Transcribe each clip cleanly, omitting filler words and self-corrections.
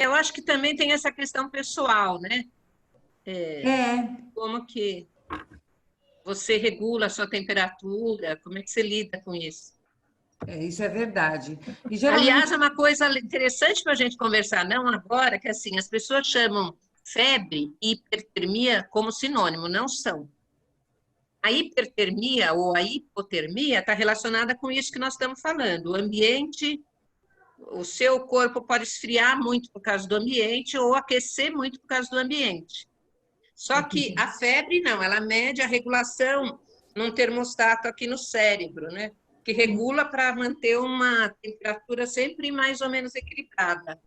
Eu acho que também tem essa questão pessoal, né? É, Como que você regula a sua temperatura, como é que você lida com isso? isso é verdade. E Aliás, geralmente, é uma coisa interessante para a gente conversar, não agora, que assim, as pessoas chamam febre e hipertermia como sinônimo, não são. A hipertermia ou a hipotermia está relacionada com isso que nós estamos falando. O ambiente, o seu corpo pode esfriar muito por causa do ambiente ou aquecer muito por causa do ambiente. Só que a febre não, ela mede a regulação num termostato aqui no cérebro, né? Que regula para manter uma temperatura sempre mais ou menos equilibrada,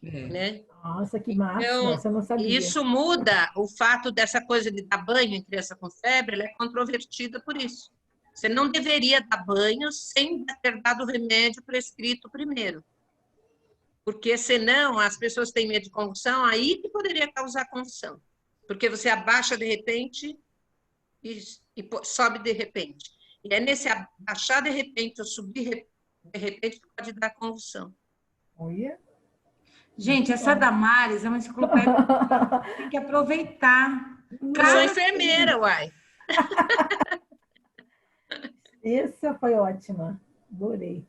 é, né? Nossa, que máximo, Então, essa eu não sabia. isso muda o fato dessa coisa de dar banho em criança com febre, ela é controvertida por isso. Você não deveria dar banho sem ter dado o remédio prescrito primeiro. Porque senão as pessoas têm medo de convulsão, aí que poderia causar convulsão. Porque você abaixa de repente e sobe de repente. E é nesse abaixar de repente ou subir de repente que pode dar convulsão. Olha. gente, essa Damares é uma enciclopédia, tem que aproveitar. Eu sou Cada enfermeira, uai. Essa foi ótima. Adorei.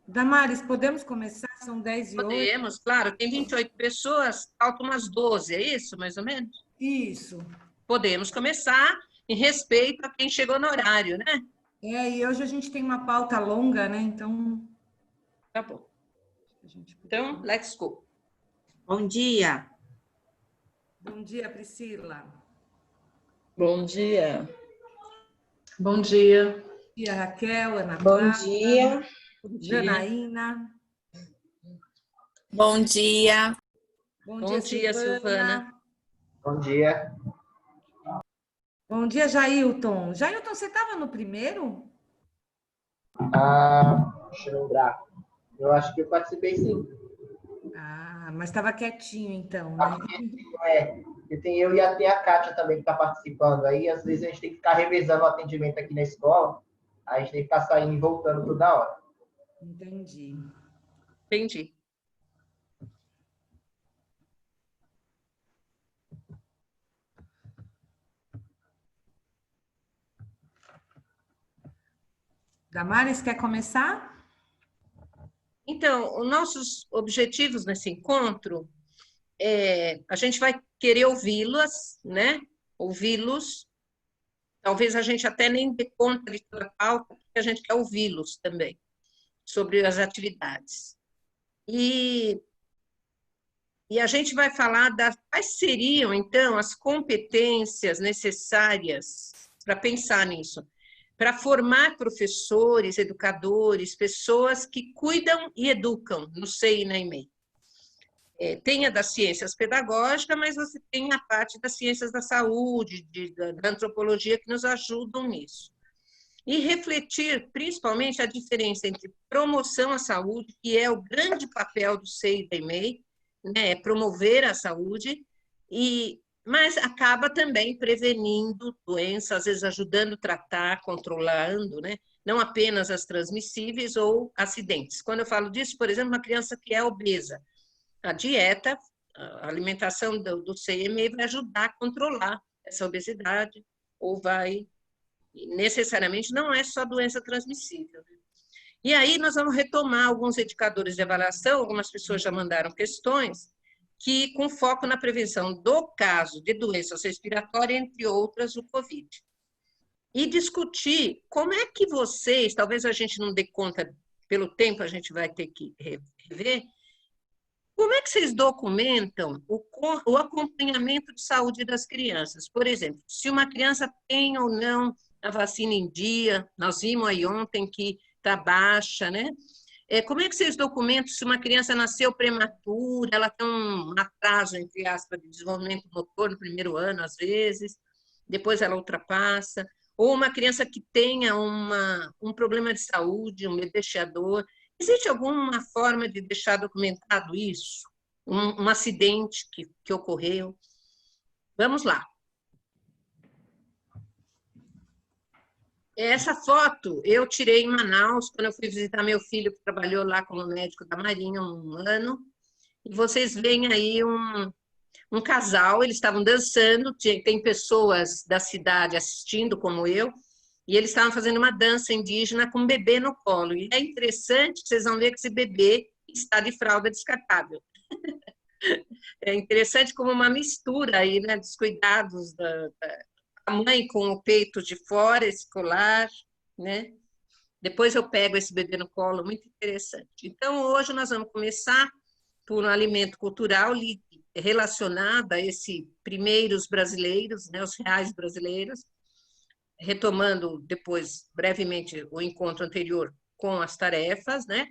Damares, podemos começar? São 10h08. Podemos, claro, tem 28 pessoas, faltam umas 12, é isso, mais ou menos? Isso. Podemos começar em respeito a quem chegou no horário, né? E hoje a gente tem uma pauta longa, né? Então, Tá bom. a gente... Então, let's go. Bom dia. Bom dia, Priscila. Bom dia. Bom dia. Bom dia, Raquel, Ana Bom Clara, dia. Janaína. Bom dia. Bom Bom dia, Silvana. Bom dia. Bom dia, Jailton. Jailton, você estava no primeiro? Deixa eu lembrar. Eu acho que eu participei sim. Mas estava quietinho, então, né? Tem eu e tem a Kátia também que está participando. Aí, às vezes, a gente tem que ficar revezando o atendimento aqui na escola. Aí a gente tem que ficar saindo e voltando toda hora. Entendi. Entendi. Damares, quer começar? Então, os nossos objetivos nesse encontro a gente vai querer ouvi-las, né? Ouvi-los. Talvez a gente até nem dê conta de toda a pauta, porque a gente quer ouvi-los também, sobre as atividades. E a gente vai falar quais seriam, então, as competências necessárias para pensar nisso, para formar professores, educadores, pessoas que cuidam e educam no SEI e na EMEI. Tem a das ciências pedagógicas, mas você tem a parte das ciências da saúde, da antropologia, que nos ajudam nisso. E refletir, principalmente, a diferença entre promoção à saúde, que é o grande papel do SEI e da EMEI, né, promover a saúde, mas acaba também prevenindo doenças, às vezes ajudando a tratar, controlando, né, não apenas as transmissíveis ou acidentes. Quando eu falo disso, por exemplo, uma criança que é obesa, a dieta, a alimentação do CME vai ajudar a controlar essa obesidade, ou necessariamente, não é só doença transmissível. E aí nós vamos retomar alguns indicadores de avaliação, algumas pessoas já mandaram questões, que com foco na prevenção do caso de doença respiratória, entre outras, o COVID. E discutir como é que vocês, talvez a gente não dê conta, pelo tempo a gente vai ter que rever, como é que vocês documentam o acompanhamento de saúde das crianças? Por exemplo, se uma criança tem ou não a vacina em dia, nós vimos aí ontem que está baixa, né? Como é que vocês documentam se uma criança nasceu prematura, ela tem um atraso, entre aspas, de desenvolvimento motor no primeiro ano, às vezes, depois ela ultrapassa, ou uma criança que tenha um problema de saúde, um mediador. Existe alguma forma de deixar documentado isso? Um acidente que ocorreu? Vamos lá. Essa foto eu tirei em Manaus, quando eu fui visitar meu filho, que trabalhou lá como médico da Marinha há um ano, E vocês veem aí um casal, eles estavam dançando, tem pessoas da cidade assistindo, como eu, e eles estavam fazendo uma dança indígena com um bebê no colo. E é interessante que vocês vão ver que esse bebê está de fralda descartável. É interessante como uma mistura aí, né, dos cuidados da mãe com o peito de fora, esse colar, né? Depois eu pego esse bebê no colo, muito interessante. Então, hoje nós vamos começar por um alimento cultural relacionado a esses primeiros brasileiros, né, os reais brasileiros, retomando depois, brevemente, o encontro anterior com as tarefas, né?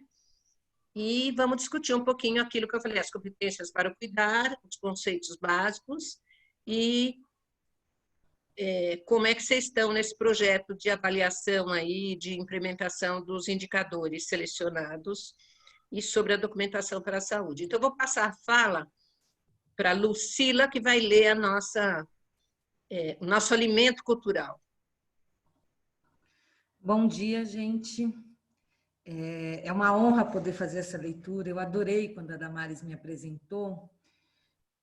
E vamos discutir um pouquinho aquilo que eu falei, as competências para cuidar, os conceitos básicos e como é que vocês estão nesse projeto de avaliação aí, de implementação dos indicadores selecionados e sobre a documentação para a saúde. Então, eu vou passar a fala para a Lucila, que vai ler o nosso alimento cultural. Bom dia, gente. É uma honra poder fazer essa leitura. Eu adorei quando a Damares me apresentou,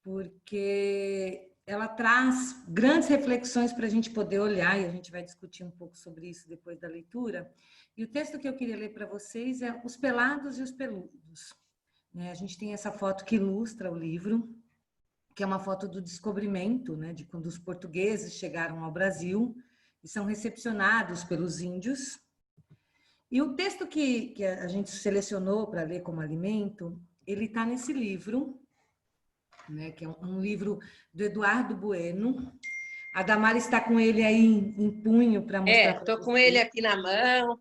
porque ela traz grandes reflexões para a gente poder olhar, e a gente vai discutir um pouco sobre isso depois da leitura. E o texto que eu queria ler para vocês é Os Pelados e os Peludos. A gente tem essa foto que ilustra o livro, que é uma foto do descobrimento, né, de quando os portugueses chegaram ao Brasil e são recepcionados pelos índios. E o texto que a gente selecionou para ler como alimento, ele está nesse livro, né, que é um livro do Eduardo Bueno. A Damares está com ele aí em punho para mostrar. Estou com ele aqui na mão.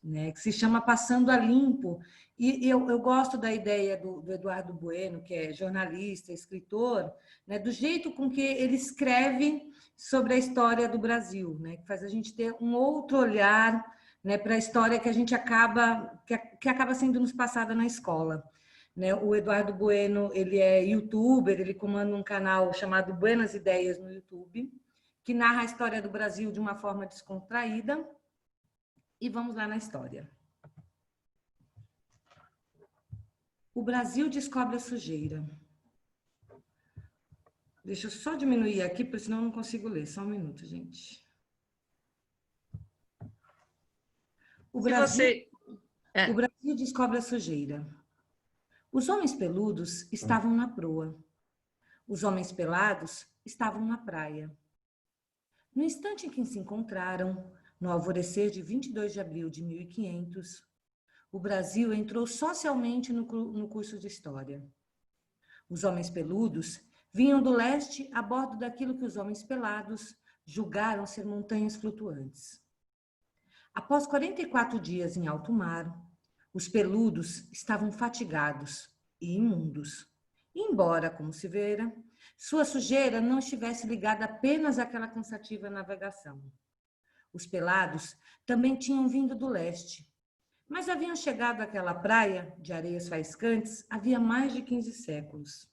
Né, que se chama Passando a Limpo. E eu gosto da ideia do Eduardo Bueno, que é jornalista, escritor, né, do jeito com que ele escreve sobre a história do Brasil, né, que faz a gente ter um outro olhar, né, para a história que a gente acaba sendo nos passada na escola. Né? O Eduardo Bueno, ele é youtuber, ele comanda um canal chamado Buenas Ideias no YouTube, que narra a história do Brasil de uma forma descontraída. E vamos lá na história. O Brasil descobre a sujeira. Deixa eu só diminuir aqui, porque senão eu não consigo ler. Só um minuto, gente. O Brasil descobre a sujeira. Os homens peludos estavam na proa. Os homens pelados estavam na praia. No instante em que se encontraram, no alvorecer de 22 de abril de 1500, o Brasil entrou socialmente no curso de história. Os homens peludos vinham do leste a bordo daquilo que os homens pelados julgaram ser montanhas flutuantes. Após 44 dias em alto mar, os peludos estavam fatigados e imundos. Embora, como se vera, sua sujeira não estivesse ligada apenas àquela cansativa navegação. Os pelados também tinham vindo do leste, mas haviam chegado àquela praia de areias faiscantes havia mais de 15 séculos.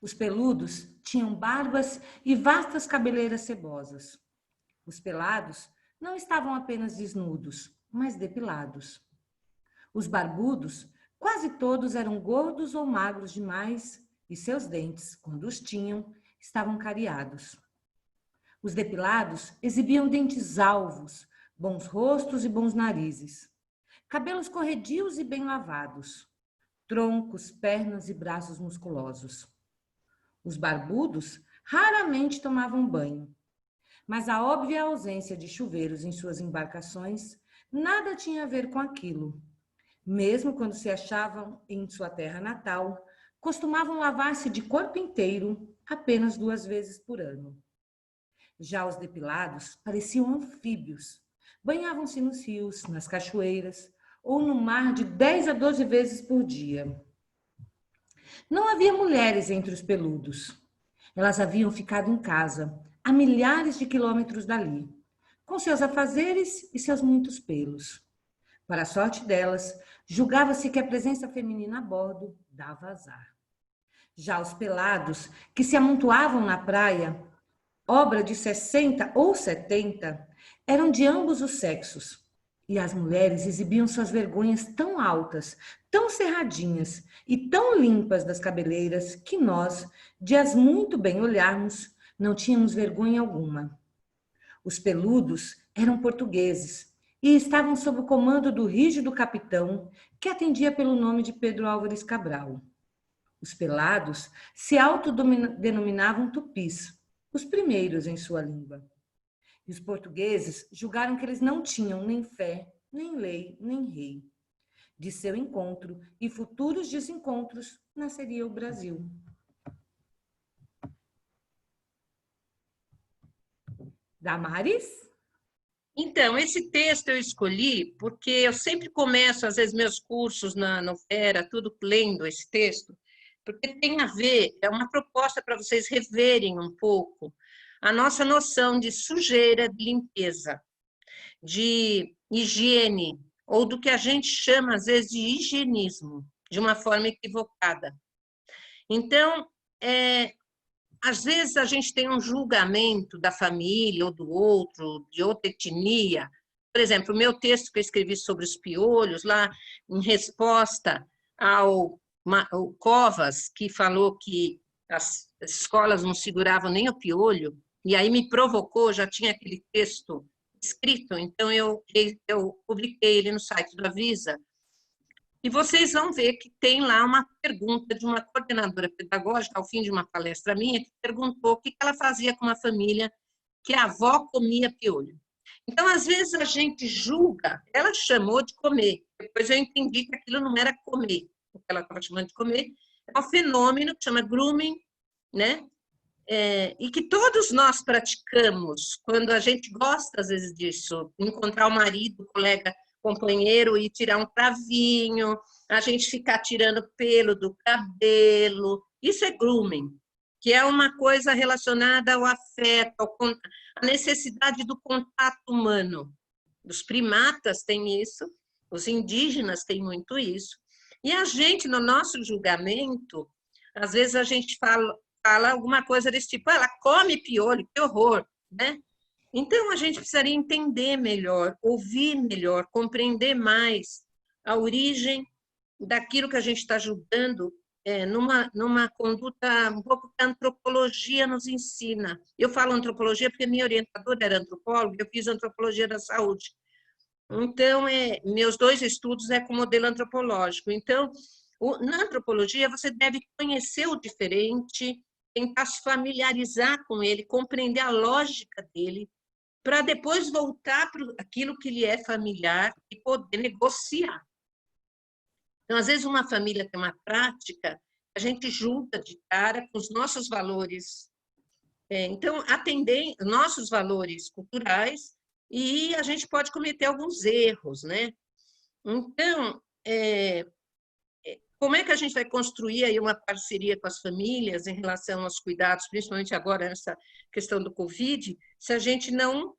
Os peludos tinham barbas e vastas cabeleiras cebosas. Os pelados não estavam apenas desnudos, mas depilados. Os barbudos, quase todos eram gordos ou magros demais, e seus dentes, quando os tinham, estavam cariados. Os depilados exibiam dentes alvos, bons rostos e bons narizes, cabelos corredios e bem lavados, troncos, pernas e braços musculosos. Os barbudos raramente tomavam banho, mas a óbvia ausência de chuveiros em suas embarcações nada tinha a ver com aquilo. Mesmo quando se achavam em sua terra natal, costumavam lavar-se de corpo inteiro apenas 2 vezes por ano. Já os depilados pareciam anfíbios. Banhavam-se nos rios, nas cachoeiras ou no mar de 10 a 12 vezes por dia. Não havia mulheres entre os peludos. Elas haviam ficado em casa, a milhares de quilômetros dali, com seus afazeres e seus muitos pelos. Para a sorte delas, julgava-se que a presença feminina a bordo dava azar. Já os pelados, que se amontoavam na praia, obra de 60 ou 70, eram de ambos os sexos, E as mulheres exibiam suas vergonhas tão altas, tão cerradinhas e tão limpas das cabeleiras que nós, de as muito bem olharmos, não tínhamos vergonha alguma. Os peludos eram portugueses e estavam sob o comando do rígido capitão, que atendia pelo nome de Pedro Álvares Cabral. Os pelados se autodenominavam tupis, os primeiros em sua língua. E os portugueses julgaram que eles não tinham nem fé, nem lei, nem rei. De seu encontro e futuros desencontros nasceria o Brasil. Damares? Então, esse texto eu escolhi porque eu sempre começo, às vezes, meus cursos no Vera, tudo lendo esse texto, porque tem a ver, é uma proposta para vocês reverem um pouco a nossa noção de sujeira, de limpeza, de higiene, ou do que a gente chama, às vezes, de higienismo, de uma forma equivocada. Então, às vezes a gente tem um julgamento da família ou do outro, de outra etnia. Por exemplo, o meu texto que eu escrevi sobre os piolhos, lá em resposta ao Covas, que falou que as escolas não seguravam nem o piolho, e aí me provocou, já tinha aquele texto escrito, então eu publiquei ele no site do Avisa, e vocês vão ver que tem lá uma pergunta de uma coordenadora pedagógica, ao fim de uma palestra minha, que perguntou o que ela fazia com uma família que a avó comia piolho. Então, às vezes, a gente julga, ela chamou de comer, depois eu entendi que aquilo não era comer, o que ela estava chamando de comer, é um fenômeno que chama grooming, né? E que todos nós praticamos, quando a gente gosta, às vezes, disso, encontrar o marido, o colega, companheiro e tirar um cravinho, a gente ficar tirando pelo do cabelo, isso é grooming, que é uma coisa relacionada ao afeto, à necessidade do contato humano. Os primatas têm isso, os indígenas têm muito isso, e a gente, no nosso julgamento, às vezes a gente fala alguma coisa desse tipo, ela come piolho, que horror, né? Então, a gente precisaria entender melhor, ouvir melhor, compreender mais a origem daquilo que a gente está julgando numa conduta um pouco que a antropologia nos ensina. Eu falo antropologia porque minha orientadora era antropóloga, eu fiz antropologia da saúde. Então, meus 2 estudos com modelo antropológico. Então, na antropologia, você deve conhecer o diferente, tentar se familiarizar com ele, compreender a lógica dele, para depois voltar para aquilo que lhe é familiar e poder negociar. Então, às vezes, uma família tem uma prática, a gente julga de cara com os nossos valores. Então, atender nossos valores culturais e a gente pode cometer alguns erros, né? Então, como é que a gente vai construir aí uma parceria com as famílias em relação aos cuidados, principalmente agora nessa questão do Covid, se a gente não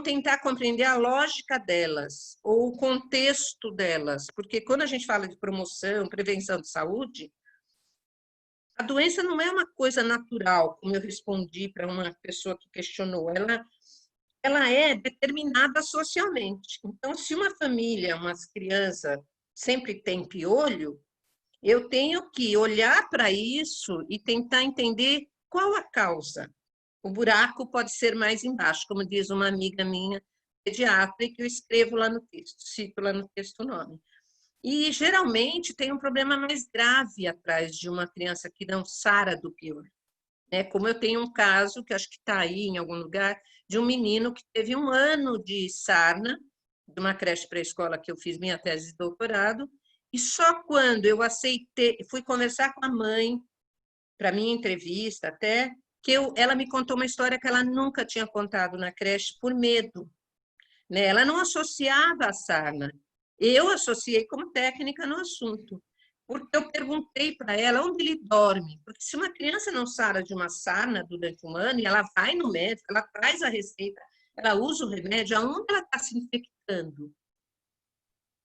tentar compreender a lógica delas ou o contexto delas? Porque quando a gente fala de promoção, prevenção de saúde, a doença não é uma coisa natural, como eu respondi para uma pessoa que questionou, ela é determinada socialmente. Então, se uma família, umas crianças sempre tem piolho, eu tenho que olhar para isso e tentar entender qual a causa. O buraco pode ser mais embaixo, como diz uma amiga minha, pediatra, que eu escrevo lá no texto, cito lá no texto o nome. E, geralmente, tem um problema mais grave atrás de uma criança que não sara do piolho. Como eu tenho um caso, que acho que está aí em algum lugar, de um menino que teve 1 ano de sarna, de uma creche pré-escola que eu fiz minha tese de doutorado, e só quando eu aceitei, fui conversar com a mãe, para minha entrevista até, que ela me contou uma história que ela nunca tinha contado na creche por medo. Ela não associava a sarna. Eu associei como técnica no assunto, porque eu perguntei para ela onde ele dorme. Porque se uma criança não sara de uma sarna durante 1 ano, e ela vai no médico, ela traz a receita, ela usa o remédio, aonde ela está se infectando?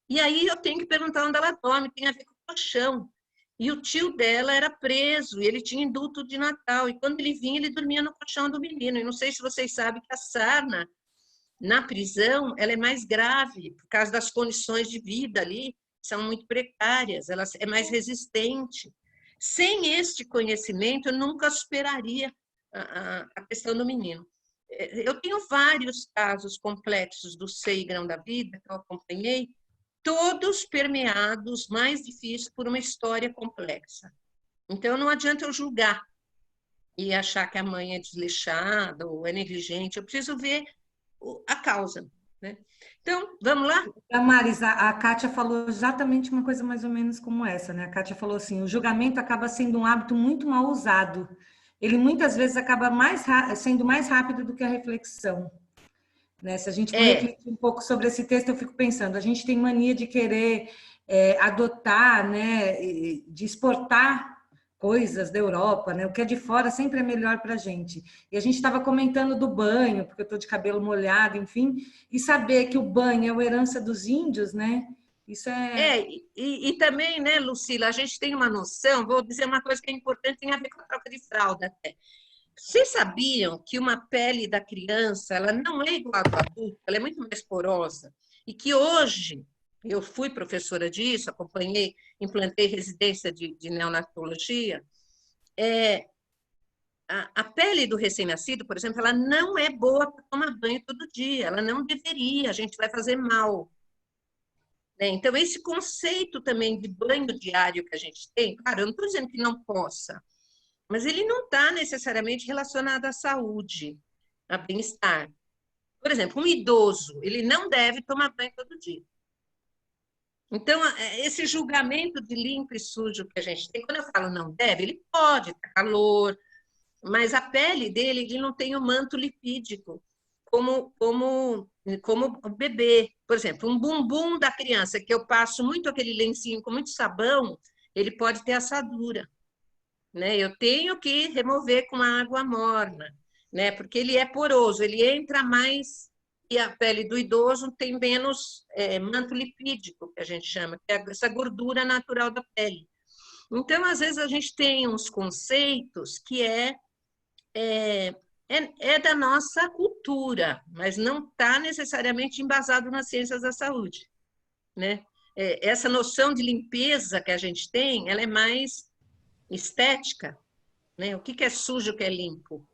E aí eu tenho que perguntar onde ela dorme, tem a ver com o colchão. E o tio dela era preso, e ele tinha indulto de Natal, e quando ele vinha, ele dormia no colchão do menino. E não sei se vocês sabem que a sarna Na prisão, ela é mais grave, por causa das condições de vida ali, são muito precárias, ela é mais resistente. Sem este conhecimento, eu nunca superaria a questão do menino. Eu tenho vários casos complexos do Sei Grão da Vida, que eu acompanhei, todos permeados, mais difíceis, por uma história complexa. Então, não adianta eu julgar e achar que a mãe é desleixada ou é negligente, eu preciso ver a causa, né? Então, vamos lá? Damares, a Kátia falou exatamente uma coisa mais ou menos como essa, né? A Kátia falou assim, o julgamento acaba sendo um hábito muito mal usado. Ele muitas vezes acaba sendo mais rápido do que a reflexão. Né? Se a gente for refletir um pouco sobre esse texto, eu fico pensando, a gente tem mania de querer adotar, né, de exportar coisas da Europa, né? O que é de fora sempre é melhor para a gente. E a gente estava comentando do banho, porque eu estou de cabelo molhado, enfim, e saber que o banho é uma herança dos índios, né? Isso e também, né, Lucila, a gente tem uma noção, vou dizer uma coisa que é importante, tem a ver com a troca de fralda até. Vocês sabiam que uma pele da criança, ela não é igual à do adulto, ela é muito mais porosa, e que hoje, eu fui professora disso, acompanhei, implantei residência de neonatologia, a pele do recém-nascido, por exemplo, ela não é boa para tomar banho todo dia, ela não deveria, a gente vai fazer mal. Então, esse conceito também de banho diário que a gente tem, claro, eu não estou dizendo que não possa, mas ele não está necessariamente relacionado à saúde, a bem-estar. Por exemplo, um idoso, ele não deve tomar banho todo dia. Então, esse julgamento de limpo e sujo que a gente tem, quando eu falo não deve, ele pode, tá calor, mas a pele dele, ele não tem o manto lipídico, como o bebê. Por exemplo, um bumbum da criança, que eu passo muito aquele lencinho com muito sabão, ele pode ter assadura. Né? Eu tenho que remover com a água morna, né? Porque ele é poroso, ele entra mais, e a pele do idoso tem menos manto lipídico, que a gente chama, que é essa gordura natural da pele. Então, às vezes, a gente tem uns conceitos que é da nossa cultura, mas não está necessariamente embasado nas ciências da saúde. Né? Essa noção de limpeza que a gente tem, ela é mais estética, né? O que é sujo, o que é limpo.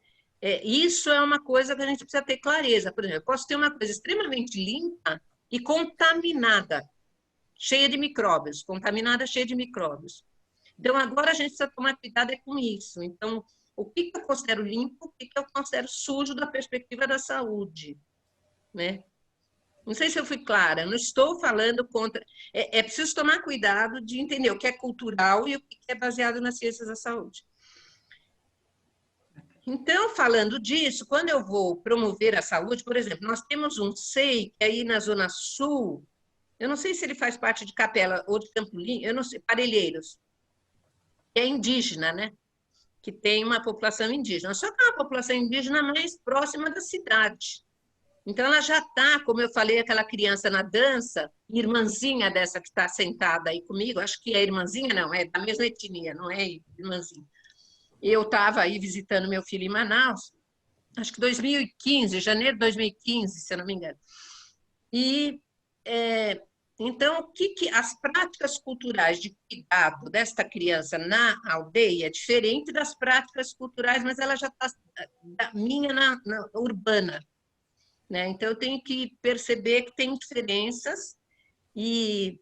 Isso é uma coisa que a gente precisa ter clareza. Por exemplo, eu posso ter uma coisa extremamente limpa e contaminada, cheia de micróbios, contaminada, cheia de micróbios. Então, agora a gente precisa tomar cuidado com isso. Então, o que eu considero limpo, o que eu considero sujo da perspectiva da saúde, né? Não sei se eu fui clara, não estou falando contra... É preciso tomar cuidado de entender o que é cultural e o que é baseado nas ciências da saúde. Então, falando disso, quando eu vou promover a saúde, por exemplo, nós temos um SEI, que aí na Zona Sul, eu não sei se ele faz parte de Capela ou de Campolim, eu não sei, Parelheiros, que é indígena, né? Que tem uma população indígena, só que é uma população indígena mais próxima da cidade. Então, ela já está, como eu falei, aquela criança na dança, irmãzinha dessa que está sentada aí comigo, acho que é irmãzinha, não, é da mesma etnia, não é irmãzinha. Eu estava aí visitando meu filho em Manaus, acho que 2015, janeiro de 2015, se eu não me engano. E, então, as práticas culturais de cuidado desta criança na aldeia é diferente das práticas culturais, mas ela já está da minha na urbana. Né? Então, eu tenho que perceber que tem diferenças e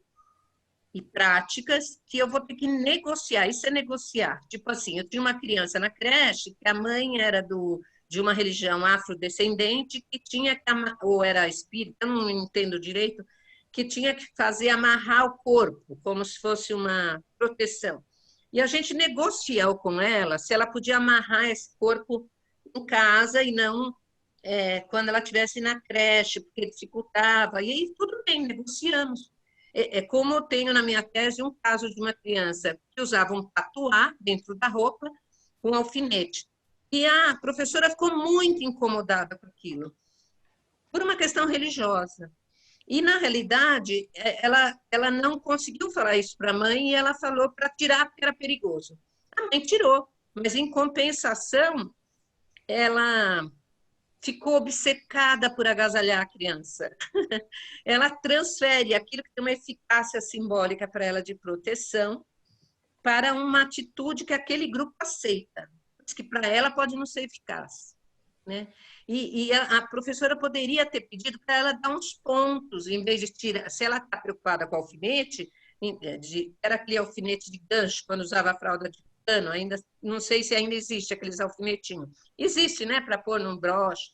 práticas que eu vou ter que negociar. Isso é negociar. Tipo assim, eu tinha uma criança na creche que a mãe era de uma religião afrodescendente que tinha que, ou era espírita, eu não entendo direito, que tinha que fazer amarrar o corpo, como se fosse uma proteção. E a gente negociou com ela se ela podia amarrar esse corpo em casa e não quando ela estivesse na creche, porque dificultava. E aí, tudo bem, negociamos. Como eu tenho na minha tese um caso de uma criança que usava um tatuá dentro da roupa com alfinete. E a professora ficou muito incomodada com aquilo, por uma questão religiosa. E, na realidade, ela não conseguiu falar isso para a mãe e ela falou para tirar porque era perigoso. A mãe tirou, mas, em compensação, ela ficou obcecada por agasalhar a criança. Ela transfere aquilo que tem uma eficácia simbólica para ela de proteção para uma atitude que aquele grupo aceita, mas que para ela pode não ser eficaz, né? E a professora poderia ter pedido para ela dar uns pontos, em vez de tirar. Se ela está preocupada com o alfinete, era aquele alfinete de gancho, quando usava a fralda de pano, ainda, não sei se ainda existe aqueles alfinetinhos. Existe, né, para pôr num broche.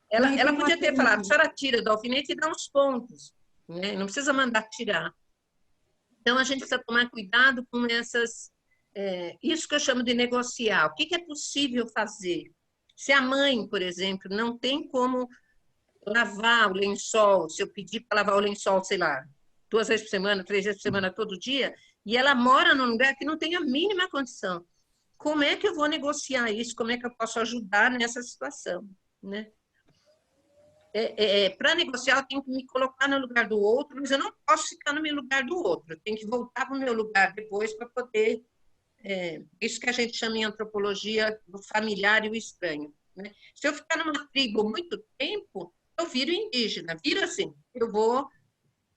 Ela podia ter falado, a senhora tira do alfinete e dá uns pontos, né? Não precisa mandar tirar. Então, a gente precisa tomar cuidado com essas... isso que eu chamo de negociar. O que é possível fazer? Se a mãe, por exemplo, não tem como lavar o lençol, se eu pedir para lavar o lençol, sei lá, 2 vezes por semana, 3 vezes por semana, todo dia, e ela mora num lugar que não tem a mínima condição, como é que eu vou negociar isso? Como é que eu posso ajudar nessa situação, né? Para negociar, eu tenho que me colocar no lugar do outro, mas eu não posso ficar no meu lugar do outro, eu tenho que voltar para o meu lugar depois para poder... isso que a gente chama em antropologia do familiar e o estranho, né? Se eu ficar numa tribo muito tempo, eu viro indígena, viro assim,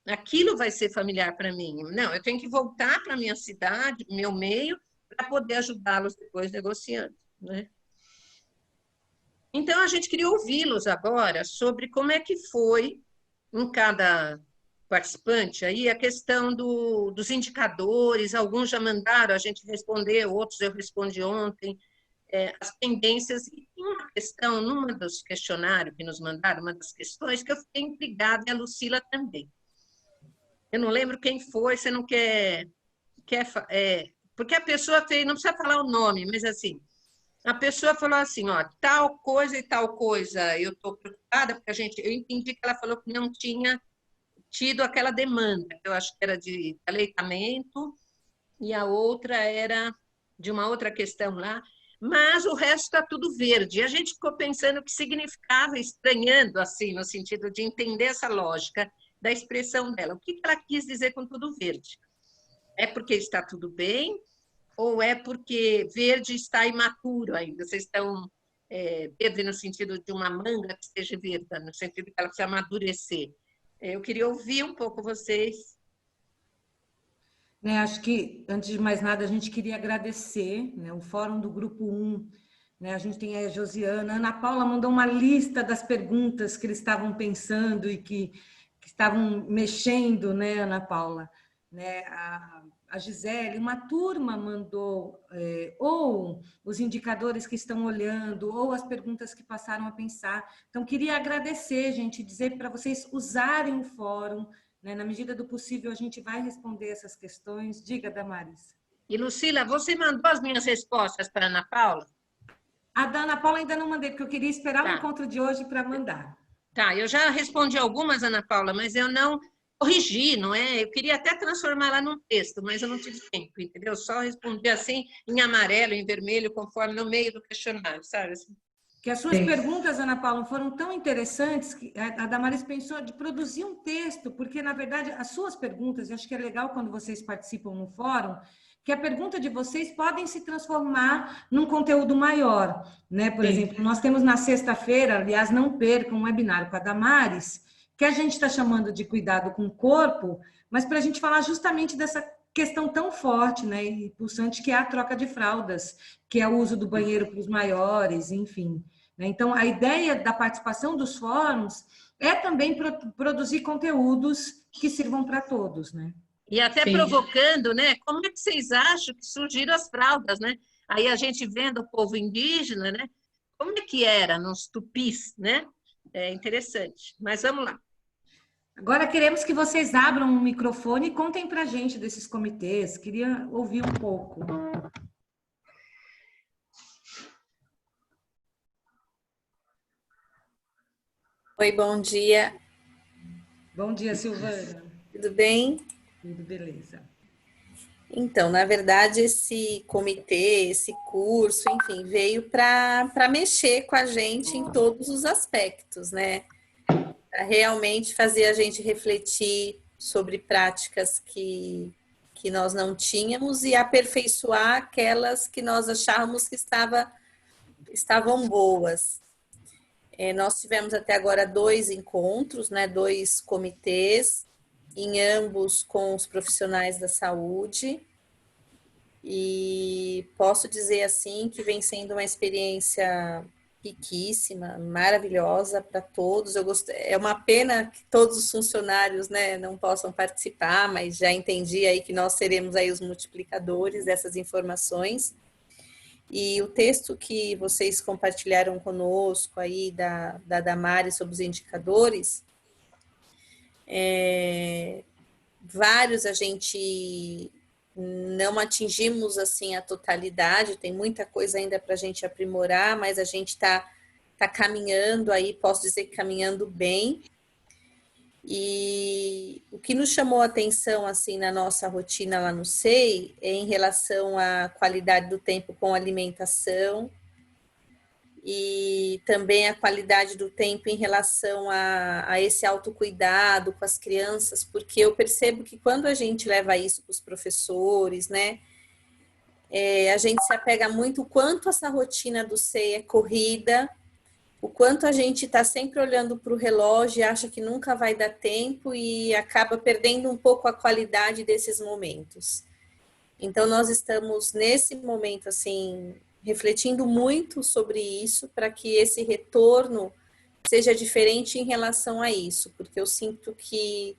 aquilo vai ser familiar para mim. Não, eu tenho que voltar para a minha cidade, meu meio, para poder ajudá-los depois negociando, né? Então, a gente queria ouvi-los agora sobre como é que foi, em cada participante, aí, a questão dos indicadores. Alguns já mandaram a gente responder, outros eu respondi ontem, as tendências. E tem uma questão, numa dos questionários que nos mandaram, uma das questões, que eu fiquei intrigada, e a Lucila também. Eu não lembro quem foi, você não quer porque a pessoa fez, não precisa falar o nome, mas assim, a pessoa falou assim, ó, tal coisa e tal coisa, eu estou preocupada, porque eu entendi que ela falou que não tinha tido aquela demanda, eu acho que era de aleitamento, e a outra era de uma outra questão lá, mas o resto está tudo verde. E a gente ficou pensando o que significava, estranhando, assim, no sentido de entender essa lógica da expressão dela. O que ela quis dizer com tudo verde? É porque está tudo bem? Ou é porque verde está imaturo ainda? Vocês estão verde no sentido de uma manga que esteja verde, no sentido que ela precisa amadurecer. Eu queria ouvir um pouco vocês. Acho que, antes de mais nada, a gente queria agradecer, né, o Fórum do Grupo 1. Né, a gente tem a Josiana, a Ana Paula mandou uma lista das perguntas que eles estavam pensando e que estavam mexendo, né, Ana Paula? Né, a Gisele, uma turma mandou ou os indicadores que estão olhando, ou as perguntas que passaram a pensar. Então, queria agradecer, gente, dizer para vocês usarem o fórum, né? Na medida do possível, a gente vai responder essas questões. Diga, Damaris. E, Lucila, você mandou as minhas respostas para a Ana Paula? A da Ana Paula ainda não mandei, porque eu queria esperar o encontro de hoje para mandar. Tá, eu já respondi algumas, Ana Paula, mas eu não corrigi, não é? Eu queria até transformar lá num texto, mas eu não tive tempo, entendeu? Só respondi assim, em amarelo, em vermelho, conforme no meio do questionário, sabe? Assim. Que as suas perguntas, Ana Paula, foram tão interessantes que a Damaris pensou de produzir um texto, porque, na verdade, as suas perguntas, eu acho que é legal quando vocês participam no fórum, que a pergunta de vocês podem se transformar num conteúdo maior, né? Por exemplo, nós temos na sexta-feira, aliás, não percam, um webinar com a Damaris, que a gente está chamando de cuidado com o corpo, mas para a gente falar justamente dessa questão tão forte, né, e pulsante, que é a troca de fraldas, que é o uso do banheiro para os maiores, enfim. Né? Então, a ideia da participação dos fóruns é também produzir conteúdos que sirvam para todos, né? E até provocando, né? Como é que vocês acham que surgiram as fraldas, né? Aí a gente vendo o povo indígena, né? Como é que era nos tupis, né? É interessante. Mas vamos lá. Agora queremos que vocês abram um microfone e contem para a gente desses comitês. Queria ouvir um pouco. Oi, bom dia. Bom dia, Silvana. Tudo bem? Tudo beleza. Então, na verdade, esse comitê, esse curso, enfim, veio para mexer com a gente em todos os aspectos, né? Para realmente fazer a gente refletir sobre práticas que nós não tínhamos e aperfeiçoar aquelas que nós achávamos que estavam boas. Nós tivemos até agora 2 encontros, né, 2 comitês, em ambos com os profissionais da saúde, e posso dizer assim que vem sendo uma experiência riquíssima, maravilhosa para todos. É uma pena que todos os funcionários, né, não possam participar, mas já entendi aí que nós seremos aí os multiplicadores dessas informações. E o texto que vocês compartilharam conosco aí da Damari sobre os indicadores, vários a gente não atingimos assim a totalidade, tem muita coisa ainda para a gente aprimorar, mas a gente está caminhando aí, posso dizer que caminhando bem. E o que nos chamou a atenção assim na nossa rotina lá no SEI é em relação à qualidade do tempo com alimentação e também a qualidade do tempo em relação a esse autocuidado com as crianças, porque eu percebo que quando a gente leva isso para os professores, né, a gente se apega muito o quanto essa rotina do SEI é corrida, o quanto a gente está sempre olhando para o relógio e acha que nunca vai dar tempo e acaba perdendo um pouco a qualidade desses momentos. Então, nós estamos nesse momento, assim, refletindo muito sobre isso para que esse retorno seja diferente em relação a isso, porque eu sinto que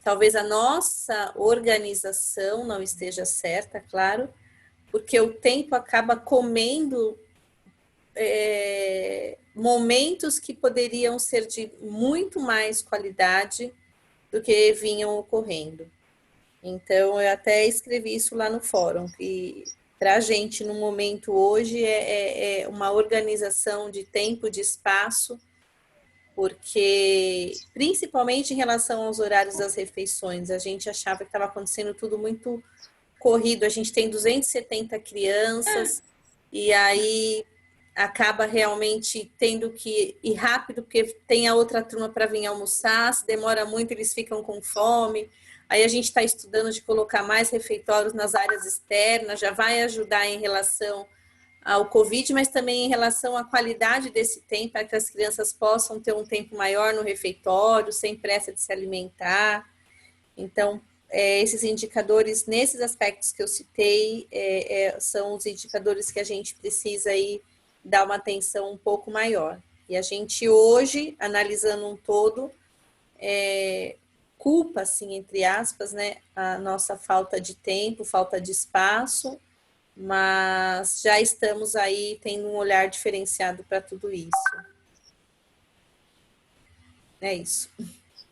talvez a nossa organização não esteja certa, claro, porque o tempo acaba comendo momentos que poderiam ser de muito mais qualidade do que vinham ocorrendo. Então, eu até escrevi isso lá no fórum, que para a gente, no momento hoje, é uma organização de tempo, de espaço, porque, principalmente em relação aos horários das refeições, a gente achava que estava acontecendo tudo muito corrido, a gente tem 270 crianças, e aí acaba realmente tendo que ir rápido, porque tem a outra turma para vir almoçar, se demora muito, eles ficam com fome. Aí a gente está estudando de colocar mais refeitórios nas áreas externas, já vai ajudar em relação ao Covid, mas também em relação à qualidade desse tempo, para que as crianças possam ter um tempo maior no refeitório, sem pressa de se alimentar. Então, esses indicadores, nesses aspectos que eu citei, são os indicadores que a gente precisa aí dar uma atenção um pouco maior. E a gente hoje, analisando um todo, culpa, assim, entre aspas, né, a nossa falta de tempo, falta de espaço, mas já estamos aí tendo um olhar diferenciado para tudo isso. É isso.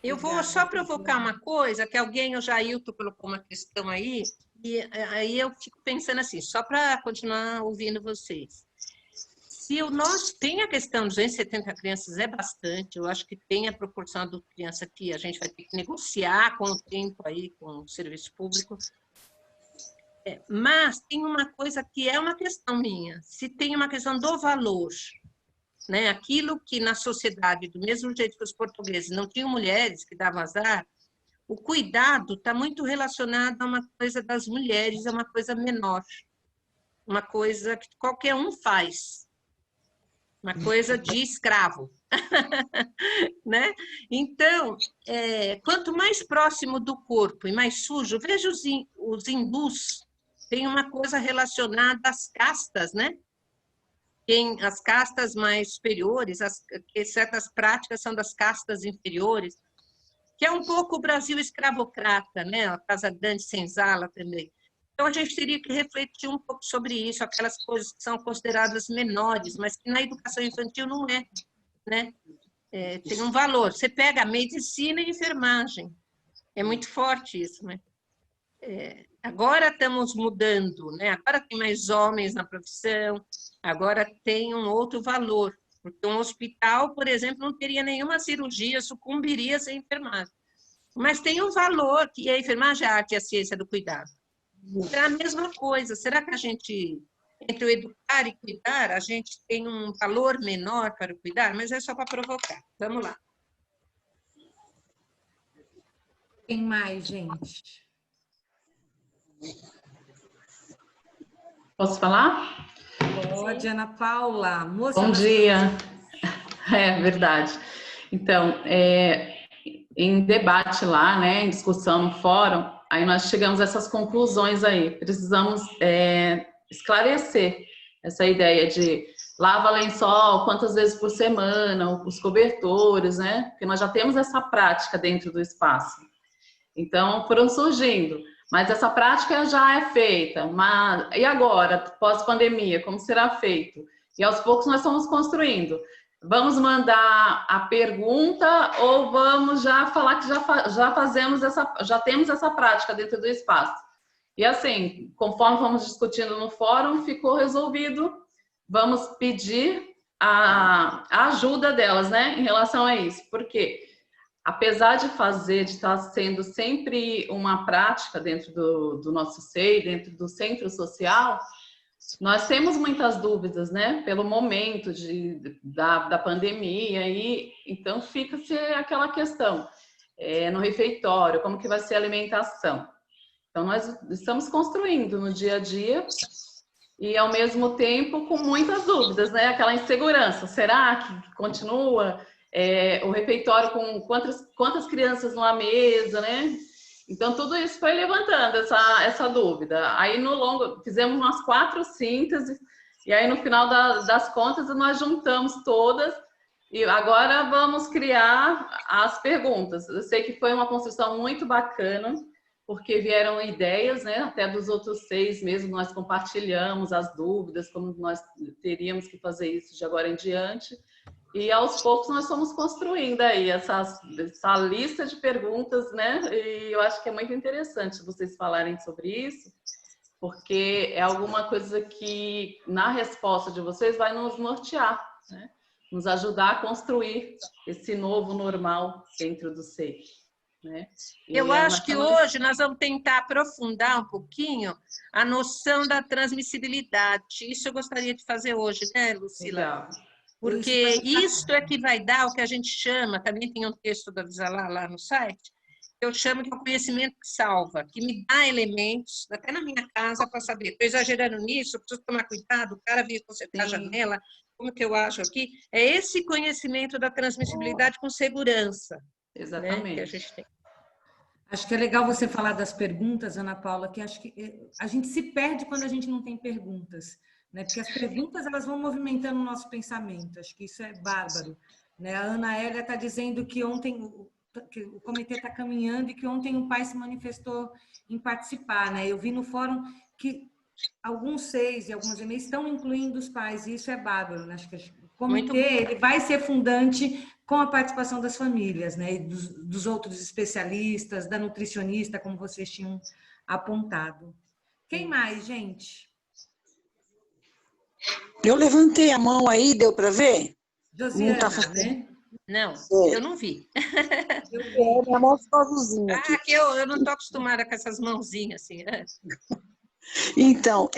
Eu vou só provocar uma coisa, que alguém, o Jailton, colocou uma questão aí, e aí eu fico pensando assim, só para continuar ouvindo vocês. Se o nosso tem a questão de 270 crianças, é bastante, eu acho que tem a proporção de criança que a gente vai ter que negociar com o tempo aí, com o serviço público. Mas tem uma coisa que é uma questão minha, se tem uma questão do valor, né? Aquilo que na sociedade, do mesmo jeito que os portugueses não tinham mulheres que davam azar, o cuidado está muito relacionado a uma coisa das mulheres, a uma coisa menor, uma coisa que qualquer um faz. Uma coisa de escravo, né? Então, quanto mais próximo do corpo e mais sujo, veja os hindus, tem uma coisa relacionada às castas, né? Tem as castas mais superiores, que certas práticas são das castas inferiores, que é um pouco o Brasil escravocrata, né? A Casa Grande Senzala também. Então, a gente teria que refletir um pouco sobre isso, aquelas coisas que são consideradas menores, mas que na educação infantil não é, né? Tem um valor. Você pega a medicina e a enfermagem. É muito forte isso, né? Agora estamos mudando, né? Agora tem mais homens na profissão, agora tem um outro valor. Porque um hospital, por exemplo, não teria nenhuma cirurgia, sucumbiria sem enfermagem. Mas tem um valor, que a enfermagem é a arte e a ciência do cuidado. É a mesma coisa. Será que a gente, entre o educar e cuidar, a gente tem um valor menor para o cuidar? Mas é só para provocar. Vamos lá. Tem mais, gente? Posso falar? Pode, Ana Paula. Moça, Bom dia. É verdade. Então, em debate lá, né, em discussão no fórum, aí nós chegamos a essas conclusões aí. Precisamos esclarecer essa ideia de lava lençol quantas vezes por semana, os cobertores, né? Porque nós já temos essa prática dentro do espaço. Então, foram surgindo. Mas essa prática já é feita. Mas, e agora, pós-pandemia, como será feito? E aos poucos nós estamos construindo. Vamos mandar a pergunta ou vamos já falar que já temos essa prática dentro do espaço? E assim, conforme fomos discutindo no fórum, ficou resolvido. Vamos pedir a ajuda delas, né, em relação a isso. Porque apesar de estar sendo sempre uma prática dentro do nosso SEI, dentro do centro social, nós temos muitas dúvidas, né? Pelo momento da pandemia, e então fica-se aquela questão no refeitório, como que vai ser a alimentação. Então, nós estamos construindo no dia a dia e, ao mesmo tempo, com muitas dúvidas, né? Aquela insegurança, será que continua o refeitório com quantas crianças numa mesa, né? Então, tudo isso foi levantando essa dúvida. Aí, fizemos umas 4 sínteses, e aí, no final das contas, nós juntamos todas, e agora vamos criar as perguntas. Eu sei que foi uma construção muito bacana, porque vieram ideias, né? Até dos outros 6 mesmo, nós compartilhamos as dúvidas, como nós teríamos que fazer isso de agora em diante. E aos poucos nós estamos construindo aí essa lista de perguntas, né? E eu acho que é muito interessante vocês falarem sobre isso, porque é alguma coisa que, na resposta de vocês, vai nos nortear, né? Nos ajudar a construir esse novo normal dentro do SEI, né? Eu acho que hoje nós vamos tentar aprofundar um pouquinho a noção da transmissibilidade. Isso eu gostaria de fazer hoje, né, Lucila? Legal. Porque isto é que vai dar o que a gente chama, também tem um texto da Visalá lá no site, que eu chamo de conhecimento que salva, que me dá elementos, até na minha casa, para saber, estou exagerando nisso, preciso tomar cuidado, o cara veio consertar a janela, como que eu acho aqui? É esse conhecimento da transmissibilidade com segurança. Exatamente. Né, que a gente tem. Acho que é legal você falar das perguntas, Ana Paula, que acho que a gente se perde quando a gente não tem perguntas. Né? Porque as perguntas elas vão movimentando o nosso pensamento, acho que isso é bárbaro. Né? A Ana Hélia está dizendo que ontem que o comitê está caminhando e que ontem o pai se manifestou em participar. Né? Eu vi no fórum que alguns SEIs e algumas EMEIs estão incluindo os pais, e isso é bárbaro. Né? Acho que o comitê ele vai ser fundante com a participação das famílias, né? E dos outros especialistas, da nutricionista, como vocês tinham apontado. Quem mais, gente? Eu levantei a mão aí, deu para ver? Josiana, né? Não, eu não vi. Minha mão ficou azulzinha aqui. Que eu não estou acostumada com essas mãozinhas assim. Então,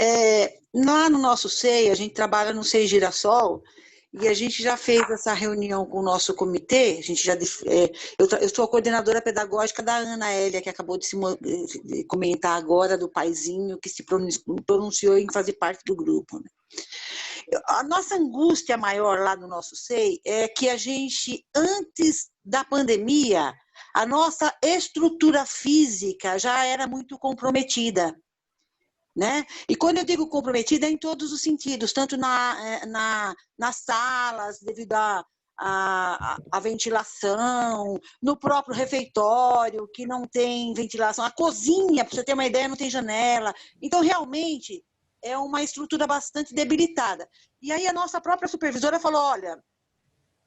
lá no nosso SEI, a gente trabalha no SEI Girassol, e a gente já fez essa reunião com o nosso comitê, a gente eu sou a coordenadora pedagógica da Ana Hélia, que acabou de se comentar agora, do paizinho, que se pronunciou em fazer parte do grupo. Né? A nossa angústia maior lá no nosso SEI é que a gente, antes da pandemia, a nossa estrutura física já era muito comprometida. Né? E quando eu digo comprometida, é em todos os sentidos, tanto nas salas, devido à ventilação, no próprio refeitório, que não tem ventilação, a cozinha, para você ter uma ideia, não tem janela. Então, realmente, é uma estrutura bastante debilitada. E aí a nossa própria supervisora falou, olha,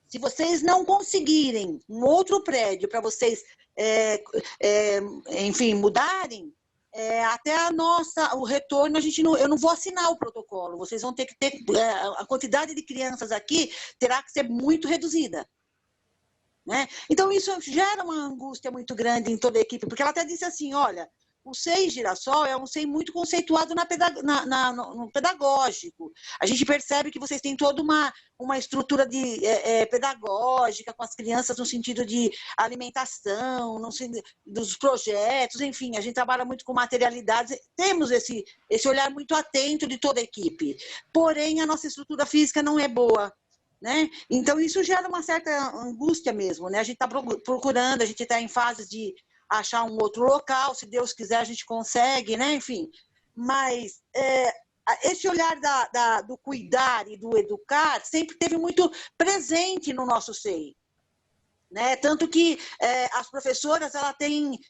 se vocês não conseguirem um outro prédio para vocês, enfim, mudarem, até o retorno, eu não vou assinar o protocolo. Vocês vão ter que ter... a quantidade de crianças aqui terá que ser muito reduzida. Né? Então, isso gera uma angústia muito grande em toda a equipe, porque ela até disse assim, olha, o SEI Girassol é um SEI muito conceituado no pedagógico. A gente percebe que vocês têm toda uma estrutura pedagógica com as crianças no sentido de alimentação, dos projetos, enfim, a gente trabalha muito com materialidades, temos esse olhar muito atento de toda a equipe. Porém, a nossa estrutura física não é boa. né? Então, isso gera uma certa angústia mesmo, né? A gente está procurando, a gente está em fase de achar um outro local, se Deus quiser a gente consegue, né? Enfim, mas esse olhar do cuidar e do educar sempre teve muito presente no nosso seio. Né? Tanto que as professoras ela tem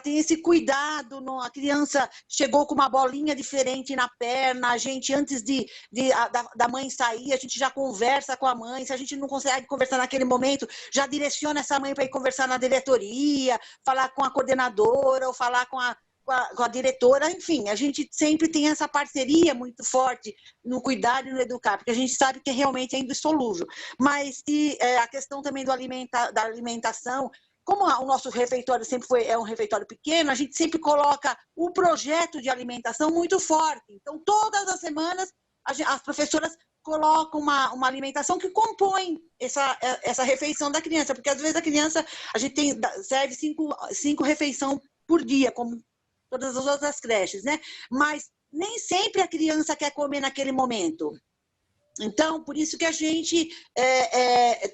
esse cuidado, a criança chegou com uma bolinha diferente na perna, a gente, antes da mãe sair, a gente já conversa com a mãe, se a gente não consegue conversar naquele momento, já direciona essa mãe para ir conversar na diretoria, falar com a coordenadora, ou falar com a diretora, enfim, a gente sempre tem essa parceria muito forte no cuidar e no educar, porque a gente sabe que realmente é indissolúvel. Mas a questão também da alimentação, como o nosso refeitório sempre é um refeitório pequeno, a gente sempre coloca o projeto de alimentação muito forte. Então, todas as semanas, as professoras colocam uma alimentação que compõe essa refeição da criança, porque às vezes a criança, a gente serve 5 refeições por dia, como todas as outras creches, né? Mas nem sempre a criança quer comer naquele momento. Então, por isso que a gente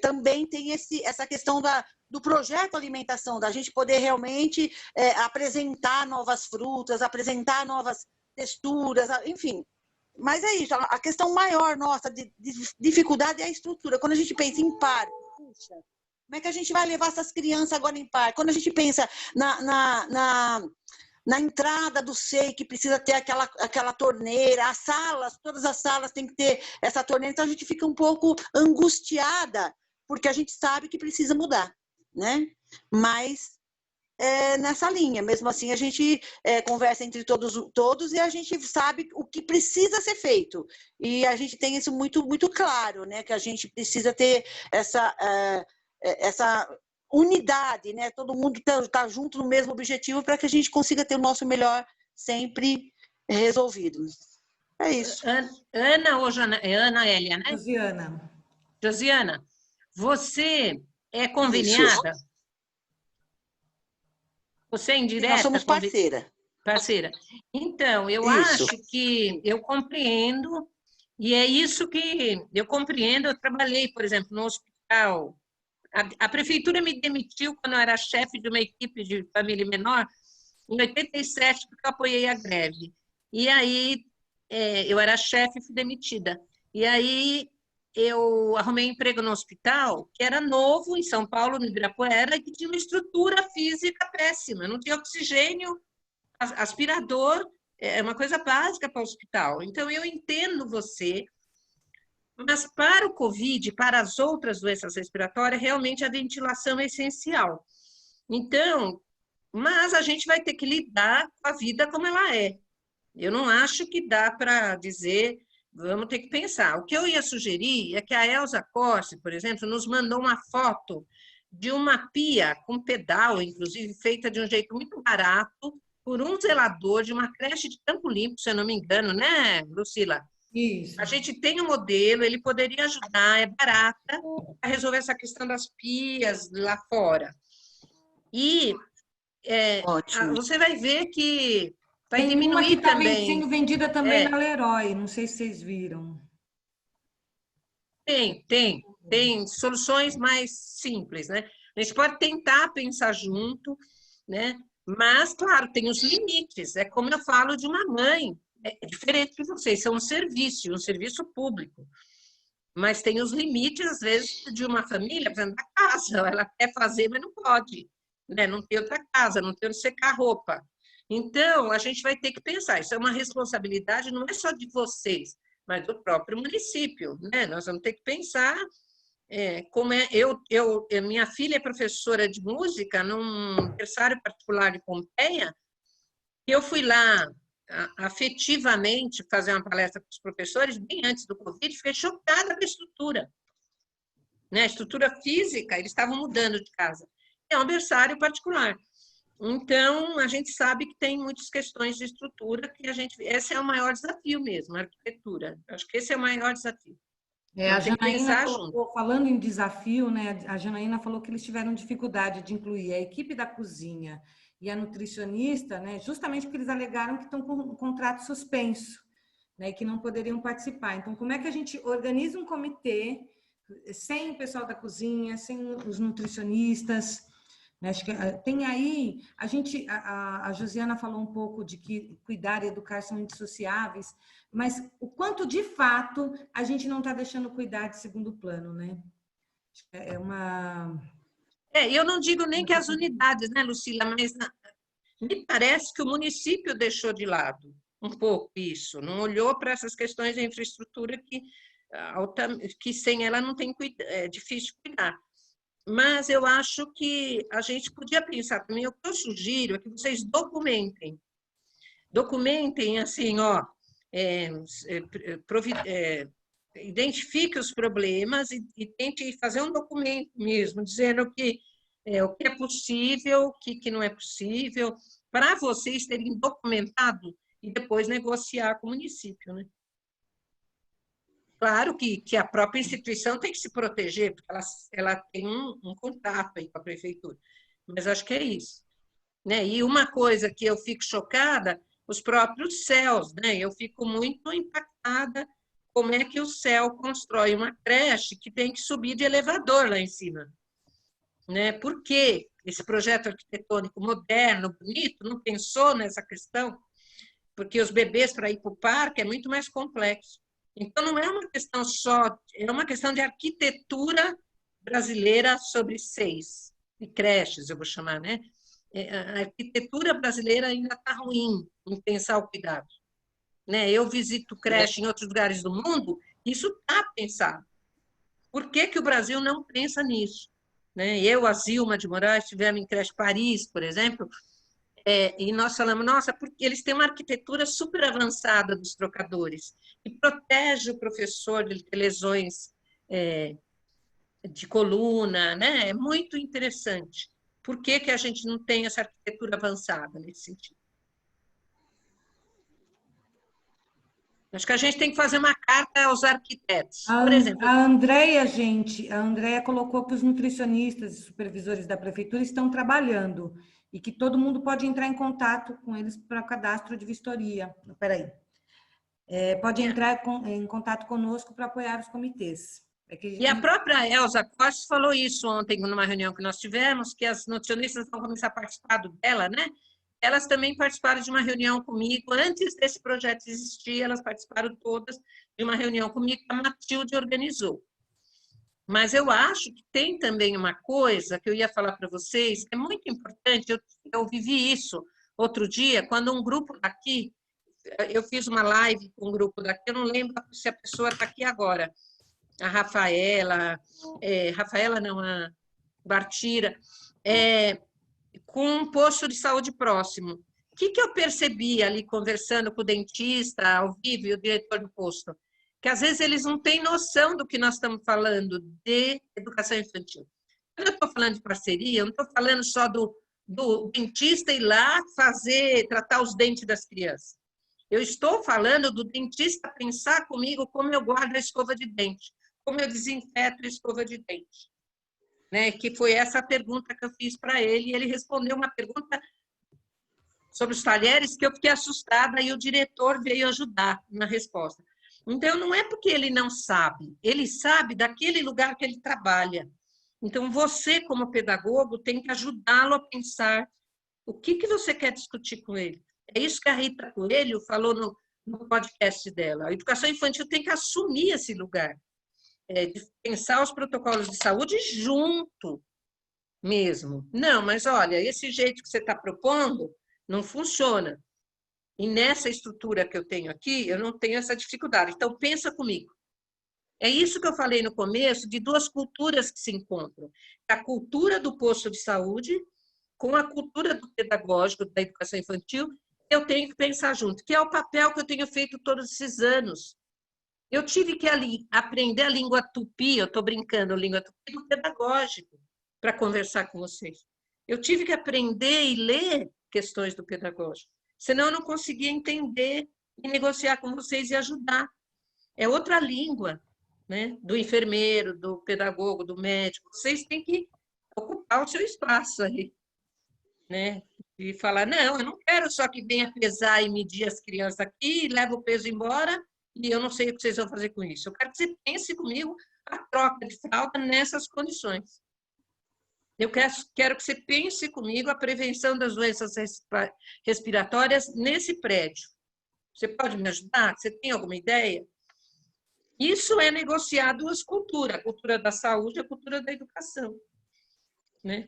também tem essa questão do projeto alimentação, da gente poder realmente apresentar novas frutas, apresentar novas texturas, enfim. Mas é isso, a questão maior nossa de dificuldade é a estrutura. Quando a gente pensa em parque, puxa, como é que a gente vai levar essas crianças agora em parque? Quando a gente pensa na entrada do SEI, que precisa ter aquela torneira, todas as salas têm que ter essa torneira, então a gente fica um pouco angustiada, porque a gente sabe que precisa mudar, né? Mas nessa linha, mesmo assim a gente conversa entre todos e a gente sabe o que precisa ser feito, e a gente tem isso muito, muito claro, né? Que a gente precisa ter essa unidade, né? Todo mundo tá junto no mesmo objetivo para que a gente consiga ter o nosso melhor sempre resolvido. É isso. Ana ou Ana Hélia, né? Josiana. Josiana, você é conveniada? Isso. Você é indireta? Nós somos parceira. Parceira. Então, eu acho que eu compreendo, e é isso que eu compreendo. Eu trabalhei, por exemplo, no hospital. A prefeitura me demitiu quando eu era chefe de uma equipe de família menor, em 87, porque eu apoiei a greve. E aí, eu era chefe e fui demitida. E aí, eu arrumei emprego no hospital, que era novo, em São Paulo, no Ibirapuera, e que tinha uma estrutura física péssima. Não tinha oxigênio, aspirador, é uma coisa básica para o hospital. Então, eu entendo você. Mas para o Covid, para as outras doenças respiratórias, realmente a ventilação é essencial. Então, mas a gente vai ter que lidar com a vida como ela é. Eu não acho que dá para dizer, vamos ter que pensar. O que eu ia sugerir é que a Elza Corse, por exemplo, nos mandou uma foto de uma pia com pedal, inclusive feita de um jeito muito barato, por um zelador de uma creche de Campo Limpo, se eu não me engano, né, Lucila? Isso. A gente tem um modelo, ele poderia ajudar, é barata, a resolver essa questão das pias lá fora. E você vai ver que vai diminuir uma que tá também. Sendo vendida também na Leroy, não sei se vocês viram. Tem soluções mais simples, né? A gente pode tentar pensar junto, né? Mas, claro, tem os limites. É como eu falo de uma mãe. É diferente de vocês, são um serviço público. Mas tem os limites, às vezes, de uma família, por exemplo, da casa. Ela quer fazer, mas não pode. Né? Não tem outra casa, não tem onde secar roupa. Então, a gente vai ter que pensar. Isso é uma responsabilidade, não é só de vocês, mas do próprio município. Né? Nós vamos ter que pensar como é. Minha filha é professora de música num aniversário particular de Pompeia, e eu fui lá afetivamente fazer uma palestra para os professores, bem antes do Covid, fiquei chocada com a estrutura. Né? A estrutura física, eles estavam mudando de casa. É um berçário particular. Então, a gente sabe que tem muitas questões de estrutura que esse é o maior desafio mesmo, a arquitetura. Acho que esse é o maior desafio. A Janaína falando em desafio, né? A Janaína falou que eles tiveram dificuldade de incluir a equipe da cozinha e a nutricionista, né, justamente porque eles alegaram que estão com um contrato suspenso, né, e que não poderiam participar. Então, como é que a gente organiza um comitê sem o pessoal da cozinha, sem os nutricionistas. Acho que tem aí, a Josiana falou um pouco de que cuidar e educar são indissociáveis, mas o quanto de fato a gente não está deixando cuidar de segundo plano, né? É uma... Eu não digo nem que as unidades, né, Lucila, mas me parece que o município deixou de lado um pouco isso, não olhou para essas questões de infraestrutura que sem ela não tem, é difícil cuidar. Mas eu acho que a gente podia pensar também, o que eu sugiro é que vocês documentem. Documentem, assim, identifique os problemas e tente fazer um documento mesmo, dizendo o que é possível, o que não é possível, para vocês terem documentado e depois negociar com o município, né? Claro que a própria instituição tem que se proteger, porque ela tem um contrato aí com a prefeitura, mas acho que é isso, né? E uma coisa que eu fico chocada, os próprios CELs, né? Eu fico muito impactada como é que o CEL constrói uma creche que tem que subir de elevador lá em cima, né? Por que esse projeto arquitetônico moderno, bonito, não pensou nessa questão? Porque os bebês para ir para o parque é muito mais complexo. Então, não é uma questão só, é uma questão de arquitetura brasileira sobre 6, de creches, eu vou chamar, né? A arquitetura brasileira ainda está ruim em pensar o cuidado, né? Eu visito creche em outros lugares do mundo, isso está pensado. Por que o Brasil não pensa nisso? Né? Eu, a Zilma de Moraes, estivemos em creche Paris, por exemplo, e nós falamos, nossa, porque eles têm uma arquitetura super avançada dos trocadores, que protege o professor de lesões de coluna, né? É muito interessante. Por que a gente não tem essa arquitetura avançada nesse sentido? Acho que a gente tem que fazer uma carta aos arquitetos. Por exemplo, A Andréia colocou que os nutricionistas e supervisores da prefeitura estão trabalhando e que todo mundo pode entrar em contato com eles para cadastro de vistoria. Peraí. Pode entrar em contato conosco para apoiar os comitês. E a própria Elza Costa falou isso ontem, numa reunião que nós tivemos, que as nutricionistas vão começar a participar dela, né? Elas também participaram de uma reunião comigo, antes desse projeto existir, elas participaram todas de uma reunião comigo que a Matilde organizou. Mas eu acho que tem também uma coisa que eu ia falar para vocês, que é muito importante, eu vivi isso outro dia, quando um grupo daqui, eu fiz uma live com um grupo daqui, eu não lembro se a pessoa está aqui agora, a Rafaela não, a Bartira, com um posto de saúde próximo. O que eu percebi ali, conversando com o dentista, ao vivo, e o diretor do posto? Que às vezes eles não têm noção do que nós estamos falando de educação infantil. Quando eu estou falando de parceria, eu não estou falando só do dentista ir lá tratar os dentes das crianças. Eu estou falando do dentista pensar comigo como eu guardo a escova de dente, como eu desinfeto a escova de dente. Né? Que foi essa a pergunta que eu fiz para ele, e ele respondeu uma pergunta sobre os talheres que eu fiquei assustada, e o diretor veio ajudar na resposta. Então, não é porque ele não sabe, ele sabe daquele lugar que ele trabalha. Então, você, como pedagogo, tem que ajudá-lo a pensar o que você quer discutir com ele. É isso que a Rita Coelho falou no podcast dela. A educação infantil tem que assumir esse lugar, de pensar os protocolos de saúde junto mesmo. Não, mas olha, esse jeito que você está propondo não funciona. E nessa estrutura que eu tenho aqui, eu não tenho essa dificuldade. Então, pensa comigo. É isso que eu falei no começo, de duas culturas que se encontram. A cultura do posto de saúde com a cultura do pedagógico, da educação infantil, eu tenho que pensar junto, que é o papel que eu tenho feito todos esses anos. Eu tive que aprender a língua tupi, eu estou brincando, a língua tupi do pedagógico, para conversar com vocês. Eu tive que aprender e ler questões do pedagógico. Senão eu não conseguia entender e negociar com vocês e ajudar. É outra língua, né? Do enfermeiro, do pedagogo, do médico. Vocês têm que ocupar o seu espaço aí, né? E falar, não, eu não quero só que venha pesar e medir as crianças aqui, leva o peso embora e eu não sei o que vocês vão fazer com isso. Eu quero que você pense comigo a troca de fralda nessas condições. Eu quero que você pense comigo a prevenção das doenças respiratórias nesse prédio. Você pode me ajudar? Você tem alguma ideia? Isso é negociar duas culturas, a cultura da saúde e a cultura da educação, né?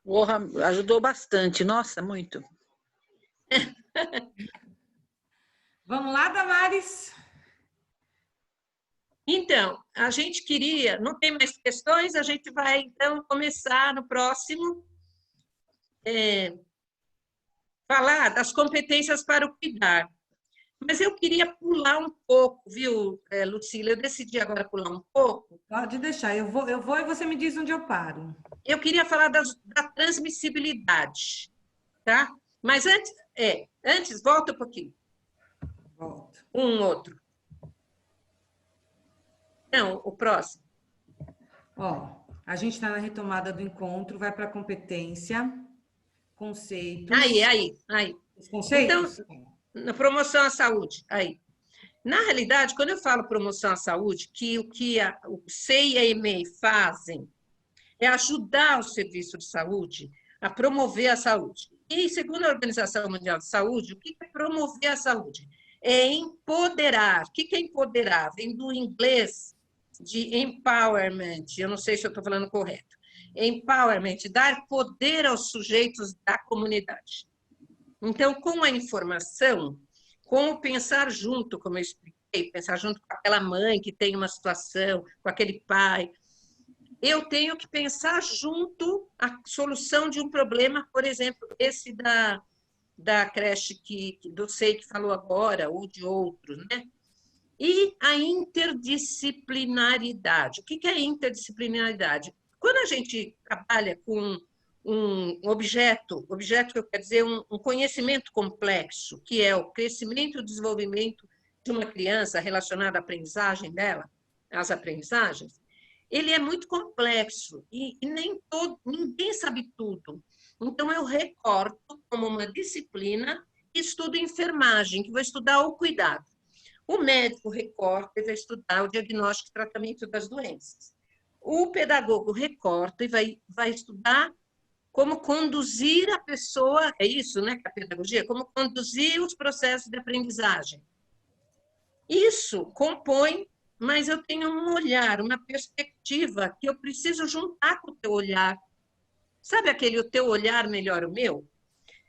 Porra, ajudou bastante, nossa, muito. Vamos lá, Damares? Então, a gente queria, não tem mais questões, a gente vai, então, começar no próximo, falar das competências para o cuidar. Mas eu queria pular um pouco, viu, Lucília? Eu decidi agora pular um pouco. Pode deixar, eu vou e você me diz onde eu paro. Eu queria falar da transmissibilidade, tá? Mas antes, volta um pouquinho. Volto. Um outro. Não, o próximo. Ó, a gente está na retomada do encontro, vai para a competência, conceitos. Aí. Os conceitos? Então, na promoção à saúde, aí. Na realidade, quando eu falo promoção à saúde, que o SEI e a EMEI fazem é ajudar o serviço de saúde a promover a saúde. E, segundo a Organização Mundial de Saúde, o que é promover a saúde? É empoderar. O que é empoderar? Vem do inglês de empowerment, eu não sei se eu estou falando correto. Empowerment, dar poder aos sujeitos da comunidade. Então, com a informação, com o pensar junto, como eu expliquei, pensar junto com aquela mãe que tem uma situação, com aquele pai, eu tenho que pensar junto a solução de um problema, por exemplo, esse da creche do SEI que falou agora, ou de outros, né? E a interdisciplinaridade. O que é interdisciplinaridade? Quando a gente trabalha com um objeto que eu quero dizer um conhecimento complexo, que é o crescimento e o desenvolvimento de uma criança relacionado à aprendizagem dela, às aprendizagens, ele é muito complexo e ninguém sabe tudo. Então, eu recorto como uma disciplina e estudo enfermagem, que vai estudar o cuidado. O médico recorta e vai estudar o diagnóstico e tratamento das doenças. O pedagogo recorta e vai estudar como conduzir a pessoa, é isso, né, que é a pedagogia? Como conduzir os processos de aprendizagem. Isso compõe, mas eu tenho um olhar, uma perspectiva que eu preciso juntar com o teu olhar. Sabe aquele o teu olhar melhor o meu?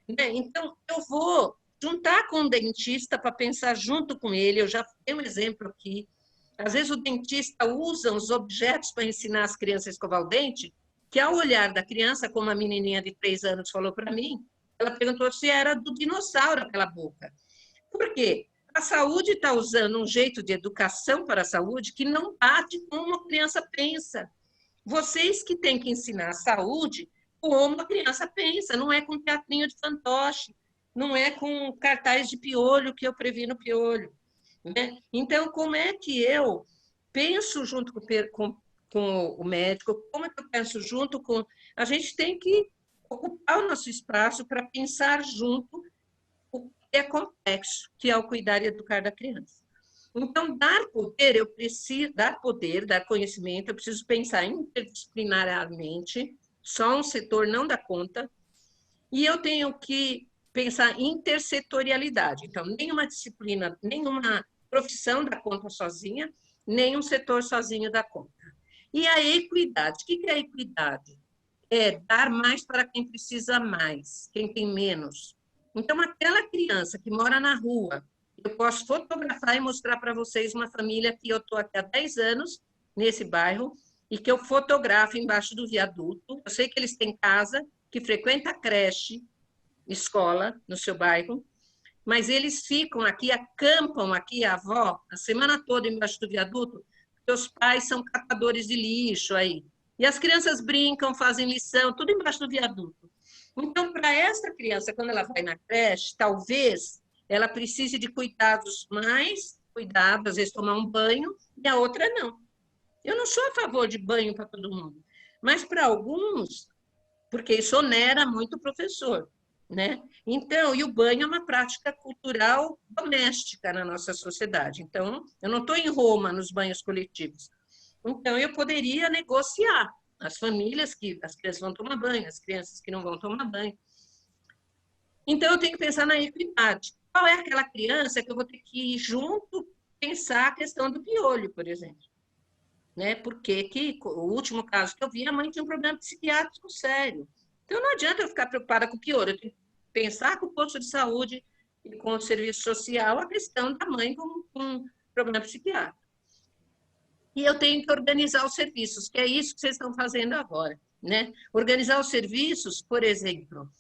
Né? Então, eu vou juntar com o dentista para pensar junto com ele. Eu já dei um exemplo aqui. Às vezes o dentista usa os objetos para ensinar as crianças a escovar o dente, que ao olhar da criança, como a menininha de 3 anos falou para mim, ela perguntou se era do dinossauro aquela boca. Por quê? A saúde está usando um jeito de educação para a saúde que não bate como uma criança pensa. Vocês que têm que ensinar a saúde como a criança pensa, não é com teatrinho de fantoche, não é com cartaz de piolho que eu previno piolho. Né? Então, como é que eu penso junto com o médico, como é que eu penso junto com... A gente tem que ocupar o nosso espaço para pensar junto o que é complexo, que é o cuidar e educar da criança. Então, dar poder, eu preciso dar poder, dar conhecimento, eu preciso pensar interdisciplinarmente, só um setor não dá conta, e eu tenho que pensar em intersetorialidade. Então, nenhuma disciplina, nenhuma profissão dá conta sozinha, nenhum setor sozinho dá conta. E a equidade. O que é a equidade? É dar mais para quem precisa mais, quem tem menos. Então, aquela criança que mora na rua, eu posso fotografar e mostrar para vocês uma família que eu estou aqui há 10 anos, nesse bairro, e que eu fotografo embaixo do viaduto. Eu sei que eles têm casa, que frequenta a creche, escola, no seu bairro, mas eles ficam aqui, acampam aqui, a avó, a semana toda embaixo do viaduto, porque os pais são catadores de lixo aí. E as crianças brincam, fazem lição, tudo embaixo do viaduto. Então, para essa criança, quando ela vai na creche, talvez ela precise de cuidados mais, às vezes tomar um banho, e a outra não. Eu não sou a favor de banho para todo mundo, mas para alguns, porque isso onera muito o professor. né? Então, e o banho é uma prática cultural doméstica na nossa sociedade. Então, eu não estou em Roma nos banhos coletivos. Então, eu poderia negociar as famílias que as crianças vão tomar banho, as crianças que não vão tomar banho. Então, eu tenho que pensar na equidade. Qual é aquela criança que eu vou ter que ir junto pensar a questão do piolho, por exemplo? Né? Porque o último caso que eu vi, a mãe tinha um problema psiquiátrico sério. Então, não adianta eu ficar preocupada com o piolho, eu tenho que pensar com o posto de saúde e com o serviço social a questão da mãe com problema psiquiátrico. E eu tenho que organizar os serviços, que é isso que vocês estão fazendo agora, né? Organizar os serviços, por exemplo,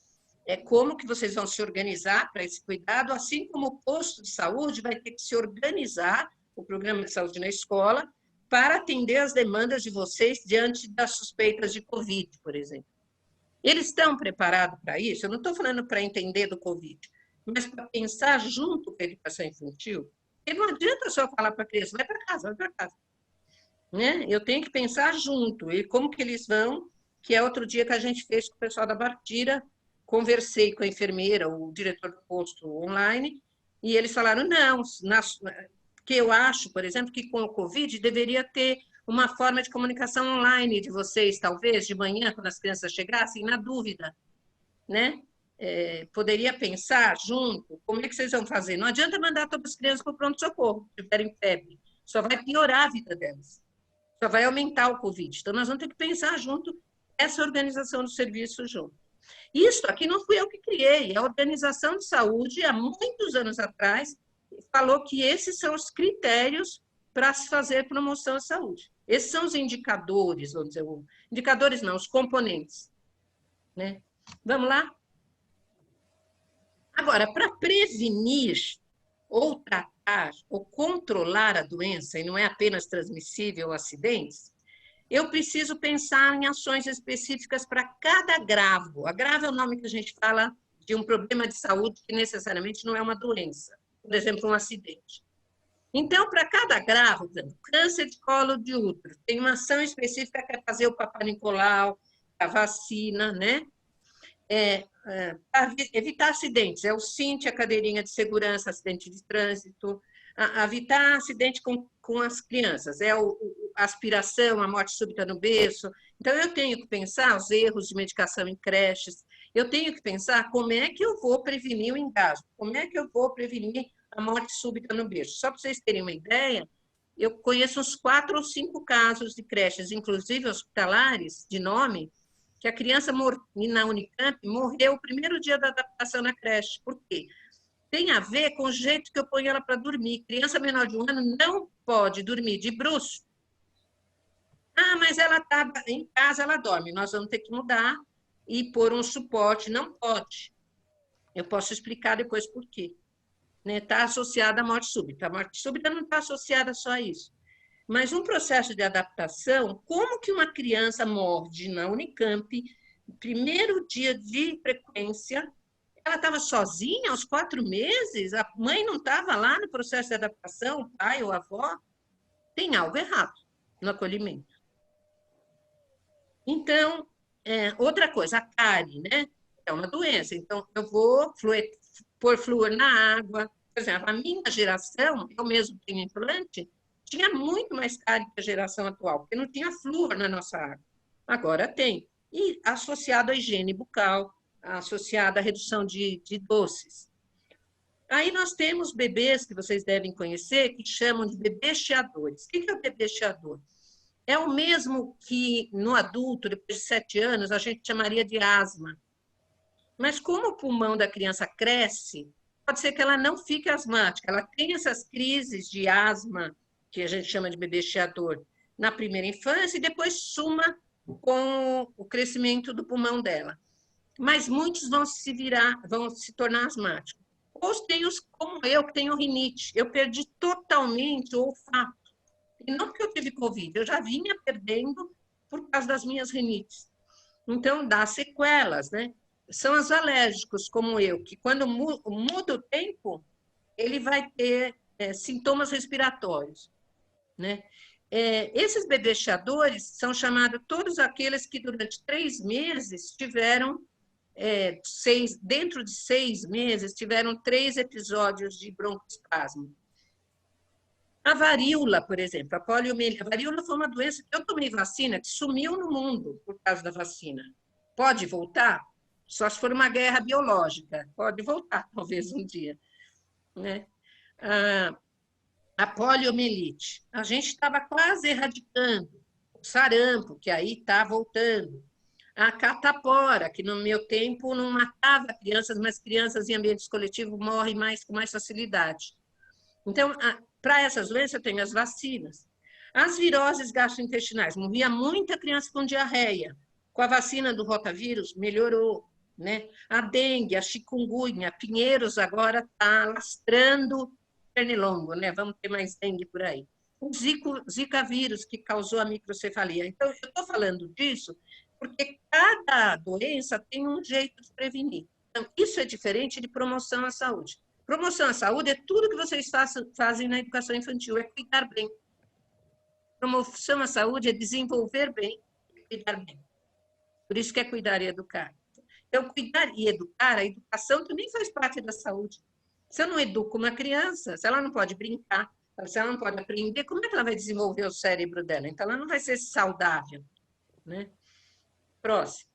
como que vocês vão se organizar para esse cuidado, assim como o posto de saúde vai ter que se organizar, o programa de saúde na escola, para atender as demandas de vocês diante das suspeitas de Covid, por exemplo. Eles estão preparados para isso? Eu não estou falando para entender do Covid, mas para pensar junto com a educação infantil. Porque não adianta só falar para a criança, vai para casa, vai para casa. Né? Eu tenho que pensar junto, e como que eles vão, que é outro dia que a gente fez com o pessoal da Bartira, conversei com a enfermeira, o diretor do posto online, e eles falaram, não, que eu acho, por exemplo, que com o Covid deveria ter uma forma de comunicação online de vocês, talvez, de manhã, quando as crianças chegassem, na dúvida, né? Poderia pensar junto, como é que vocês vão fazer? Não adianta mandar todas as crianças para o pronto-socorro, se tiverem febre, só vai piorar a vida delas, só vai aumentar o Covid. Então, nós vamos ter que pensar junto essa organização do serviço junto. Isso aqui não fui eu que criei, a Organização de Saúde, há muitos anos atrás, falou que esses são os critérios para se fazer promoção à saúde. Esses são os indicadores, vamos dizer, indicadores não, os componentes. Né? Vamos lá? Agora, para prevenir ou tratar ou controlar a doença, e não é apenas transmissível ou acidentes, eu preciso pensar em ações específicas para cada agravo. Agravo é o nome que a gente fala de um problema de saúde que necessariamente não é uma doença, por exemplo, um acidente. Então, para cada agravo, por exemplo, câncer de colo de útero, tem uma ação específica que é fazer o Papa Nicolau, a vacina, né? Para evitar acidentes, é o cinto, a cadeirinha de segurança, acidente de trânsito, evitar acidente com as crianças, a aspiração, a morte súbita no berço. Então, eu tenho que pensar os erros de medicação em creches, eu tenho que pensar como é que eu vou prevenir o engasgo, como é que eu vou prevenir a morte súbita no berço. Só para vocês terem uma ideia, eu conheço uns 4 ou 5 casos de creches, inclusive hospitalares, de nome, que a criança na Unicamp morreu o primeiro dia da adaptação na creche. Por quê? Tem a ver com o jeito que eu ponho ela para dormir. Criança menor de 1 ano não pode dormir de bruço. Ah, mas ela está em casa, ela dorme. Nós vamos ter que mudar e pôr um suporte. Não pode. Eu posso explicar depois por quê. Está associada à morte súbita. A morte súbita não está associada só a isso. Mas um processo de adaptação, como que uma criança morde na Unicamp, primeiro dia de frequência, ela estava sozinha aos 4 meses, a mãe não estava lá no processo de adaptação, o pai ou a avó, tem algo errado no acolhimento. Então, outra coisa, a cárie, né? É uma doença, então eu vou pôr flúor na água. Por exemplo, a minha geração, eu mesmo tenho implante, tinha muito mais cárie que a geração atual, porque não tinha flúor na nossa água. Agora tem. E associado à higiene bucal, associado à redução de doces. Aí nós temos bebês que vocês devem conhecer, que chamam de bebês chiadores. O que é o bebê chiador? É o mesmo que no adulto, depois de 7 anos, a gente chamaria de asma. Mas como o pulmão da criança cresce, pode ser que ela não fique asmática, ela tem essas crises de asma, que a gente chama de bebê chiador, na primeira infância e depois suma com o crescimento do pulmão dela. Mas muitos vão se tornar asmáticos. Ou tem os como eu, que tenho rinite. Eu perdi totalmente o olfato. E não porque eu tive Covid, eu já vinha perdendo por causa das minhas rinites. Então, dá sequelas, né? São os alérgicos, como eu, que quando muda o tempo, ele vai ter sintomas respiratórios. Né? Esses bebês chiadores são chamados todos aqueles que durante 3 meses tiveram dentro de 6 meses, tiveram 3 episódios de broncoespasmo. A varíola, por exemplo, a poliomielite. A varíola foi uma doença que eu tomei vacina, que sumiu no mundo por causa da vacina. Pode voltar? Só se for uma guerra biológica. Pode voltar, talvez, um dia. Né? A poliomielite. A gente estava quase erradicando. O sarampo, que aí está voltando. A catapora, que no meu tempo não matava crianças, mas crianças em ambientes coletivos morrem com mais facilidade. Então, para essas doenças, eu tenho as vacinas. As viroses gastrointestinais. Morria muita criança com diarreia. Com a vacina do rotavírus, melhorou. Né? A dengue, a chikungunya, Pinheiros agora está lastrando pernilongo, né? Vamos ter mais dengue por aí. O Zika vírus, que causou a microcefalia. Então, eu estou falando disso porque cada doença tem um jeito de prevenir. Então, isso é diferente de promoção à saúde. Promoção à saúde é tudo que vocês fazem na educação infantil, é cuidar bem. Promoção à saúde é desenvolver bem e cuidar bem. Por isso que é cuidar e educar. Então, cuidar e educar, a educação também faz parte da saúde. Se eu não educo uma criança, se ela não pode brincar, se ela não pode aprender, como é que ela vai desenvolver o cérebro dela? Então, ela não vai ser saudável. Né? Próximo.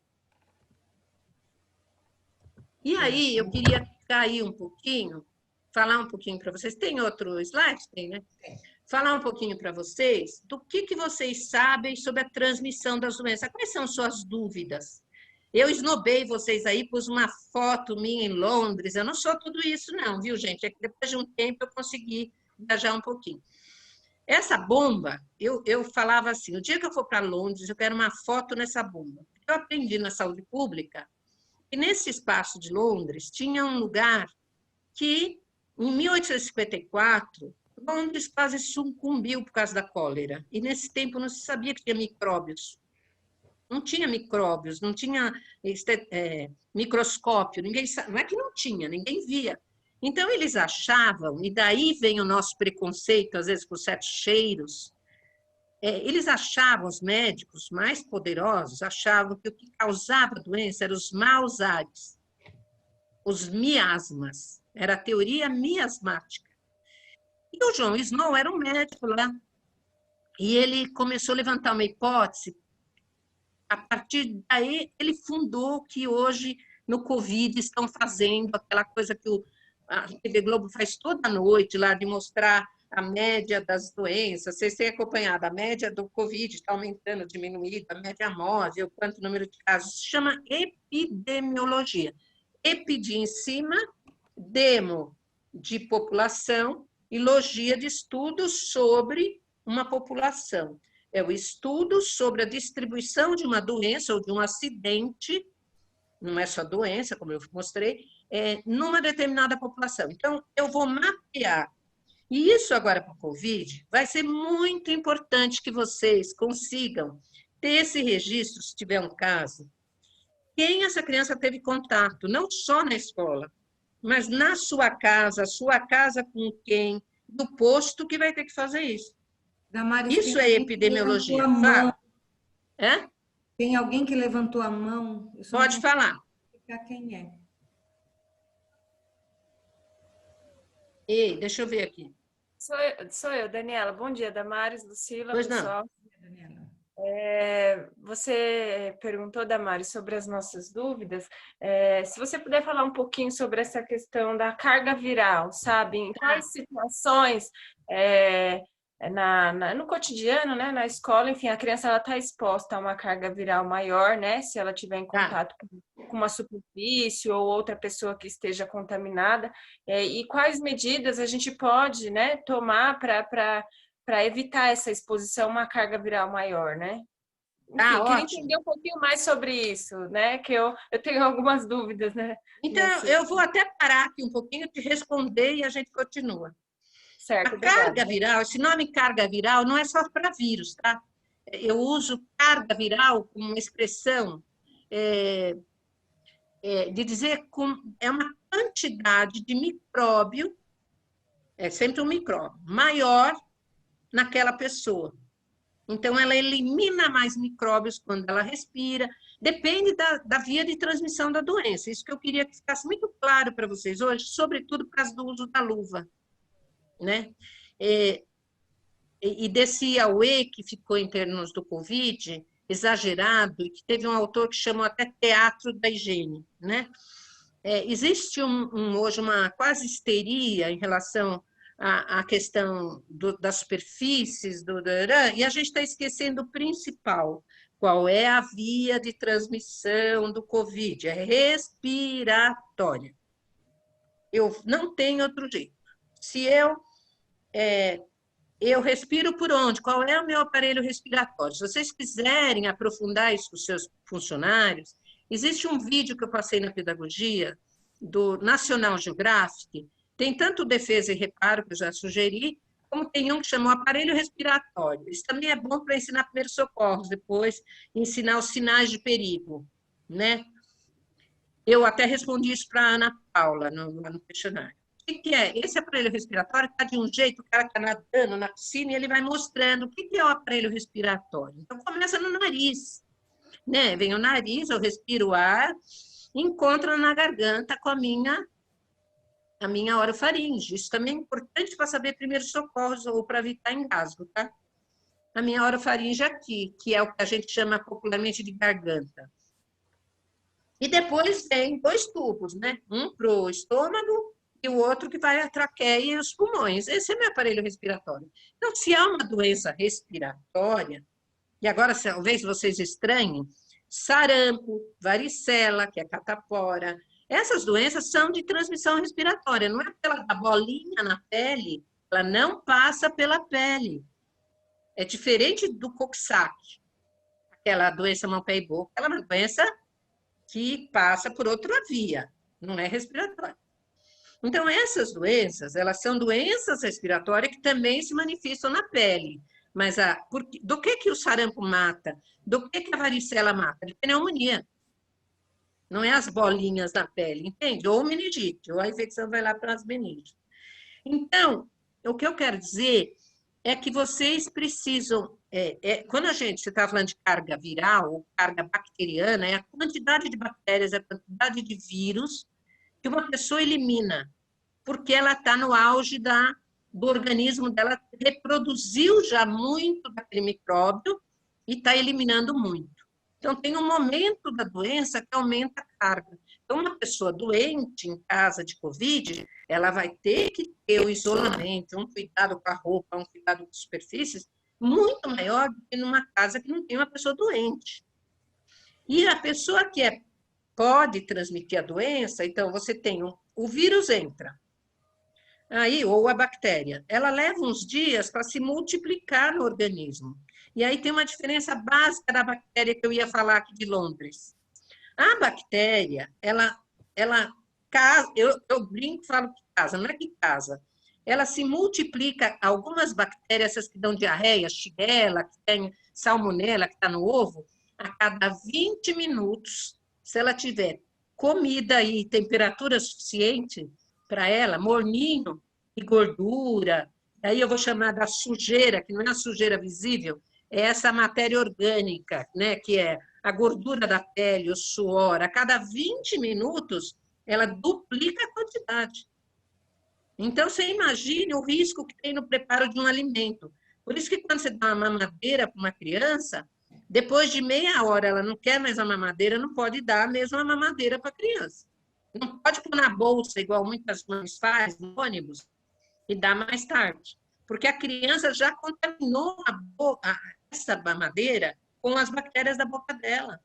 E aí, eu queria cair um pouquinho, falar um pouquinho para vocês. Tem outro slide? Tem, né? Falar um pouquinho para vocês do que vocês sabem sobre a transmissão das doenças. Quais são suas dúvidas? Eu esnobei vocês aí, pus uma foto minha em Londres. Eu não sou tudo isso, não, viu, gente? É que depois de um tempo eu consegui viajar um pouquinho. Essa bomba, eu falava assim, o dia que eu for para Londres, eu quero uma foto nessa bomba. Eu aprendi na saúde pública que nesse espaço de Londres tinha um lugar que, em 1854, Londres quase sucumbiu por causa da cólera. E nesse tempo não se sabia que tinha micróbios. Não tinha micróbios, não tinha microscópio, ninguém não é que não tinha, ninguém via. Então, eles achavam, e daí vem o nosso preconceito, às vezes, por certos cheiros, eles achavam, os médicos mais poderosos, achavam que o que causava a doença eram os maus ares, os miasmas, era a teoria miasmática. E o John Snow era um médico lá, e ele começou a levantar uma hipótese. A partir daí, ele fundou que hoje, no Covid, estão fazendo aquela coisa que a TV Globo faz toda noite, lá de mostrar a média das doenças. Vocês têm acompanhado, a média do Covid está aumentando, diminuindo, a média móvel, quanto número de casos. Se chama epidemiologia. Epi de em cima, demo de população e logia de estudos sobre uma população. É o estudo sobre a distribuição de uma doença ou de um acidente, não é só doença, como eu mostrei, numa determinada população. Então, eu vou mapear. E isso agora para o Covid vai ser muito importante que vocês consigam ter esse registro, se tiver um caso, quem essa criança teve contato, não só na escola, mas na sua casa, a sua casa com quem, do posto que vai ter que fazer isso. Damares, isso é epidemiologia. Tem alguém que levantou a mão? Pode falar. Quem é? Ei, deixa eu ver aqui. Sou eu, Daniela. Bom dia, Damares, Lucila, pois pessoal. Não. Daniela. Você perguntou, Damares, sobre as nossas dúvidas. Se você puder falar um pouquinho sobre essa questão da carga viral, sabe? Em quais situações, no cotidiano, né, na escola, enfim, a criança está exposta a uma carga viral maior, né? Se ela tiver em contato com uma superfície ou outra pessoa que esteja contaminada. E quais medidas a gente pode, né, tomar para evitar essa exposição a uma carga viral maior, né? Enfim, queria entender um pouquinho mais sobre isso, né? Que eu tenho algumas dúvidas, né? Então, eu vou até parar aqui um pouquinho, te responder e a gente continua. Certo, a carga viral, esse nome carga viral não é só para vírus, tá? Eu uso carga viral como uma expressão de dizer é uma quantidade de micróbio, é sempre um micróbio, maior naquela pessoa. Então, ela elimina mais micróbios quando ela respira, depende da via de transmissão da doença. Isso que eu queria que ficasse muito claro para vocês hoje, sobretudo por causa do uso da luva, né? E desse IAUE que ficou em termos do Covid, exagerado, e que teve um autor que chamou até teatro da higiene, né? Existe hoje uma quase histeria em relação à questão das superfícies, e a gente está esquecendo o principal. Qual é a via de transmissão do Covid? É respiratória. Eu não tenho outro jeito. Se eu respiro por onde? Qual é o meu aparelho respiratório? Se vocês quiserem aprofundar isso com os seus funcionários, existe um vídeo que eu passei na pedagogia do National Geographic, tem tanto defesa e reparo, que eu já sugeri, como tem um que chamou aparelho respiratório. Isso também é bom para ensinar primeiros socorros, depois ensinar os sinais de perigo, né? Eu até respondi isso para a Ana Paula no questionário. O que é? Esse aparelho respiratório está de um jeito, o cara está nadando na piscina e ele vai mostrando o que é o aparelho respiratório. Então, começa no nariz, né? Vem o nariz, eu respiro o ar, encontro na garganta com a minha orofaringe. Isso também é importante para saber primeiros socorros ou para evitar engasgo, tá? A minha orofaringe aqui, que é o que a gente chama popularmente de garganta. E depois vem 2 tubos, né? Um para o estômago e o outro que vai a traqueia e os pulmões. Esse é meu aparelho respiratório. Então, se há uma doença respiratória, e agora talvez vocês estranhem, sarampo, varicela, que é catapora, essas doenças são de transmissão respiratória, não é aquela da bolinha na pele, ela não passa pela pele. É diferente do Coxsackie, aquela doença mão, pé e boca, ela é uma doença que passa por outra via, não é respiratória. Então, essas doenças, elas são doenças respiratórias que também se manifestam na pele. Mas do que o sarampo mata? Do que a varicela mata? De pneumonia. Não é as bolinhas na pele, entende? Ou meningite, ou a infecção vai lá para as meninges. Então, o que eu quero dizer é que vocês precisam... quando você está falando de carga viral ou carga bacteriana, é a quantidade de bactérias, a quantidade de vírus que uma pessoa elimina, porque ela está no auge do organismo dela, reproduziu já muito daquele micróbio e está eliminando muito. Então, tem um momento da doença que aumenta a carga. Então, uma pessoa doente em casa de Covid, ela vai ter que ter o isolamento, um cuidado com a roupa, um cuidado com as superfícies, muito maior do que numa casa que não tem uma pessoa doente. E a pessoa que pode transmitir a doença, então você tem o vírus entra, aí, ou a bactéria, ela leva uns dias para se multiplicar no organismo. E aí tem uma diferença básica da bactéria que eu ia falar aqui de Londres. A bactéria, ela casa, eu brinco e falo que casa, não é que casa. Ela se multiplica, algumas bactérias, essas que dão diarreia, Shigella, que tem salmonela, que está no ovo, a cada 20 minutos, se ela tiver comida e temperatura suficiente para ela, morninho e gordura, aí eu vou chamar da sujeira, que não é a sujeira visível, é essa matéria orgânica, né, que é a gordura da pele, o suor, a cada 20 minutos, ela duplica a quantidade. Então, você imagine o risco que tem no preparo de um alimento. Por isso que quando você dá uma mamadeira para uma criança, depois de meia hora ela não quer mais a mamadeira, não pode dar a mesma mamadeira para a criança. Não pode pôr na bolsa, igual muitas mães fazem, no ônibus, e dar mais tarde. Porque a criança já contaminou essa mamadeira com as bactérias da boca dela.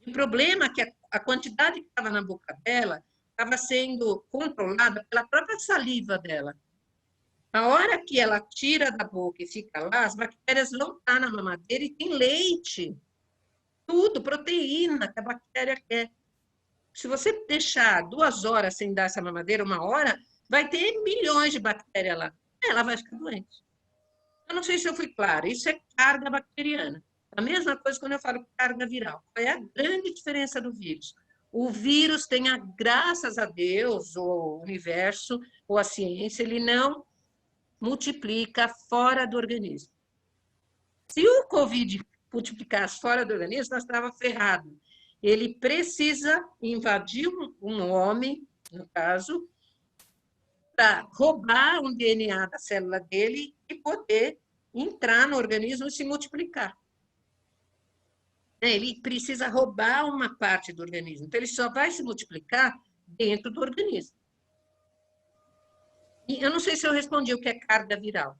O problema é que a quantidade que estava na boca dela estava sendo controlada pela própria saliva dela. A hora que ela tira da boca e fica lá, as bactérias vão estar na mamadeira e tem leite. Tudo, proteína que a bactéria quer. Se você deixar 2 horas sem dar essa mamadeira, 1 hora, vai ter milhões de bactérias lá. Ela vai ficar doente. Eu não sei se eu fui clara. Isso é carga bacteriana. A mesma coisa quando eu falo carga viral. Qual é a grande diferença do vírus? O vírus tem, graças a Deus, ou o universo, ou a ciência, ele não multiplica fora do organismo. Se o Covid multiplicasse fora do organismo, nós estávamos ferrados. Ele precisa invadir um homem, no caso, para roubar um DNA da célula dele e poder entrar no organismo e se multiplicar. Ele precisa roubar uma parte do organismo, então ele só vai se multiplicar dentro do organismo. E eu não sei se eu respondi o que é carga viral,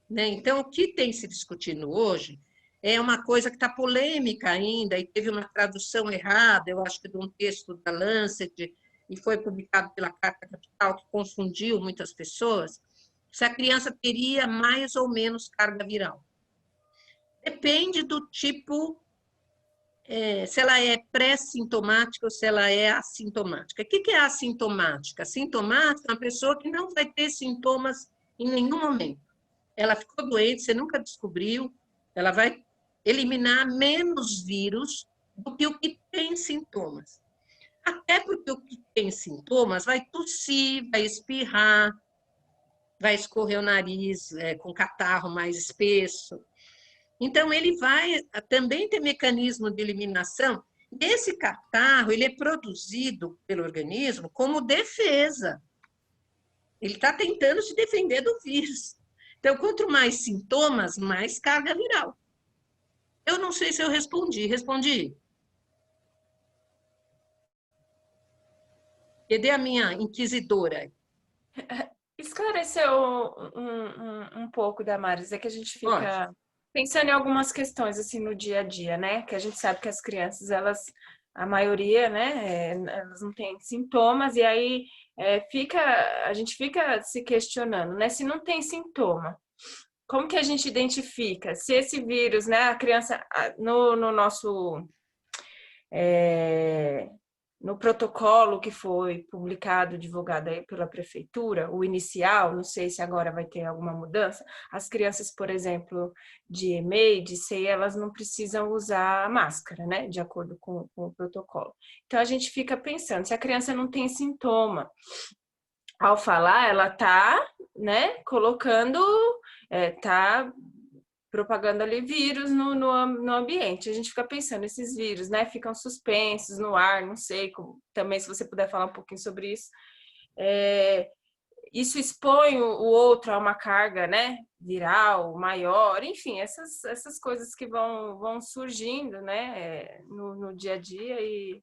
né? Então, o que tem se discutindo hoje é uma coisa que está polêmica ainda, e teve uma tradução errada, eu acho que de um texto da Lancet, e foi publicado pela Carta Capital, que confundiu muitas pessoas, se a criança teria mais ou menos carga viral. Depende do tipo, se ela é pré-sintomática ou se ela é assintomática. O que é assintomática? Assintomática é uma pessoa que não vai ter sintomas em nenhum momento. Ela ficou doente, você nunca descobriu, ela vai eliminar menos vírus do que o que tem sintomas. Até porque o que tem sintomas vai tossir, vai espirrar, vai escorrer o nariz com catarro mais espesso. Então, ele vai também ter mecanismo de eliminação. Esse catarro, ele é produzido pelo organismo como defesa. Ele está tentando se defender do vírus. Então, quanto mais sintomas, mais carga viral. Eu não sei se eu respondi. Respondi? Cadê a minha inquisidora? Esclareceu um pouco, Damares, é que a gente fica pensando em algumas questões assim no dia a dia, né? Que a gente sabe que as crianças, a maioria, né, elas não têm sintomas, e aí a gente fica se questionando, né? Se não tem sintoma, como que a gente identifica? Se esse vírus, né, a criança, no nosso... no protocolo que foi publicado, divulgado aí pela prefeitura, o inicial, não sei se agora vai ter alguma mudança, as crianças, por exemplo, de EMEI, de CEI, elas não precisam usar máscara, né, de acordo com o protocolo. Então, a gente fica pensando, se a criança não tem sintoma, ao falar, ela está, né, colocando, está propagando ali vírus no ambiente. A gente fica pensando, esses vírus, né, ficam suspensos no ar, não sei, também se você puder falar um pouquinho sobre isso. Isso expõe o outro a uma carga, né, viral, maior, enfim, essas coisas que vão surgindo, né, no dia a dia e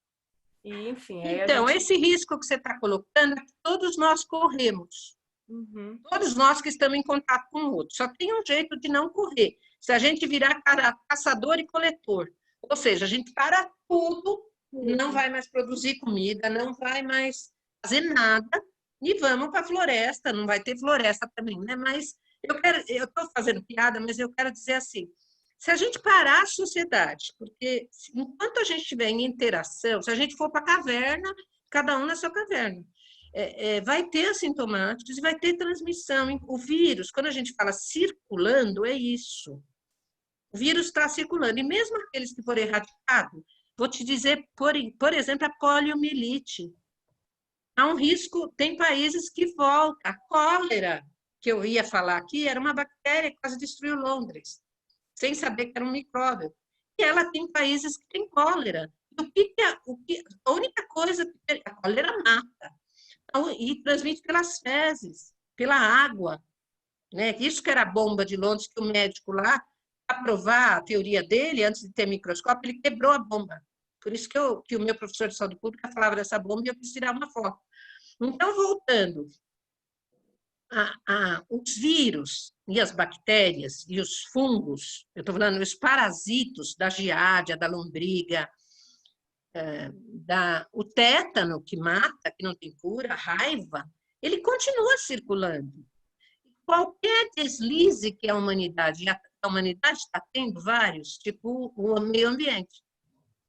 enfim. Então, esse risco que você está colocando, todos nós corremos. Uhum. Todos nós que estamos em contato com o outro. Só tem um jeito de não correr. Se a gente virar caçador e coletor. Ou seja, a gente para tudo, não vai mais produzir comida, não vai mais fazer nada, e vamos para a floresta. Não vai ter floresta também, né? Mas eu estou fazendo piada, mas eu quero dizer assim, se a gente parar a sociedade, porque enquanto a gente estiver em interação, se a gente for para a caverna, cada um na sua caverna, vai ter assintomáticos e vai ter transmissão. O vírus, quando a gente fala circulando, é isso. O vírus está circulando. E mesmo aqueles que forem erradicados, vou te dizer, por exemplo, a poliomielite. Há um risco, tem países que voltam. A cólera, que eu ia falar aqui, era uma bactéria que quase destruiu Londres, sem saber que era um micróbio. E ela tem países que têm cólera. A única coisa que a cólera mata. E transmite pelas fezes, pela água, né? Isso que era a bomba de Londres, que o médico lá, para provar a teoria dele, antes de ter microscópio, ele quebrou a bomba. Por isso que o meu professor de saúde pública falava dessa bomba e eu quis tirar uma foto. Então, voltando, os vírus e as bactérias e os fungos, eu estou falando os parasitos da giardia, da lombriga, o tétano que mata, que não tem cura, a raiva, ele continua circulando. Qualquer deslize que a humanidade está tendo vários, tipo o meio ambiente,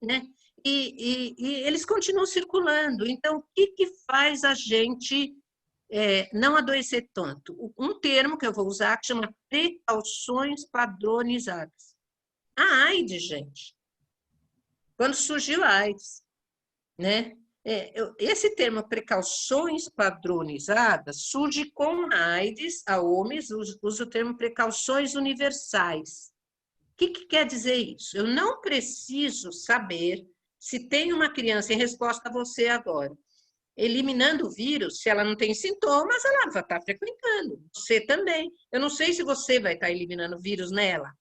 né? E eles continuam circulando. Então, o que faz a gente não adoecer tanto? Um termo que eu vou usar que chama precauções padronizadas. A AIDS, gente. Quando surgiu a AIDS, né? Esse termo precauções padronizadas surge com a AIDS, a OMS usa o termo precauções universais. que quer dizer isso? Eu não preciso saber se tem uma criança, em resposta a você agora, eliminando o vírus, se ela não tem sintomas, ela vai estar frequentando. Você também. Eu não sei se você vai estar eliminando o vírus nela,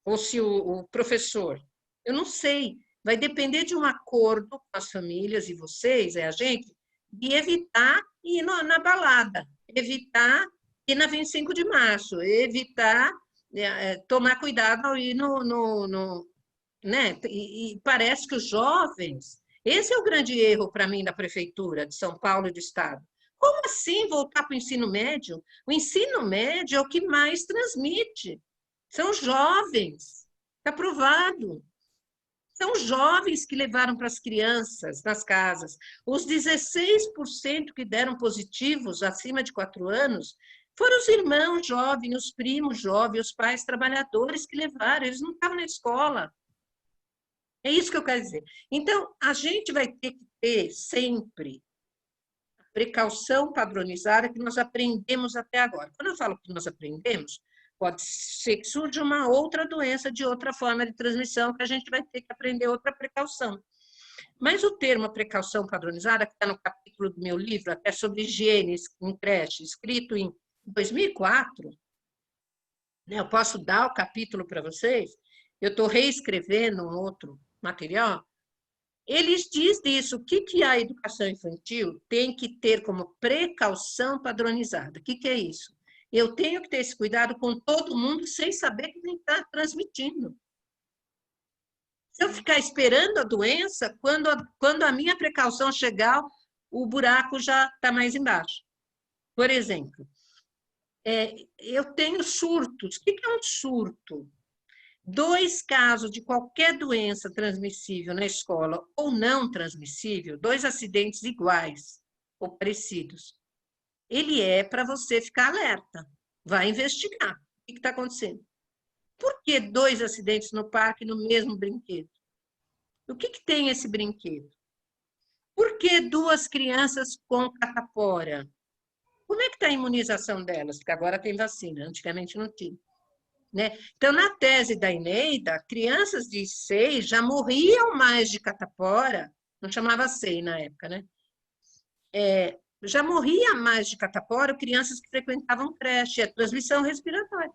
ou se o professor. Eu não sei. Vai depender de um acordo com as famílias e vocês, a gente, de evitar ir na balada, evitar ir na 25 de março, evitar tomar cuidado ao ir né? E parece que os jovens, esse é o grande erro para mim da prefeitura de São Paulo e do estado. Como assim voltar para o ensino médio? O ensino médio é o que mais transmite. São os jovens, está provado. São os jovens que levaram para as crianças nas casas. Os 16% que deram positivos acima de 4 anos foram os irmãos jovens, os primos jovens, os pais trabalhadores que levaram, eles não estavam na escola. É isso que eu quero dizer. Então, a gente vai ter que ter sempre a precaução padronizada que nós aprendemos até agora. Quando eu falo que nós aprendemos, pode ser que surja uma outra doença de outra forma de transmissão, que a gente vai ter que aprender outra precaução. Mas o termo precaução padronizada, que está no capítulo do meu livro, até sobre higiene em creche, escrito em 2004, né, eu posso dar o capítulo para vocês, eu estou reescrevendo um outro material, eles dizem isso, o que a educação infantil tem que ter como precaução padronizada? O que é isso? Eu tenho que ter esse cuidado com todo mundo sem saber que quem está transmitindo. Se eu ficar esperando a doença, quando a minha precaução chegar, o buraco já está mais embaixo. Por exemplo, eu tenho surtos. O que é um surto? 2 casos de qualquer doença transmissível na escola ou não transmissível, 2 acidentes iguais ou parecidos. Ele é para você ficar alerta. Vai investigar o que está acontecendo. Por que 2 acidentes no parque no mesmo brinquedo? O que tem esse brinquedo? Por que 2 crianças com catapora? Como é que está a imunização delas? Porque agora tem vacina, antigamente não tinha. Né? Então, na tese da Eneida, crianças de SEI já morriam mais de catapora, não chamava SEI na época, né? Já morria mais de catapora crianças que frequentavam creche, transmissão respiratória.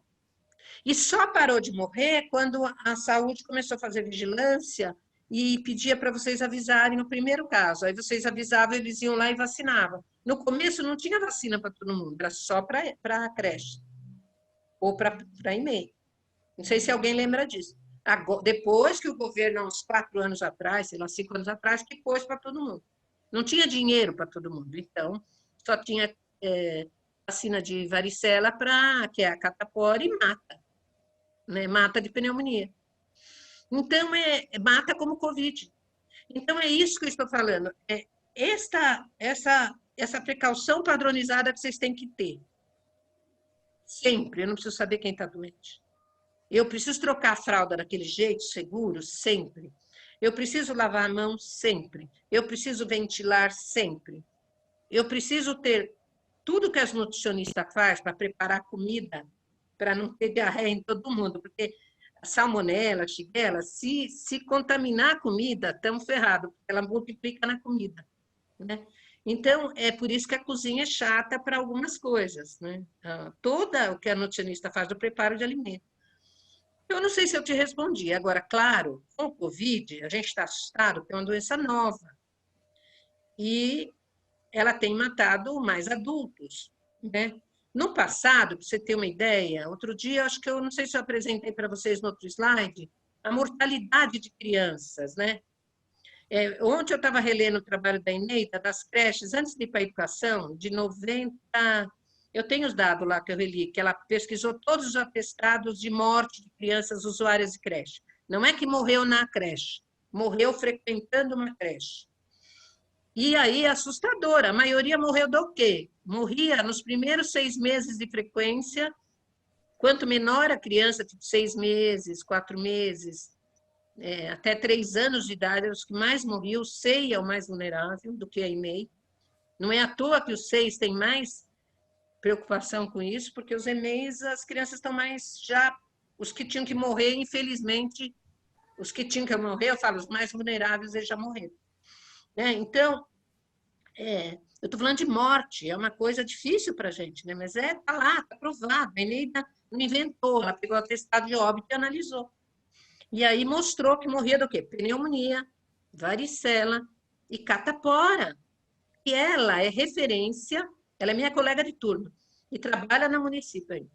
E só parou de morrer quando a saúde começou a fazer vigilância e pedia para vocês avisarem no primeiro caso. Aí vocês avisavam, eles iam lá e vacinavam. No começo não tinha vacina para todo mundo, era só para a creche ou para EMEI. Não sei se alguém lembra disso. Agora, depois que o governo, uns 4 anos atrás, sei lá, 5 anos atrás, que pôs para todo mundo. Não tinha dinheiro para todo mundo, então só tinha vacina de varicela, que é a catapora, e mata. Né? Mata de pneumonia. Então, mata como Covid. Então, é isso que eu estou falando. Essa precaução padronizada que vocês têm que ter. Sempre. Eu não preciso saber quem está doente. Eu preciso trocar a fralda daquele jeito, seguro, sempre. Eu preciso lavar a mão sempre. Eu preciso ventilar sempre. Eu preciso ter tudo que as nutricionistas fazem para preparar comida, para não ter diarreia em todo mundo, porque a salmonela, a shigella, se contaminar a comida, estamos ferrados, porque ela multiplica na comida. Né? Então, é por isso que a cozinha é chata para algumas coisas. Né? Toda o que a nutricionista faz do preparo de alimento. Eu não sei se eu te respondi. Agora, claro, com o Covid, a gente está assustado, porque é uma doença nova. E ela tem matado mais adultos. Né? No passado, para você ter uma ideia, outro dia, acho que eu não sei se eu apresentei para vocês no outro slide, a mortalidade de crianças. Né? Ontem eu estava relendo o trabalho da Eneida, das creches, antes de ir para a educação, de 90... Eu tenho os dados lá que eu reli, que ela pesquisou todos os atestados de morte de crianças usuárias de creche. Não é que morreu na creche, morreu frequentando uma creche. E aí, assustadora, a maioria morreu do quê? Morria nos primeiros 6 meses de frequência, quanto menor a criança, tipo 6 meses, 4 meses, até 3 anos de idade, eram os que mais morriam. O SEI é o mais vulnerável do que a EMEI. Não é à toa que os SEIs têm mais preocupação com isso, porque os EMEIs, as crianças estão mais já os que tinham que morrer, infelizmente, os que tinham que morrer, eu falo, os mais vulneráveis, eles já morreram. Né? Então, eu estou falando de morte, é uma coisa difícil para a gente, né? Mas está lá, está provado. A Eneida não inventou, ela pegou o atestado de óbito e analisou. E aí mostrou que morria do quê? Pneumonia, varicela e catapora. E ela é referência, ela é minha colega de turma e trabalha no município aí.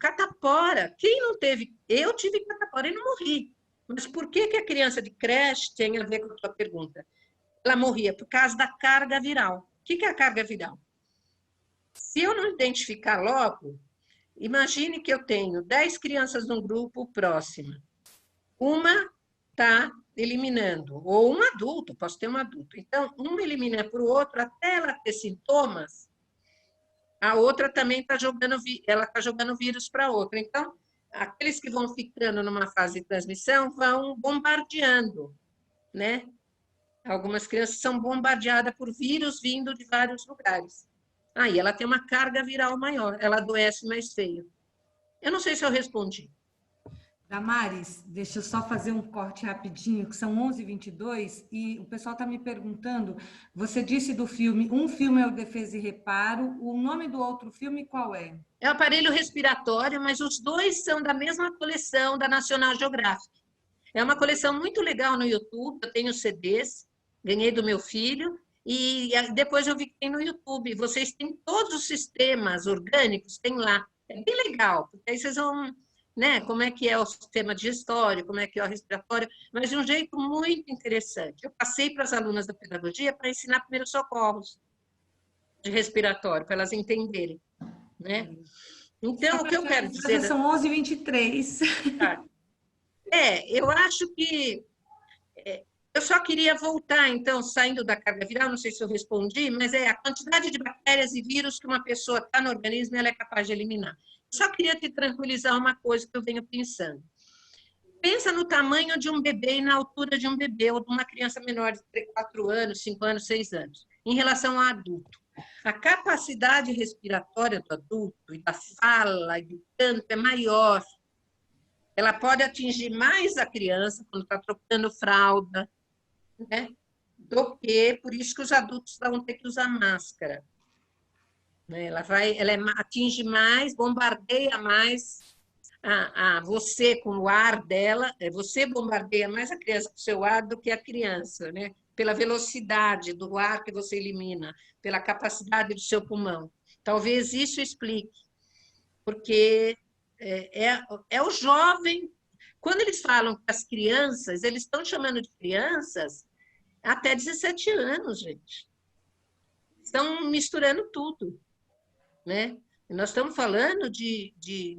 Catapora, quem não teve? Eu tive catapora e não morri. Mas por que a criança de creche tem a ver com a tua pergunta? Ela morria por causa da carga viral. O que é a carga viral? Se eu não identificar logo, imagine que eu tenho 10 crianças num grupo próximo. Uma está eliminando, ou um adulto, posso ter um adulto. Então, uma elimina para o outro até ela ter sintomas, a outra também está jogando vírus para a outra. Então, aqueles que vão ficando numa fase de transmissão vão bombardeando, né? Algumas crianças são bombardeadas por vírus vindo de vários lugares. Aí ela tem uma carga viral maior, ela adoece mais feio. Eu não sei se eu respondi. Damares, deixa eu só fazer um corte rapidinho, que são 11h22, e o pessoal está me perguntando, você disse do filme, um filme é o Defesa e Reparo, o nome do outro filme qual é? É o aparelho respiratório, mas os dois são da mesma coleção da National Geographic. É uma coleção muito legal no YouTube, eu tenho CDs, ganhei do meu filho, e depois eu vi que tem no YouTube. Vocês têm todos os sistemas orgânicos, tem lá. É bem legal, porque aí vocês vão, né, como é que é o sistema digestório, como é que é o respiratório, mas de um jeito muito interessante. Eu passei para as alunas da pedagogia para ensinar primeiros socorros de respiratório, para elas entenderem, né? Então, o que eu quero dizer... São 11h23. Tá. Eu acho que... eu só queria voltar, então, saindo da carga viral, não sei se eu respondi, mas é a quantidade de bactérias e vírus que uma pessoa está no organismo, ela é capaz de eliminar. Só queria te tranquilizar uma coisa que eu venho pensando. Pensa no tamanho de um bebê e na altura de um bebê ou de uma criança menor de 4 anos, 5 anos, 6 anos, em relação ao adulto. A capacidade respiratória do adulto, e da fala, e do canto, é maior. Ela pode atingir mais a criança quando está trocando fralda, né? Do que, por isso que os adultos vão ter que usar máscara. Ela atinge mais, bombardeia mais você com o ar dela, você bombardeia mais a criança com o seu ar do que a criança, né? Pela velocidade do ar que você elimina, pela capacidade do seu pulmão. Talvez isso explique, porque é o jovem. Quando eles falam que as crianças, eles estão chamando de crianças até 17 anos, gente. Estão misturando tudo, né? Nós estamos falando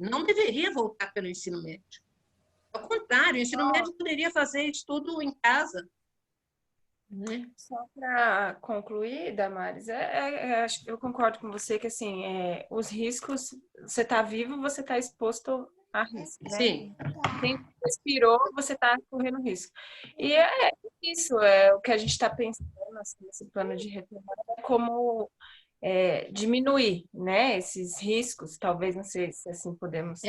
não deveria voltar pelo ensino médio. Ao contrário, o ensino médio poderia fazer isso tudo em casa. Né? Só para concluir, Damares, eu concordo com você que assim, os riscos, você está vivo, você está exposto a risco. Né? Sim. Quem respirou, você está correndo risco. E isso, é o que a gente está pensando assim, nesse plano de retomada, como diminuir, né, esses riscos, talvez, não sei se assim podemos...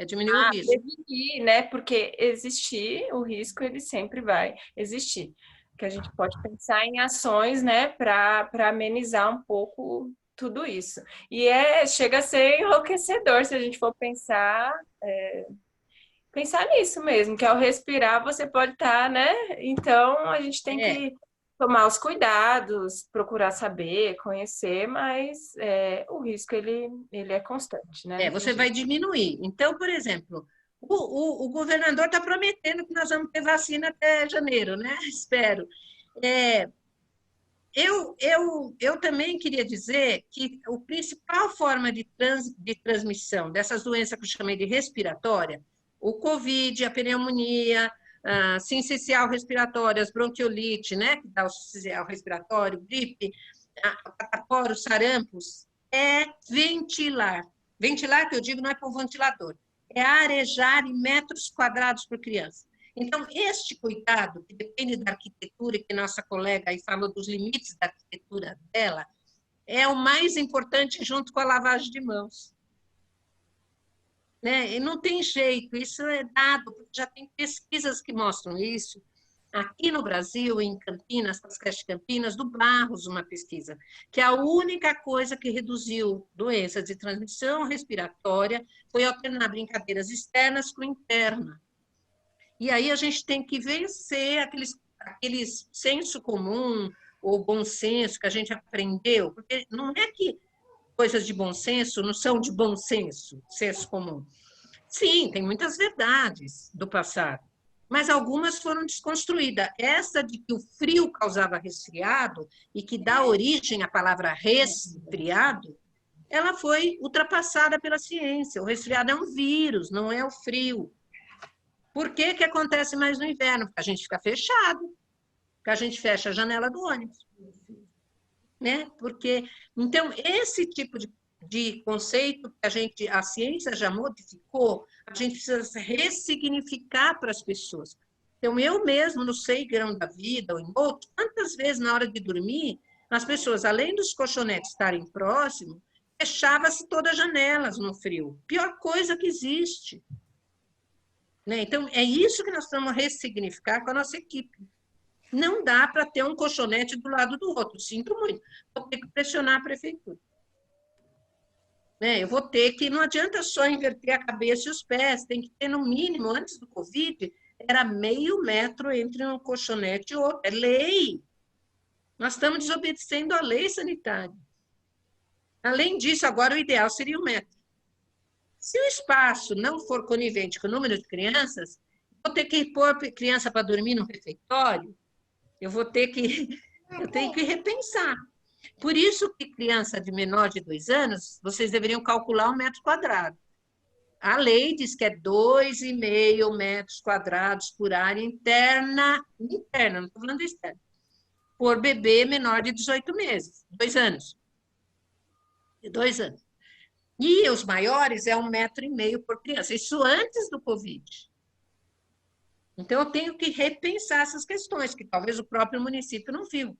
diminuir o risco. Prevenir, né, porque existir o risco, ele sempre vai existir. Que a gente pode pensar em ações, né, para amenizar um pouco tudo isso. E chega a ser enlouquecedor se a gente for pensar nisso mesmo, que ao respirar você pode estar, né? Então a gente tem que tomar os cuidados, procurar saber, conhecer, mas o risco ele é constante, né? Você vai diminuir. Então, por exemplo, o governador está prometendo que nós vamos ter vacina até janeiro, né? Espero. Eu também queria dizer que a principal forma de transmissão dessas doenças que eu chamei de respiratória, o Covid, a pneumonia, a sincicial respiratória, as bronquiolite, né, que dá o sincicial respiratório, gripe, a catapora, os sarampos, é ventilar. Ventilar, que eu digo, não é por ventilador, é arejar em metros quadrados por criança. Então, este cuidado, que depende da arquitetura, que nossa colega aí falou dos limites da arquitetura dela, é o mais importante junto com a lavagem de mãos. né? E não tem jeito, isso é dado, porque já tem pesquisas que mostram isso. Aqui no Brasil, em Campinas, nas creches de Campinas, do Barros, uma pesquisa, que a única coisa que reduziu doenças de transmissão respiratória foi alternar brincadeiras externas com interna. E aí a gente tem que vencer aqueles senso comum ou bom senso que a gente aprendeu, porque não é que coisas de bom senso não são de bom senso, senso comum. Sim, tem muitas verdades do passado, mas algumas foram desconstruídas. Essa de que o frio causava resfriado e que dá origem à palavra resfriado, ela foi ultrapassada pela ciência. O resfriado é um vírus, não é o frio. Por que que acontece mais no inverno? Porque a gente fica fechado, porque a gente fecha a janela do ônibus. Né? Porque, então, esse tipo de conceito que a ciência já modificou, a gente precisa ressignificar para as pessoas. Então, eu mesmo, no Sei Grão da Vida, ou em outros, quantas vezes na hora de dormir, as pessoas, além dos colchonetes estarem próximos, fechava-se todas as janelas no frio. Pior coisa que existe. Né? Então, é isso que nós estamos a ressignificar com a nossa equipe. Não dá para ter um colchonete do lado do outro, sinto muito. Vou ter que pressionar a prefeitura. Né? Eu vou ter que, não adianta só inverter a cabeça e os pés, tem que ter no mínimo, antes do Covid, era meio metro entre um colchonete e outro. É lei. Nós estamos desobedecendo a lei sanitária. Além disso, agora o ideal seria 1 metro. Se o espaço não for conivente com o número de crianças, vou ter que pôr criança para dormir no refeitório, eu tenho que repensar. Por isso que criança de menor de 2 anos, vocês deveriam calcular 1 metro quadrado. A lei diz que é 2,5 metros quadrados por área interna, não estou falando externa, por bebê menor de 18 meses, 2 anos. De 2 anos. E os maiores é 1,5 metro por criança. Isso antes do Covid. Então, eu tenho que repensar essas questões, que talvez o próprio município não viu.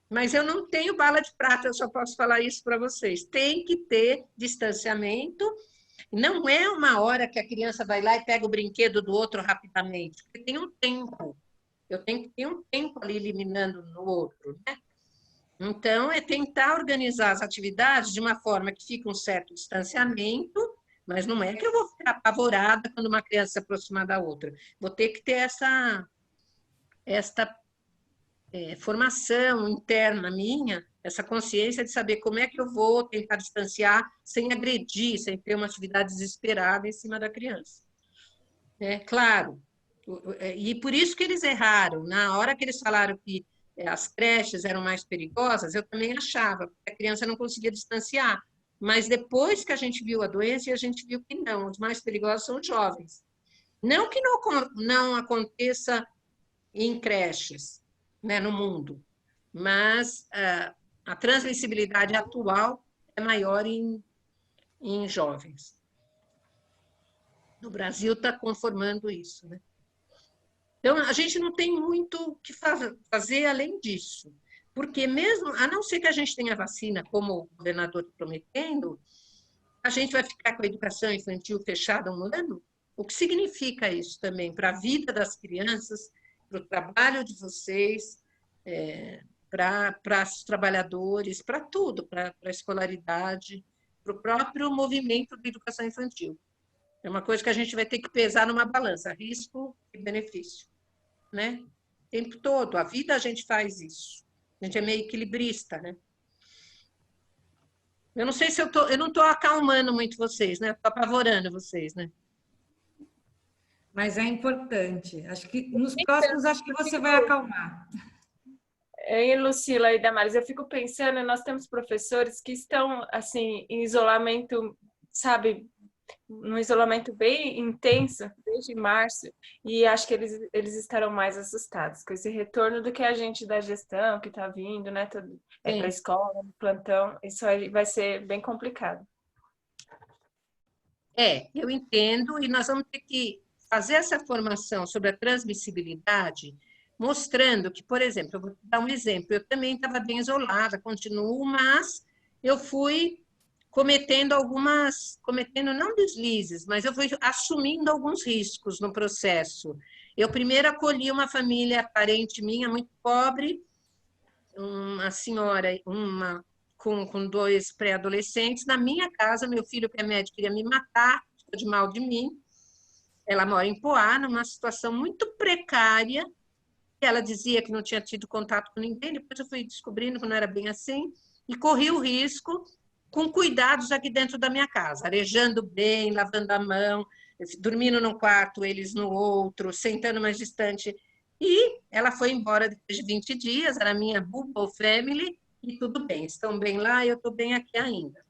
Mas eu não tenho bala de prata, eu só posso falar isso para vocês. Tem que ter distanciamento. Não é uma hora que a criança vai lá e pega o brinquedo do outro rapidamente, porque tem um tempo. Eu tenho que ter um tempo ali eliminando no outro, né? Então, é tentar organizar as atividades de uma forma que fique um certo distanciamento, mas não é que eu vou ficar apavorada quando uma criança se aproximar da outra. Vou ter que ter esta formação interna minha, essa consciência de saber como é que eu vou tentar distanciar sem agredir, sem ter uma atividade desesperada em cima da criança. Claro, e por isso que eles erraram. Na hora que eles falaram que as creches eram mais perigosas, eu também achava, porque a criança não conseguia distanciar. Mas depois que a gente viu a doença, a gente viu que não, os mais perigosos são os jovens. Não que não aconteça em creches, né, no mundo, mas a transmissibilidade atual é maior em jovens. No Brasil está conformando isso, né? Então, a gente não tem muito o que fazer além disso. Porque mesmo, a não ser que a gente tenha vacina, como o governador está prometendo, a gente vai ficar com a educação infantil fechada 1 ano? O que significa isso também para a vida das crianças, para o trabalho de vocês, para os trabalhadores, para tudo, para a escolaridade, para o próprio movimento de educação infantil. É uma coisa que a gente vai ter que pesar numa balança, risco e benefício. Né? O tempo todo, a vida a gente faz isso. A gente é meio equilibrista, né? Eu não sei se eu não estou acalmando muito vocês, né? Estou apavorando vocês, né? Mas é importante. Acho que nos próximos, acho que você vai acalmar. E Lucila e Damares, eu fico pensando, nós temos professores que estão, assim, em isolamento, sabe, num isolamento bem intenso, desde março, e acho que eles estarão mais assustados com esse retorno do que a gente da gestão que está vindo, né, para a escola, no plantão, isso aí vai ser bem complicado. Eu entendo, e nós vamos ter que fazer essa formação sobre a transmissibilidade, mostrando que, por exemplo, eu vou dar um exemplo, eu também estava bem isolada, continuo, mas eu fui cometendo não deslizes, mas eu fui assumindo alguns riscos no processo. Eu primeiro acolhi uma família parente minha, muito pobre, uma senhora, com 2 pré-adolescentes, na minha casa. Meu filho, que é médico, queria me matar, ficou de mal de mim. Ela mora em Poá, numa situação muito precária. Ela dizia que não tinha tido contato com ninguém, depois eu fui descobrindo que não era bem assim, e corri o risco com cuidados aqui dentro da minha casa, arejando bem, lavando a mão, dormindo num quarto, eles no outro, sentando mais distante. E ela foi embora depois de 20 dias, era minha bubble family, e tudo bem, estão bem lá, eu estou bem aqui ainda.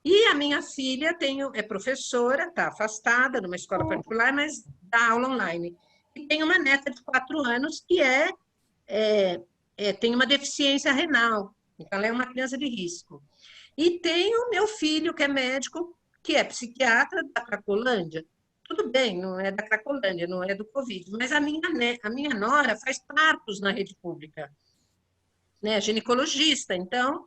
E a minha filha é professora, está afastada numa escola particular, mas dá aula online. E tem uma neta de 4 anos que tem uma deficiência renal, então ela é uma criança de risco. E tem o meu filho, que é médico, que é psiquiatra da Cracolândia. Tudo bem, não é da Cracolândia, não é do Covid, mas a minha nora faz partos na rede pública, né? Ginecologista, então,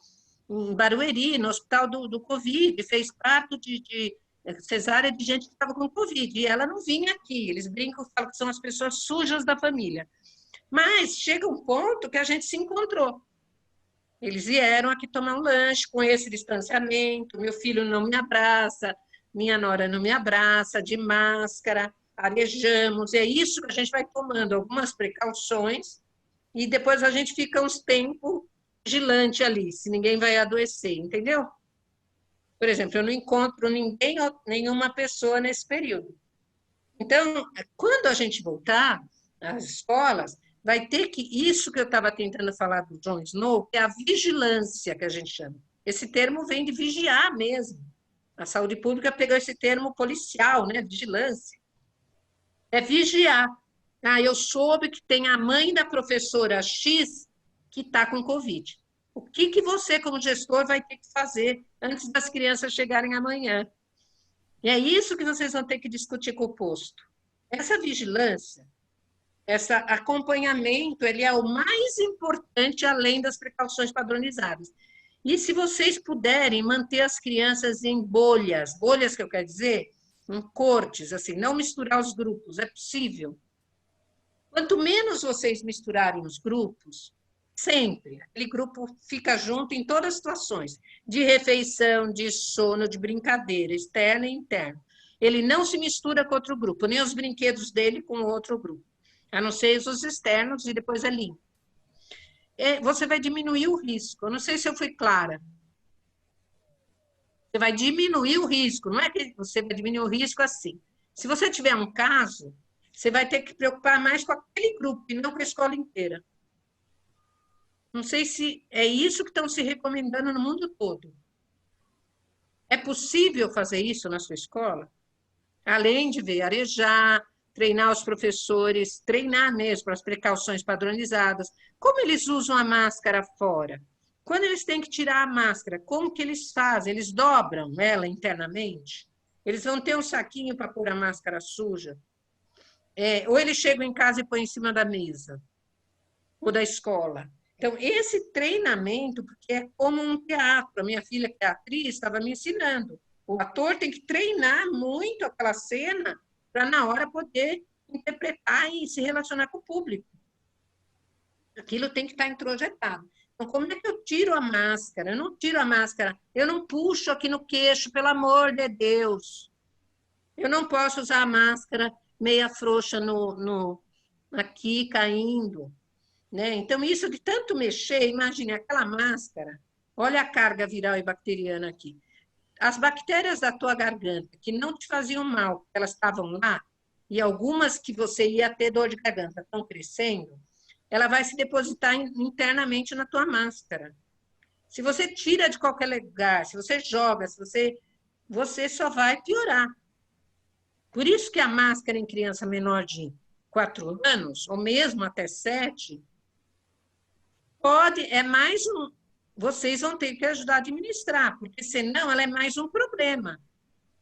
em Barueri, no hospital do Covid, fez parto de cesárea de gente que estava com Covid, e ela não vinha aqui. Eles brincam, falam que são as pessoas sujas da família. Mas chega um ponto que a gente se encontrou. Eles vieram aqui tomar um lanche com esse distanciamento, meu filho não me abraça, minha nora não me abraça, de máscara, arejamos. É isso que a gente vai tomando, algumas precauções, e depois a gente fica uns tempos vigilante ali, se ninguém vai adoecer, entendeu? Por exemplo, eu não encontro ninguém, nenhuma pessoa nesse período. Então, quando a gente voltar às escolas, vai ter que, isso que eu estava tentando falar do John Snow, que é a vigilância, que a gente chama. Esse termo vem de vigiar mesmo. A saúde pública pegou esse termo policial, né? Vigilância. É vigiar. Ah, eu soube que tem a mãe da professora X que está com Covid. O que você, como gestor, vai ter que fazer antes das crianças chegarem amanhã? E é isso que vocês vão ter que discutir com o posto. Essa vigilância, esse acompanhamento, ele é o mais importante, além das precauções padronizadas. E se vocês puderem manter as crianças em bolhas que eu quero dizer, em cortes, assim, não misturar os grupos, é possível. Quanto menos vocês misturarem os grupos, sempre, aquele grupo fica junto em todas as situações, de refeição, de sono, de brincadeira, externa e interna. Ele não se mistura com outro grupo, nem os brinquedos dele com outro grupo, a não ser os externos, e depois é limpo. Você vai diminuir o risco. Eu não sei se eu fui clara. Você vai diminuir o risco, não é que você vai diminuir o risco assim. Se você tiver um caso, você vai ter que preocupar mais com aquele grupo e não com a escola inteira. Não sei se é isso que estão se recomendando no mundo todo. É possível fazer isso na sua escola? Além de ver, arejar, treinar os professores, treinar mesmo as precauções padronizadas. Como eles usam a máscara fora? Quando eles têm que tirar a máscara, como que eles fazem? Eles dobram ela internamente? Eles vão ter um saquinho para pôr a máscara suja? Ou eles chegam em casa e põem em cima da mesa? Ou da escola? Então, esse treinamento, porque é como um teatro. A minha filha, que é atriz, estava me ensinando. O ator tem que treinar muito aquela cena para, na hora, poder interpretar e se relacionar com o público. Aquilo tem que estar introjetado. Então, como é que eu tiro a máscara? Eu não tiro a máscara, eu não puxo aqui no queixo, pelo amor de Deus. Eu não posso usar a máscara meia frouxa aqui, caindo. Né? Então, isso de tanto mexer, imagine aquela máscara, olha a carga viral e bacteriana aqui. As bactérias da tua garganta, que não te faziam mal, elas estavam lá, e algumas que você ia ter dor de garganta estão crescendo, ela vai se depositar internamente na tua máscara. Se você tira de qualquer lugar, se você joga, você só vai piorar. Por isso que a máscara em criança menor de 4 anos, ou mesmo até 7, vocês vão ter que ajudar a administrar, porque senão ela é mais um problema.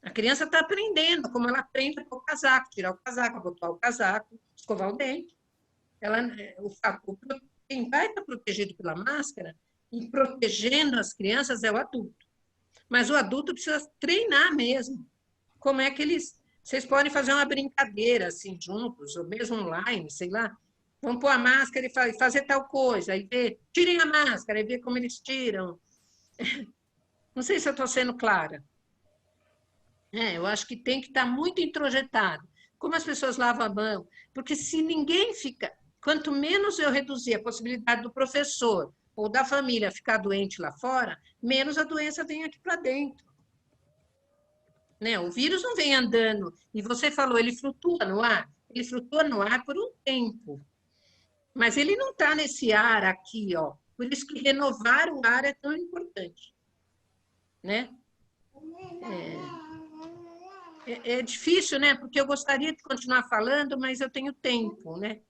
A criança está aprendendo, como ela aprende a pôr o casaco, tirar o casaco, botar o casaco, escovar o dente. Quem vai estar protegido pela máscara e protegendo as crianças é o adulto. Mas o adulto precisa treinar mesmo. Como é que eles... Vocês podem fazer uma brincadeira, assim, juntos, ou mesmo online, sei lá. Vamos pôr a máscara e fazer tal coisa. Aí ver, tirem a máscara e ver como eles tiram. Não sei se eu estou sendo clara. Eu acho que tem que estar muito introjetado. Como as pessoas lavam a mão? Porque se ninguém fica... Quanto menos eu reduzir a possibilidade do professor ou da família ficar doente lá fora, menos a doença vem aqui para dentro. Né? O vírus não vem andando. E você falou, ele flutua no ar. Ele flutua no ar por um tempo. Mas ele não está nesse ar aqui, ó. Por isso que renovar o ar é tão importante. Né? É difícil, né? Porque eu gostaria de continuar falando, mas eu tenho tempo, né?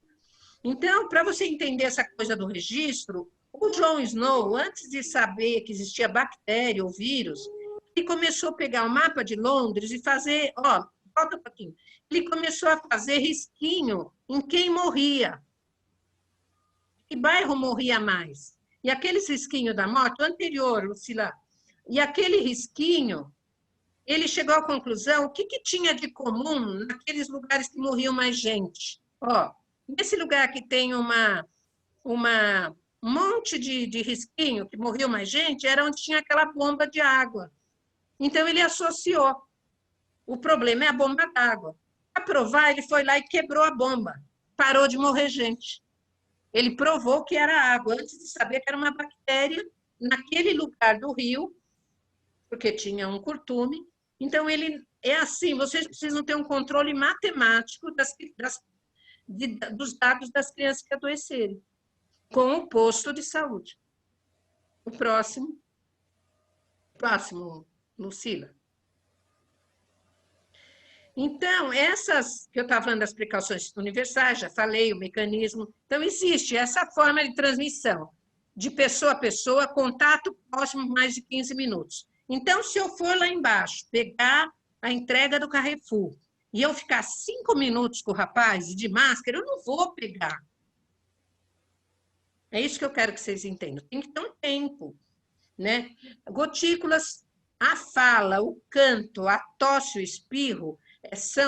Então, para você entender essa coisa do registro, o John Snow, antes de saber que existia bactéria ou vírus, ele começou a pegar o mapa de Londres e fazer, ó, volta um pouquinho. Ele começou a fazer risquinho em quem morria. Que bairro morria mais? E aqueles risquinhos da morte, o anterior, Lucila, e aquele risquinho, ele chegou à conclusão, o que tinha de comum naqueles lugares que morriam mais gente? Ó, nesse lugar que tem um monte de risquinho, que morreu mais gente, era onde tinha aquela bomba de água. Então, ele associou. O problema é a bomba d'água. Para provar, ele foi lá e quebrou a bomba. Parou de morrer gente. Ele provou que era água, antes de saber que era uma bactéria naquele lugar do rio, porque tinha um curtume. Então, ele é assim, vocês precisam ter um controle matemático dos dados das crianças que adoecerem, com o posto de saúde. O próximo, Lucila. Então, essas que eu estava falando das precauções universais, já falei, o mecanismo. Então, existe essa forma de transmissão, de pessoa a pessoa, contato próximo mais de 15 minutos. Então, se eu for lá embaixo, pegar a entrega do Carrefour, e eu ficar 5 minutos com o rapaz de máscara, eu não vou pegar. É isso que eu quero que vocês entendam. Tem que ter um tempo, né? Gotículas, a fala, o canto, a tosse, o espirro,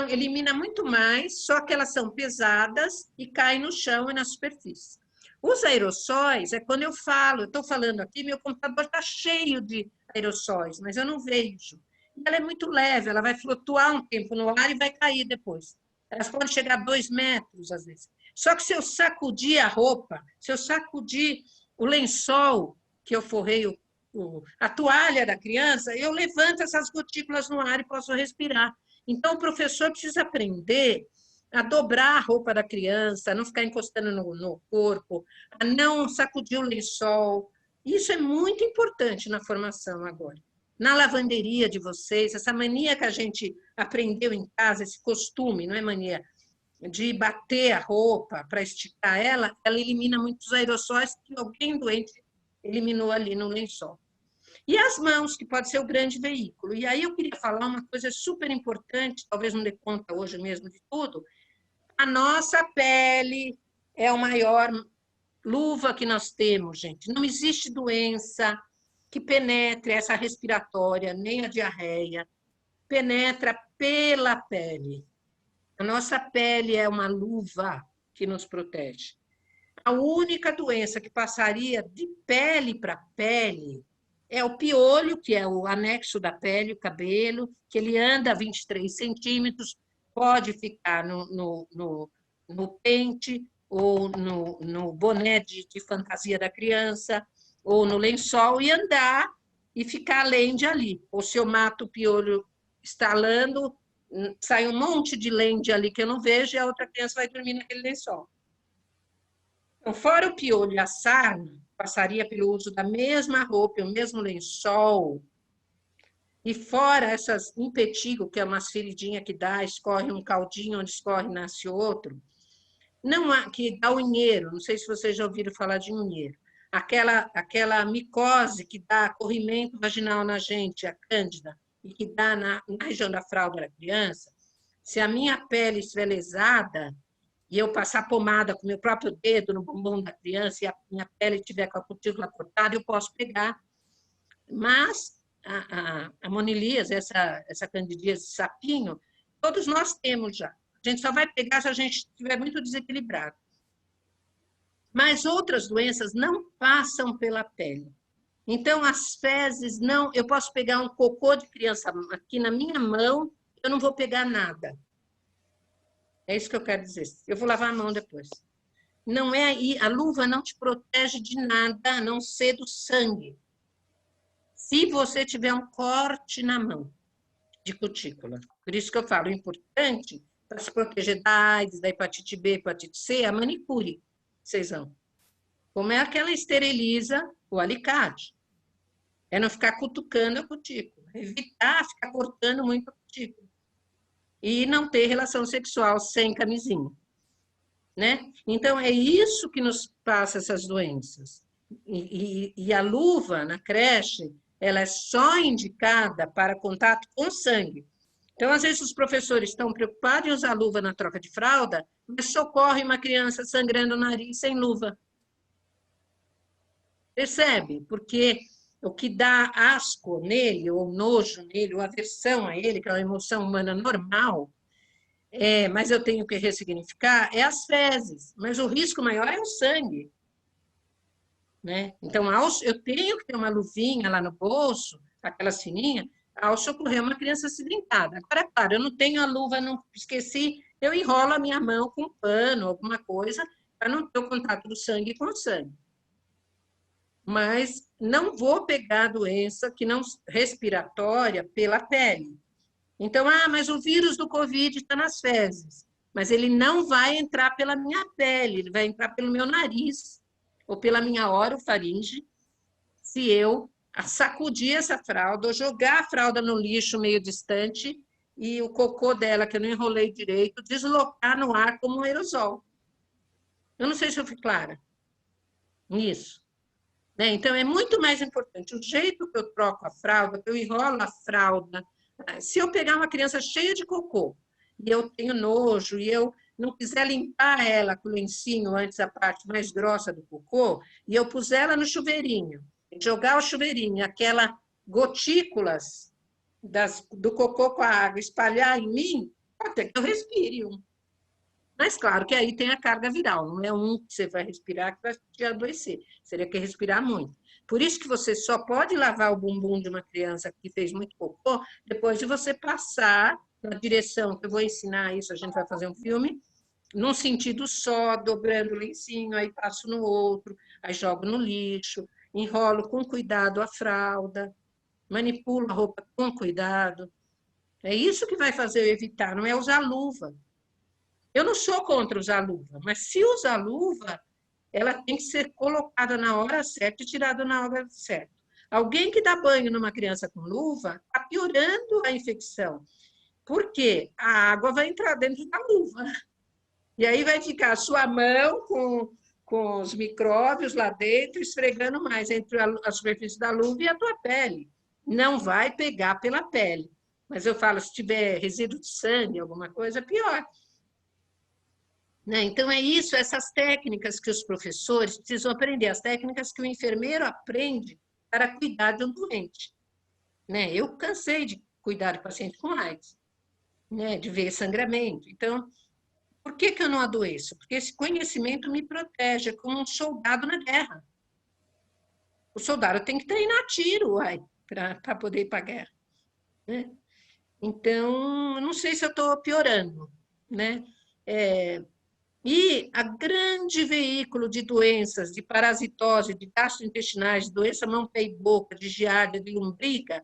elimina muito mais, só que elas são pesadas e caem no chão e na superfície. Os aerossóis é quando eu falo, eu estou falando aqui, meu computador está cheio de aerossóis, mas eu não vejo. Ela é muito leve, ela vai flutuar um tempo no ar e vai cair depois. Elas podem chegar a 2 metros, às vezes. Só que se eu sacudir a roupa, se eu sacudir o lençol que eu forrei a toalha da criança, eu levanto essas gotículas no ar e posso respirar. Então, o professor precisa aprender a dobrar a roupa da criança, a não ficar encostando no corpo, a não sacudir o lençol. Isso é muito importante na formação agora. Na lavanderia de vocês, essa mania que a gente aprendeu em casa, esse costume, não é mania, de bater a roupa para esticar ela elimina muitos aerossóis que alguém doente eliminou ali no lençol. E as mãos, que pode ser o grande veículo. E aí eu queria falar uma coisa super importante, talvez não dê conta hoje mesmo de tudo. A nossa pele é a maior luva que nós temos, gente. Não existe doença que penetre essa respiratória, nem a diarreia. Penetra pela pele. A nossa pele é uma luva que nos protege. A única doença que passaria de pele para pele é o piolho, que é o anexo da pele, o cabelo, que ele anda a 23 centímetros, pode ficar no pente ou no boné de fantasia da criança, ou no lençol, e andar e ficar lende ali. Ou se eu mato o piolho estalando, sai um monte de lende ali que eu não vejo e a outra criança vai dormir naquele lençol. Então, fora o piolho e a sarna, passaria pelo uso da mesma roupa, o mesmo lençol, e fora essas impetigo, que é umas feridinhas que dá, escorre um caldinho, onde escorre nasce outro, não há, que dá unheiro, não sei se vocês já ouviram falar de unheiro, aquela micose que dá corrimento vaginal na gente, a cândida, e que dá na região da fralda da criança, se a minha pele estiver lesada, e eu passar pomada com o meu próprio dedo no bumbum da criança e a minha pele estiver com a cutícula cortada, eu posso pegar. Mas a monilias, essa candidíase sapinho, todos nós temos já. A gente só vai pegar se a gente estiver muito desequilibrado. Mas outras doenças não passam pela pele. Então, as fezes não... Eu posso pegar um cocô de criança aqui na minha mão, eu não vou pegar nada. É isso que eu quero dizer. Eu vou lavar a mão depois. Não é aí, a luva não te protege de nada, a não ser do sangue. Se você tiver um corte na mão de cutícula. Por isso que eu falo, o importante para se proteger da AIDS, da hepatite B, hepatite C, é a manicure, Cezão. Como é que ela esteriliza o alicate? É não ficar cutucando a cutícula, evitar ficar cortando muito a cutícula. E não ter relação sexual sem camisinha. Né? Então, é isso que nos passa essas doenças. E a luva na creche, ela é só indicada para contato com sangue. Então, às vezes, os professores estão preocupados em usar luva na troca de fralda, mas socorre uma criança sangrando o nariz sem luva. Percebe? Porque o que dá asco nele, ou nojo nele, ou aversão a ele, que é uma emoção humana normal, mas eu tenho que ressignificar, é as fezes. Mas o risco maior é o sangue. Né? Então, eu tenho que ter uma luvinha lá no bolso, aquelas fininhas, ao socorrer uma criança acidentada. Agora, é claro, eu não tenho a luva, não esqueci, eu enrolo a minha mão com um pano, alguma coisa, para não ter o contato do sangue com o sangue. Mas não vou pegar a doença que não respiratória pela pele. Então, mas o vírus do Covid está nas fezes. Mas ele não vai entrar pela minha pele, ele vai entrar pelo meu nariz, ou pela minha orofaringe, se eu sacudir essa fralda, ou jogar a fralda no lixo meio distante, e o cocô dela, que eu não enrolei direito, deslocar no ar como um aerosol. Eu não sei se eu fui clara nisso. Né? Então, é muito mais importante o jeito que eu troco a fralda, que eu enrolo a fralda. Se eu pegar uma criança cheia de cocô, e eu tenho nojo, e eu não quiser limpar ela com o lencinho antes da parte mais grossa do cocô, e eu puser ela no chuveirinho, jogar o chuveirinho, aquelas gotículas do cocô com a água espalhar em mim, até que eu respire um. Mas, claro, que aí tem a carga viral, não é um que você vai respirar que vai te adoecer. Seria que respirar muito. Por isso que você só pode lavar o bumbum de uma criança que fez muito cocô depois de você passar na direção, que eu vou ensinar isso, a gente vai fazer um filme, num sentido só, dobrando o lencinho, aí passo no outro, aí jogo no lixo, enrolo com cuidado a fralda, manipulo a roupa com cuidado. É isso que vai fazer eu evitar, não é usar luva. Eu não sou contra usar luva, mas se usar luva, ela tem que ser colocada na hora certa e tirada na hora certa. Alguém que dá banho numa criança com luva está piorando a infecção. Por quê? A água vai entrar dentro da luva. E aí vai ficar a sua mão com os micróbios lá dentro, esfregando mais entre a superfície da luva e a tua pele. Não vai pegar pela pele. Mas eu falo, se tiver resíduo de sangue, alguma coisa, pior. Né? Então, é isso, essas técnicas que os professores precisam aprender, as técnicas que o enfermeiro aprende para cuidar de um doente. Né? Eu cansei de cuidar de paciente com AIDS, né? De ver sangramento. Então, por que eu não adoeço? Porque esse conhecimento me protege, como um soldado na guerra. O soldado tem que treinar tiro para poder ir para a guerra. Né? Então, não sei se eu estou piorando. Né? E a grande veículo de doenças, de parasitose, de gastrointestinais, de doença mão, pé e boca, de giardia, de lombriga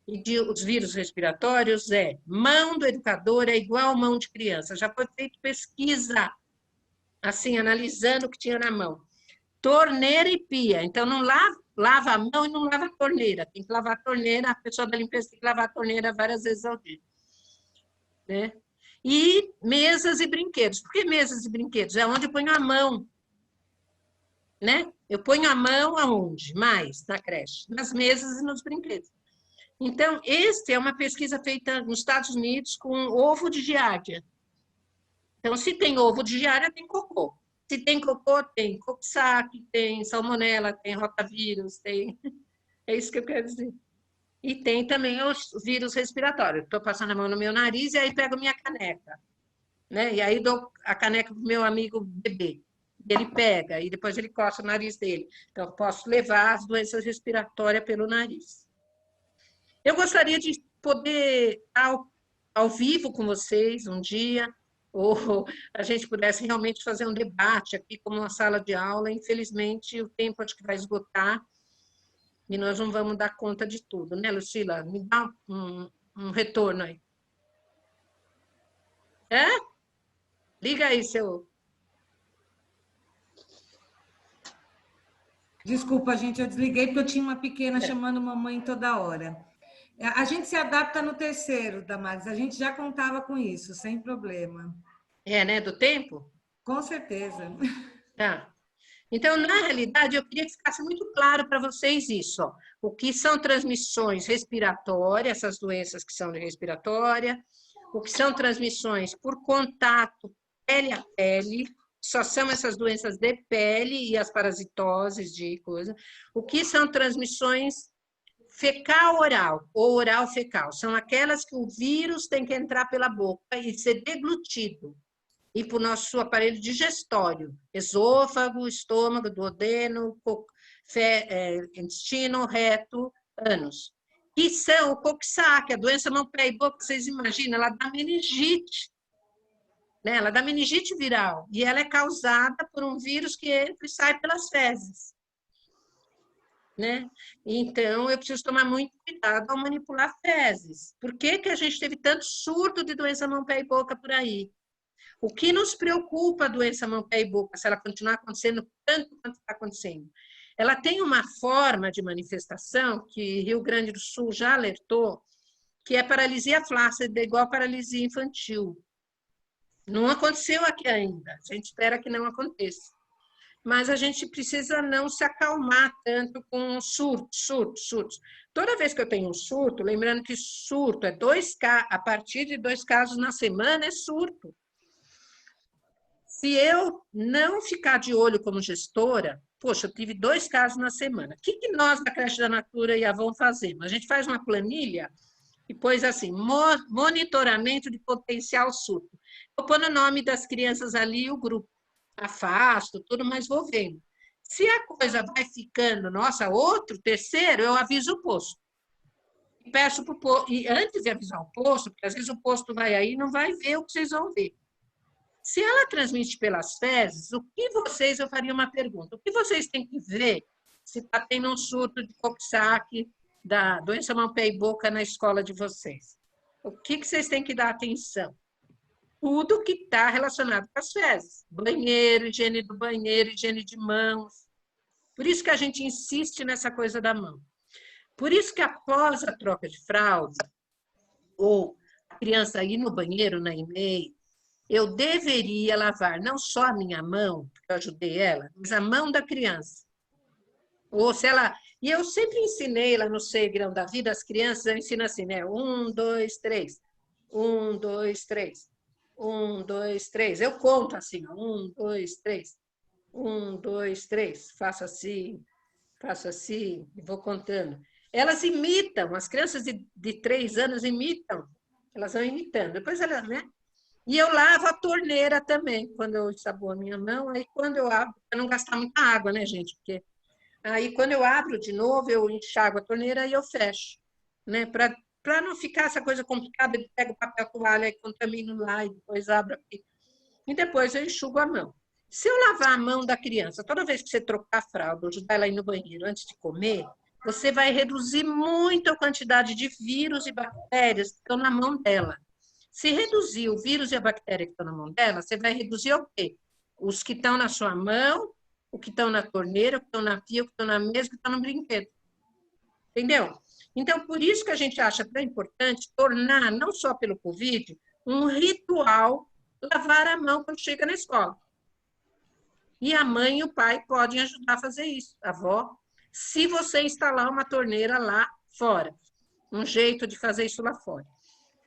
e de os vírus respiratórios mão do educador é igual mão de criança. Já foi feita pesquisa, assim, analisando o que tinha na mão. Torneira e pia. Então, não lava a mão e não lava a torneira. Tem que lavar a torneira, a pessoa da limpeza tem que lavar a torneira várias vezes ao dia. Né? E mesas e brinquedos. Por que mesas e brinquedos? É onde eu ponho a mão. Né? Eu ponho a mão aonde? Mais, na creche. Nas mesas e nos brinquedos. Então, esta é uma pesquisa feita nos Estados Unidos com ovo de giardia. Então, se tem ovo de giardia, tem cocô. Se tem cocô, tem coxsackie, tem salmonela, tem rotavírus, tem... É isso que eu quero dizer. E tem também os vírus respiratórios. Estou passando a mão no meu nariz e aí pego minha caneca, né? E aí dou a caneca para o meu amigo bebê. Ele pega e depois ele coça o nariz dele. Então, eu posso levar as doenças respiratórias pelo nariz. Eu gostaria de poder estar ao vivo com vocês um dia, ou a gente pudesse realmente fazer um debate aqui como uma sala de aula. Infelizmente, o tempo acho que vai esgotar e nós não vamos dar conta de tudo, né, Lucila? Me dá um retorno aí. É? Liga aí, seu... Desculpa, gente, eu desliguei porque eu tinha uma pequena chamando mamãe toda hora. A gente se adapta no terceiro, Damares, a gente já contava com isso, sem problema. É, né, do tempo? Com certeza. Tá. Então, na realidade, eu queria que ficasse muito claro para vocês isso, ó. O que são transmissões respiratórias, essas doenças que são de respiratória, o que são transmissões por contato pele a pele, só são essas doenças de pele e as parasitoses de coisa. O que são transmissões fecal-oral ou oral-fecal? São aquelas que o vírus tem que entrar pela boca e ser deglutido, e para o nosso aparelho digestório, esôfago, estômago, duodeno, intestino, reto, ânus. Que são o Coxsackie, a doença mão, pé e boca, vocês imaginam, ela dá meningite, né? Ela dá meningite viral, e ela é causada por um vírus que entra e sai pelas fezes, né? Então, eu preciso tomar muito cuidado ao manipular fezes. Por que que a gente teve tanto surto de doença mão, pé e boca por aí? O que nos preocupa a doença mão, pé e boca, se ela continuar acontecendo tanto quanto está acontecendo? Ela tem uma forma de manifestação que Rio Grande do Sul já alertou, que é paralisia flácida, igual a paralisia infantil. Não aconteceu aqui ainda, a gente espera que não aconteça. Mas a gente precisa não se acalmar tanto com surtos. Toda vez que eu tenho um surto, lembrando que surto é a partir de 2 casos na semana é surto. Se eu não ficar de olho como gestora, poxa, eu tive 2 casos na semana. O que nós da Creche da Natura e Avon fazemos? A gente faz uma planilha e pôs assim, monitoramento de potencial surto. Eu ponho o nome das crianças ali e o grupo. Afasto, tudo, mas vou vendo. Se a coisa vai ficando, nossa, outro, terceiro, eu aviso o posto. E peço para o posto, e antes de avisar o posto, porque às vezes o posto vai aí e não vai ver o que vocês vão ver. Se ela transmite pelas fezes, eu faria uma pergunta, o que vocês têm que ver se está tendo um surto de Coxsackie, da doença mão, pé e boca na escola de vocês? O que vocês têm que dar atenção? Tudo que está relacionado com as fezes. Banheiro, higiene do banheiro, higiene de mãos. Por isso que a gente insiste nessa coisa da mão. Por isso que após a troca de fralda, ou a criança ir no banheiro, na e-mail, eu deveria lavar não só a minha mão, porque eu ajudei ela, mas a mão da criança. Ou se ela... E eu sempre ensinei lá no Segrão da Vida, as crianças, eu ensino assim, né? 1, 2, 3. 1, 2, 3. 1, 2, 3. Eu conto assim, 1, 2, 3. 1, 2, 3. Faço assim, e vou contando. Elas imitam, as crianças de 3 anos imitam. Elas vão imitando. Depois elas, né? E eu lavo a torneira também, quando eu ensaboo a minha mão. Aí, quando eu abro, para não gastar muita água, né, gente? Porque aí, quando eu abro de novo, eu enxago a torneira e eu fecho, né? Para não ficar essa coisa complicada, eu pego o papel toalha e contamino lá e depois abro aqui. E depois eu enxugo a mão. Se eu lavar a mão da criança, toda vez que você trocar a fralda, ou ajudar ela a ir no banheiro antes de comer, você vai reduzir muito a quantidade de vírus e bactérias que estão na mão dela. Se reduzir o vírus e a bactéria que estão na mão dela, você vai reduzir o quê? Os que estão na sua mão, o que estão na torneira, o que estão na pia, o que estão na mesa, o que estão no brinquedo. Entendeu? Então, por isso que a gente acha tão importante tornar, não só pelo Covid, um ritual lavar a mão quando chega na escola. E a mãe e o pai podem ajudar a fazer isso, a avó, se você instalar uma torneira lá fora. Um jeito de fazer isso lá fora.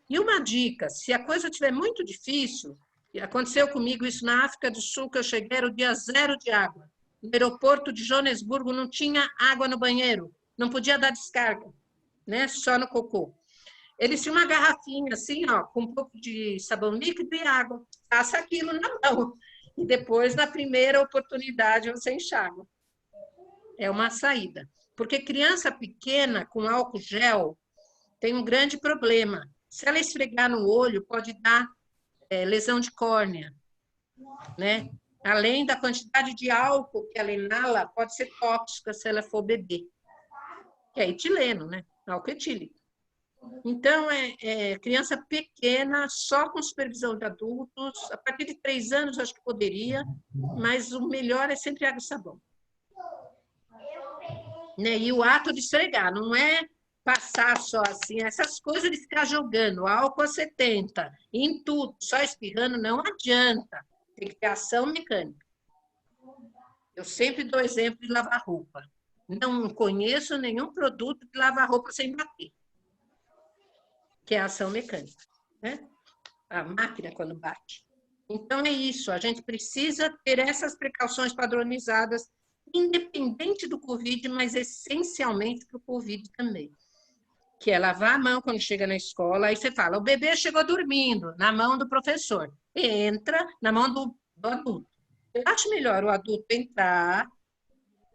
E uma dica, se a coisa estiver muito difícil, e aconteceu comigo isso na África do Sul, que eu cheguei, era o dia 0 de água. No aeroporto de Joanesburgo não tinha água no banheiro, não podia dar descarga. né? Só no cocô. Eles tinham uma garrafinha assim, ó, com um pouco de sabão líquido e água. Passa aquilo na mão. E depois, na primeira oportunidade, você enxágua. É uma saída. Porque criança pequena com álcool gel tem um grande problema. Se ela esfregar no olho, pode dar lesão de córnea, né? Além da quantidade de álcool que ela inala, pode ser tóxica se ela for beber. Que é etileno, né? Álcool etílico. Então, criança pequena, só com supervisão de adultos, a partir de 3 anos, acho que poderia, mas o melhor é sempre água e sabão. Né? E o ato de esfregar, não é passar só assim, essas coisas de ficar jogando álcool a 70, em tudo, só espirrando, não adianta. Tem que ter ação mecânica. Eu sempre dou exemplo de lavar roupa. Não conheço nenhum produto de lavar roupa sem bater, que é a ação mecânica, né? A máquina quando bate. Então, é isso, a gente precisa ter essas precauções padronizadas, independente do Covid, mas essencialmente para o Covid também. Que é lavar a mão quando chega na escola, aí você fala, o bebê chegou dormindo, na mão do professor. Entra na mão do adulto. Eu acho melhor o adulto entrar,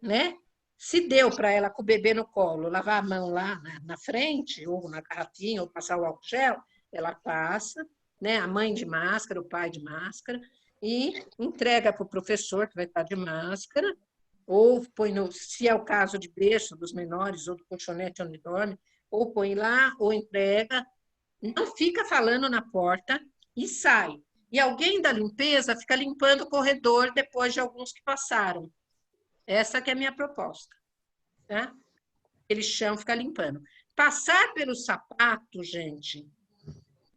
né? Se deu para ela com o bebê no colo, lavar a mão lá na frente, ou na garrafinha, ou passar o álcool gel, ela passa, né? A mãe de máscara, o pai de máscara, e entrega para o professor, que vai estar de máscara, ou põe, se é o caso de berço dos menores, ou do colchonete onde dorme, ou põe lá, ou entrega, não fica falando na porta e sai. E alguém da limpeza fica limpando o corredor depois de alguns que passaram. Essa que é a minha proposta. Tá? Aquele chão fica limpando. Passar pelo sapato, gente,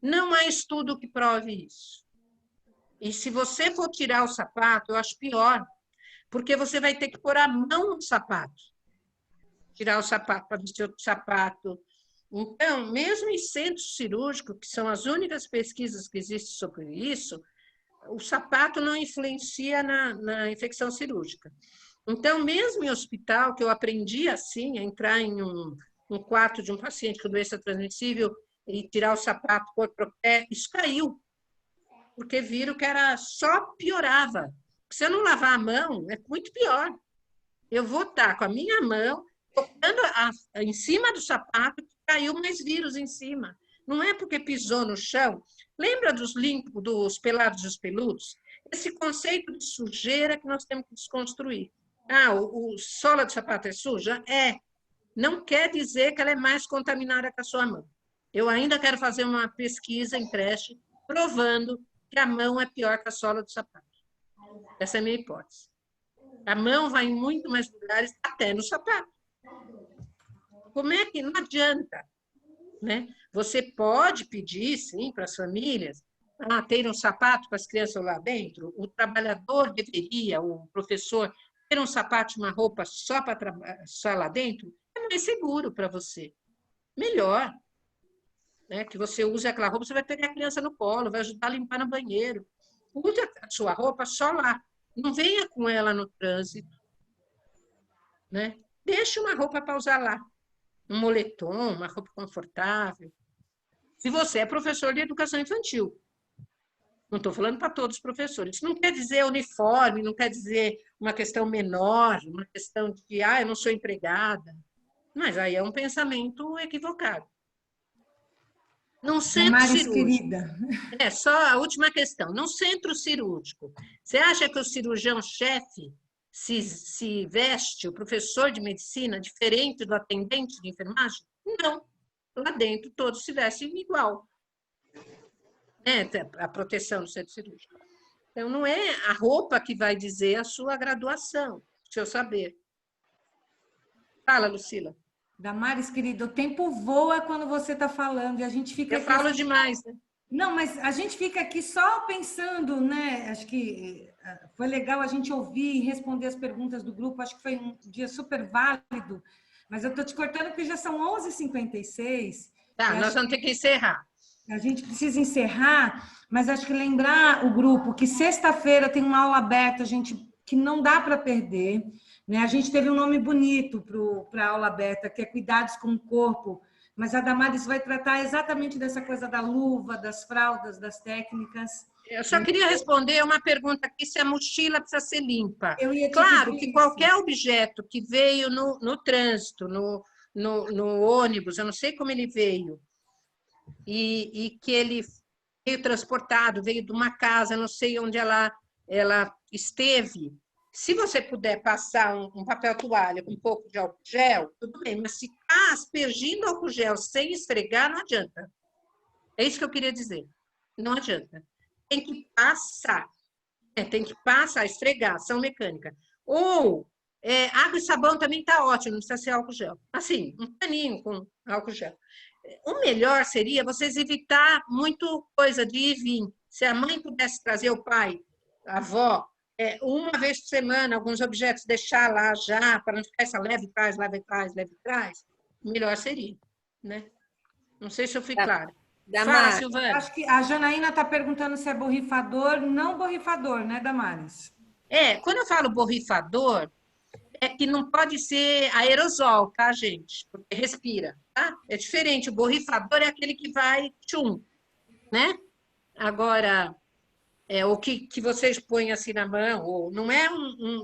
não há estudo que prove isso. E se você for tirar o sapato, eu acho pior, porque você vai ter que pôr a mão no sapato. Tirar o sapato para vestir outro sapato. Então, mesmo em centro cirúrgico, que são as únicas pesquisas que existem sobre isso, o sapato não influencia na infecção cirúrgica. Então, mesmo em hospital, que eu aprendi assim, a entrar em um quarto de um paciente com doença transmissível e tirar o sapato, pôr para o pé, isso caiu, porque viram que era só piorava. Se eu não lavar a mão, é muito pior. Eu vou estar com a minha mão tocando em cima do sapato, que caiu mais vírus em cima. Não é porque pisou no chão. Lembra dos limpos, dos pelados e dos peludos? Esse conceito de sujeira que nós temos que desconstruir. O sola do sapato é suja? É. Não quer dizer que ela é mais contaminada que a sua mão. Eu ainda quero fazer uma pesquisa em creche provando que a mão é pior que a sola do sapato. Essa é a minha hipótese. A mão vai em muito mais lugares, até no sapato. Como é que não adianta? Né? Você pode pedir, sim, para as famílias, ter um sapato para as crianças lá dentro? O trabalhador deveria, o professor, ter um sapato, uma roupa só lá dentro? É mais seguro para você. Melhor. Né? Que você use aquela roupa, você vai pegar a criança no colo, vai ajudar a limpar no banheiro. Use a sua roupa só lá. Não venha com ela no trânsito. Né? Deixe uma roupa para usar lá. Um moletom, uma roupa confortável. Se você é professor de educação infantil. Não estou falando para todos os professores. Isso não quer dizer uniforme, não quer dizer uma questão menor, uma questão de que eu não sou empregada. Mas aí é um pensamento equivocado. Num centro cirúrgico. Querida. Só a última questão. Num centro cirúrgico, você acha que o cirurgião-chefe se veste, o professor de medicina, diferente do atendente de enfermagem? Não. Lá dentro todos se vestem igual. A proteção do centro cirúrgico. Então, não é a roupa que vai dizer a sua graduação, o seu saber. Fala, Lucila. Damares, querida, o tempo voa quando você está falando e a gente fica... Eu falo demais, né? Não, mas a gente fica aqui só pensando, né? Acho que foi legal a gente ouvir e responder as perguntas do grupo. Acho que foi um dia super válido. Mas eu estou te cortando porque já são 11h56. Tá, nós vamos ter que encerrar. A gente precisa encerrar, mas acho que lembrar o grupo que sexta-feira tem uma aula aberta, gente, que não dá para perder. Né? A gente teve um nome bonito para a aula aberta, que é Cuidados com o Corpo, mas a Damares vai tratar exatamente dessa coisa da luva, das fraldas, das técnicas. Eu só queria responder uma pergunta aqui, se a mochila precisa ser limpa. Eu ia te Claro pedir que isso. qualquer objeto que veio no trânsito, no ônibus, eu não sei como ele veio, e que ele veio transportado, veio de uma casa, não sei onde ela esteve. Se você puder passar um papel toalha com um pouco de álcool gel, tudo bem, mas se está aspergindo álcool gel sem esfregar, não adianta. É isso que eu queria dizer. Não adianta. Tem que passar. Tem que passar, esfregar, ação mecânica. Ou água e sabão também está ótimo, não precisa ser álcool gel. Assim, um paninho com álcool gel. O melhor seria vocês evitar muito coisa de ir e vir. Se a mãe pudesse trazer o pai, a avó, uma vez por semana, alguns objetos deixar lá já, para não ficar essa leve trás, leve trás, leve trás, melhor seria, né? Não sei se eu fui clara. Fala, Silvana. Acho que a Janaína está perguntando se é borrifador, não borrifador, né, Damares? Quando eu falo borrifador, é que não pode ser aerosol, tá, gente? Porque respira, tá? É diferente, o borrifador é aquele que vai tchum, né? Agora, o que vocês põem assim na mão, ou não é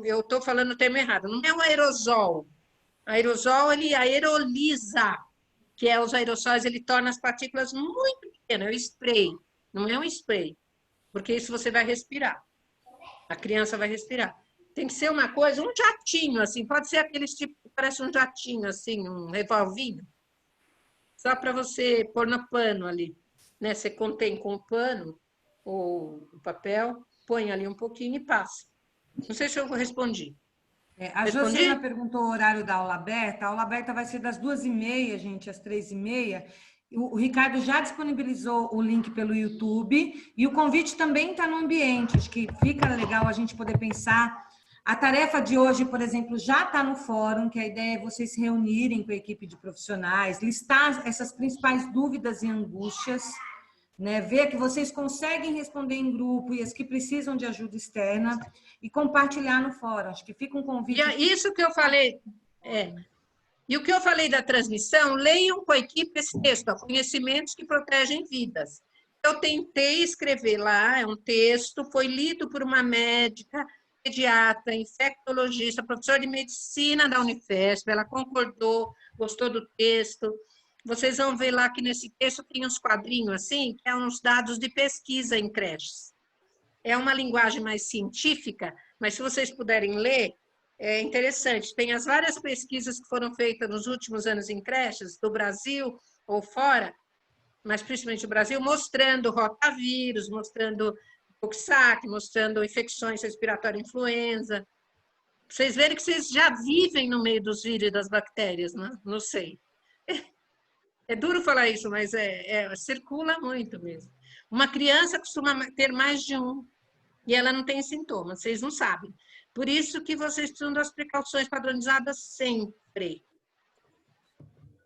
eu estou falando o termo errado, não é um aerosol. Aerosol, ele aeroliza, que é os aerossóis, ele torna as partículas muito pequenas, é o spray, não é um spray, porque isso você vai respirar, a criança vai respirar. Tem que ser uma coisa, um jatinho, assim, pode ser aqueles tipo, parece um jatinho, assim, um revolvinho, só para você pôr no pano ali, né? Você contém com o pano, ou o papel, põe ali um pouquinho e passa. Não sei se eu respondi. A Josiana perguntou o horário da aula aberta. A aula aberta vai ser das 2h30, gente, às 3h30. O Ricardo já disponibilizou o link pelo YouTube e o convite também está no ambiente. Acho que fica legal a gente poder pensar. A tarefa de hoje, por exemplo, já está no fórum, que a ideia é vocês se reunirem com a equipe de profissionais, listar essas principais dúvidas e angústias, né? Ver que vocês conseguem responder em grupo e as que precisam de ajuda externa e compartilhar no fórum. Acho que fica um convite. E isso que eu falei, e o que eu falei da transmissão, leiam com a equipe esse texto, Conhecimentos que Protegem Vidas. Eu tentei escrever lá, é um texto, foi lido por uma médica, pediatra, infectologista, professora de medicina da Unifesp, ela concordou, gostou do texto. Vocês vão ver lá que nesse texto tem uns quadrinhos assim, que é uns dados de pesquisa em creches. É uma linguagem mais científica, mas se vocês puderem ler, é interessante. Tem as várias pesquisas que foram feitas nos últimos anos em creches, do Brasil ou fora, mas principalmente do Brasil, mostrando rotavírus, mostrando Coxsackie, mostrando infecções respiratórias, influenza. Vocês verem que vocês já vivem no meio dos vírus e das bactérias, né? Não sei. É duro falar isso, mas circula muito mesmo. Uma criança costuma ter mais de um e ela não tem sintomas, vocês não sabem. Por isso que vocês precisam das precauções padronizadas sempre.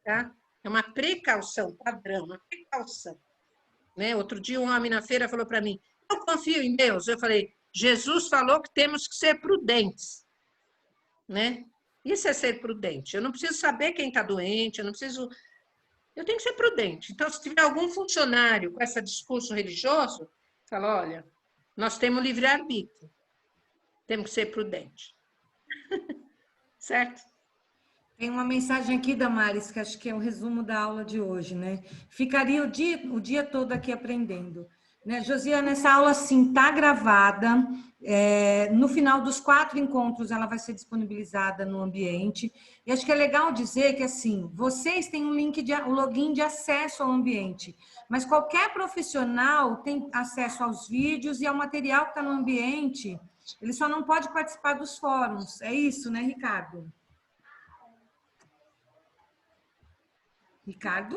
Tá? É uma precaução padrão, uma precaução. Né? Outro dia um homem na feira falou para mim, eu confio em Deus. Eu falei, Jesus falou que temos que ser prudentes. Né? Isso é ser prudente. Eu não preciso saber quem está doente, eu tenho que ser prudente. Então, se tiver algum funcionário com esse discurso religioso, fala, olha, nós temos livre-arbítrio, temos que ser prudente. Certo? Tem uma mensagem aqui, Damares, que acho que é o resumo da aula de hoje, né? Ficaria o dia todo aqui aprendendo. Né? Josiana, essa aula, sim, está gravada. No final dos 4 encontros, ela vai ser disponibilizada no ambiente. E acho que é legal dizer que, assim, vocês têm um login de acesso ao ambiente, mas qualquer profissional tem acesso aos vídeos e ao material que está no ambiente. Ele só não pode participar dos fóruns. É isso, né, Ricardo? Ricardo?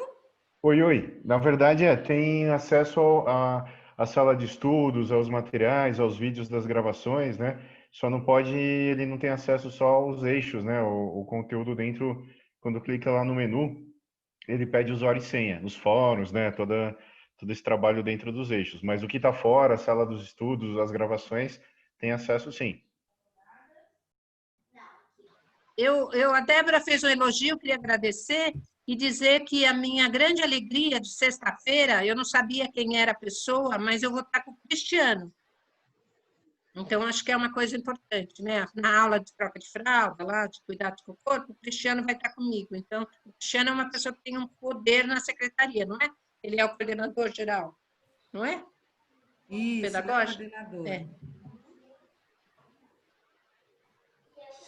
Oi. Na verdade, tem acesso à sala de estudos, aos materiais, aos vídeos das gravações, né? Só não pode, ele não tem acesso só aos eixos, né? O conteúdo dentro, quando clica lá no menu, ele pede usuário e senha, os fóruns, né? Todo esse trabalho dentro dos eixos. Mas o que está fora, a sala dos estudos, as gravações, tem acesso sim. A Débora fez um elogio, queria agradecer. e dizer que a minha grande alegria de sexta-feira, eu não sabia quem era a pessoa, mas eu vou estar com o Cristiano. Então, acho que é uma coisa importante, né? Na aula de troca de fralda, lá, de cuidado com o corpo, o Cristiano vai estar comigo. Então, o Cristiano é uma pessoa que tem um poder na secretaria, não é? Ele é o coordenador geral, não é? Isso, Pedagógico? coordenador. É.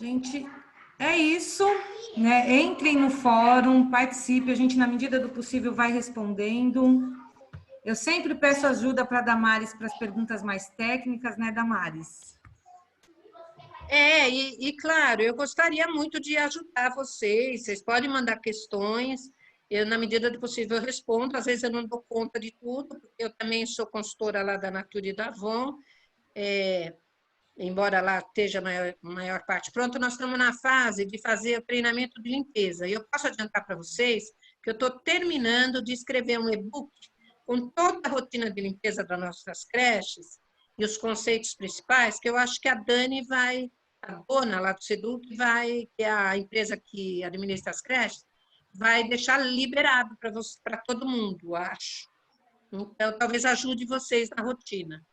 Gente, é isso, né? Entrem no fórum, participe, a gente, na medida do possível, vai respondendo. Eu sempre peço ajuda para a Damares para as perguntas mais técnicas, né, Damares? Claro, eu gostaria muito de ajudar vocês podem mandar questões, eu, na medida do possível, eu respondo, às vezes eu não dou conta de tudo, porque eu também sou consultora lá da Nature e da Avon, embora lá esteja a maior parte pronto, nós estamos na fase de fazer o treinamento de limpeza, e eu posso adiantar para vocês que eu estou terminando de escrever um e-book com toda a rotina de limpeza das nossas creches e os conceitos principais, que eu acho que a Dani vai, a dona lá do Seduc, que é a empresa que administra as creches, vai deixar liberado para todo mundo, acho. Então, talvez ajude vocês na rotina.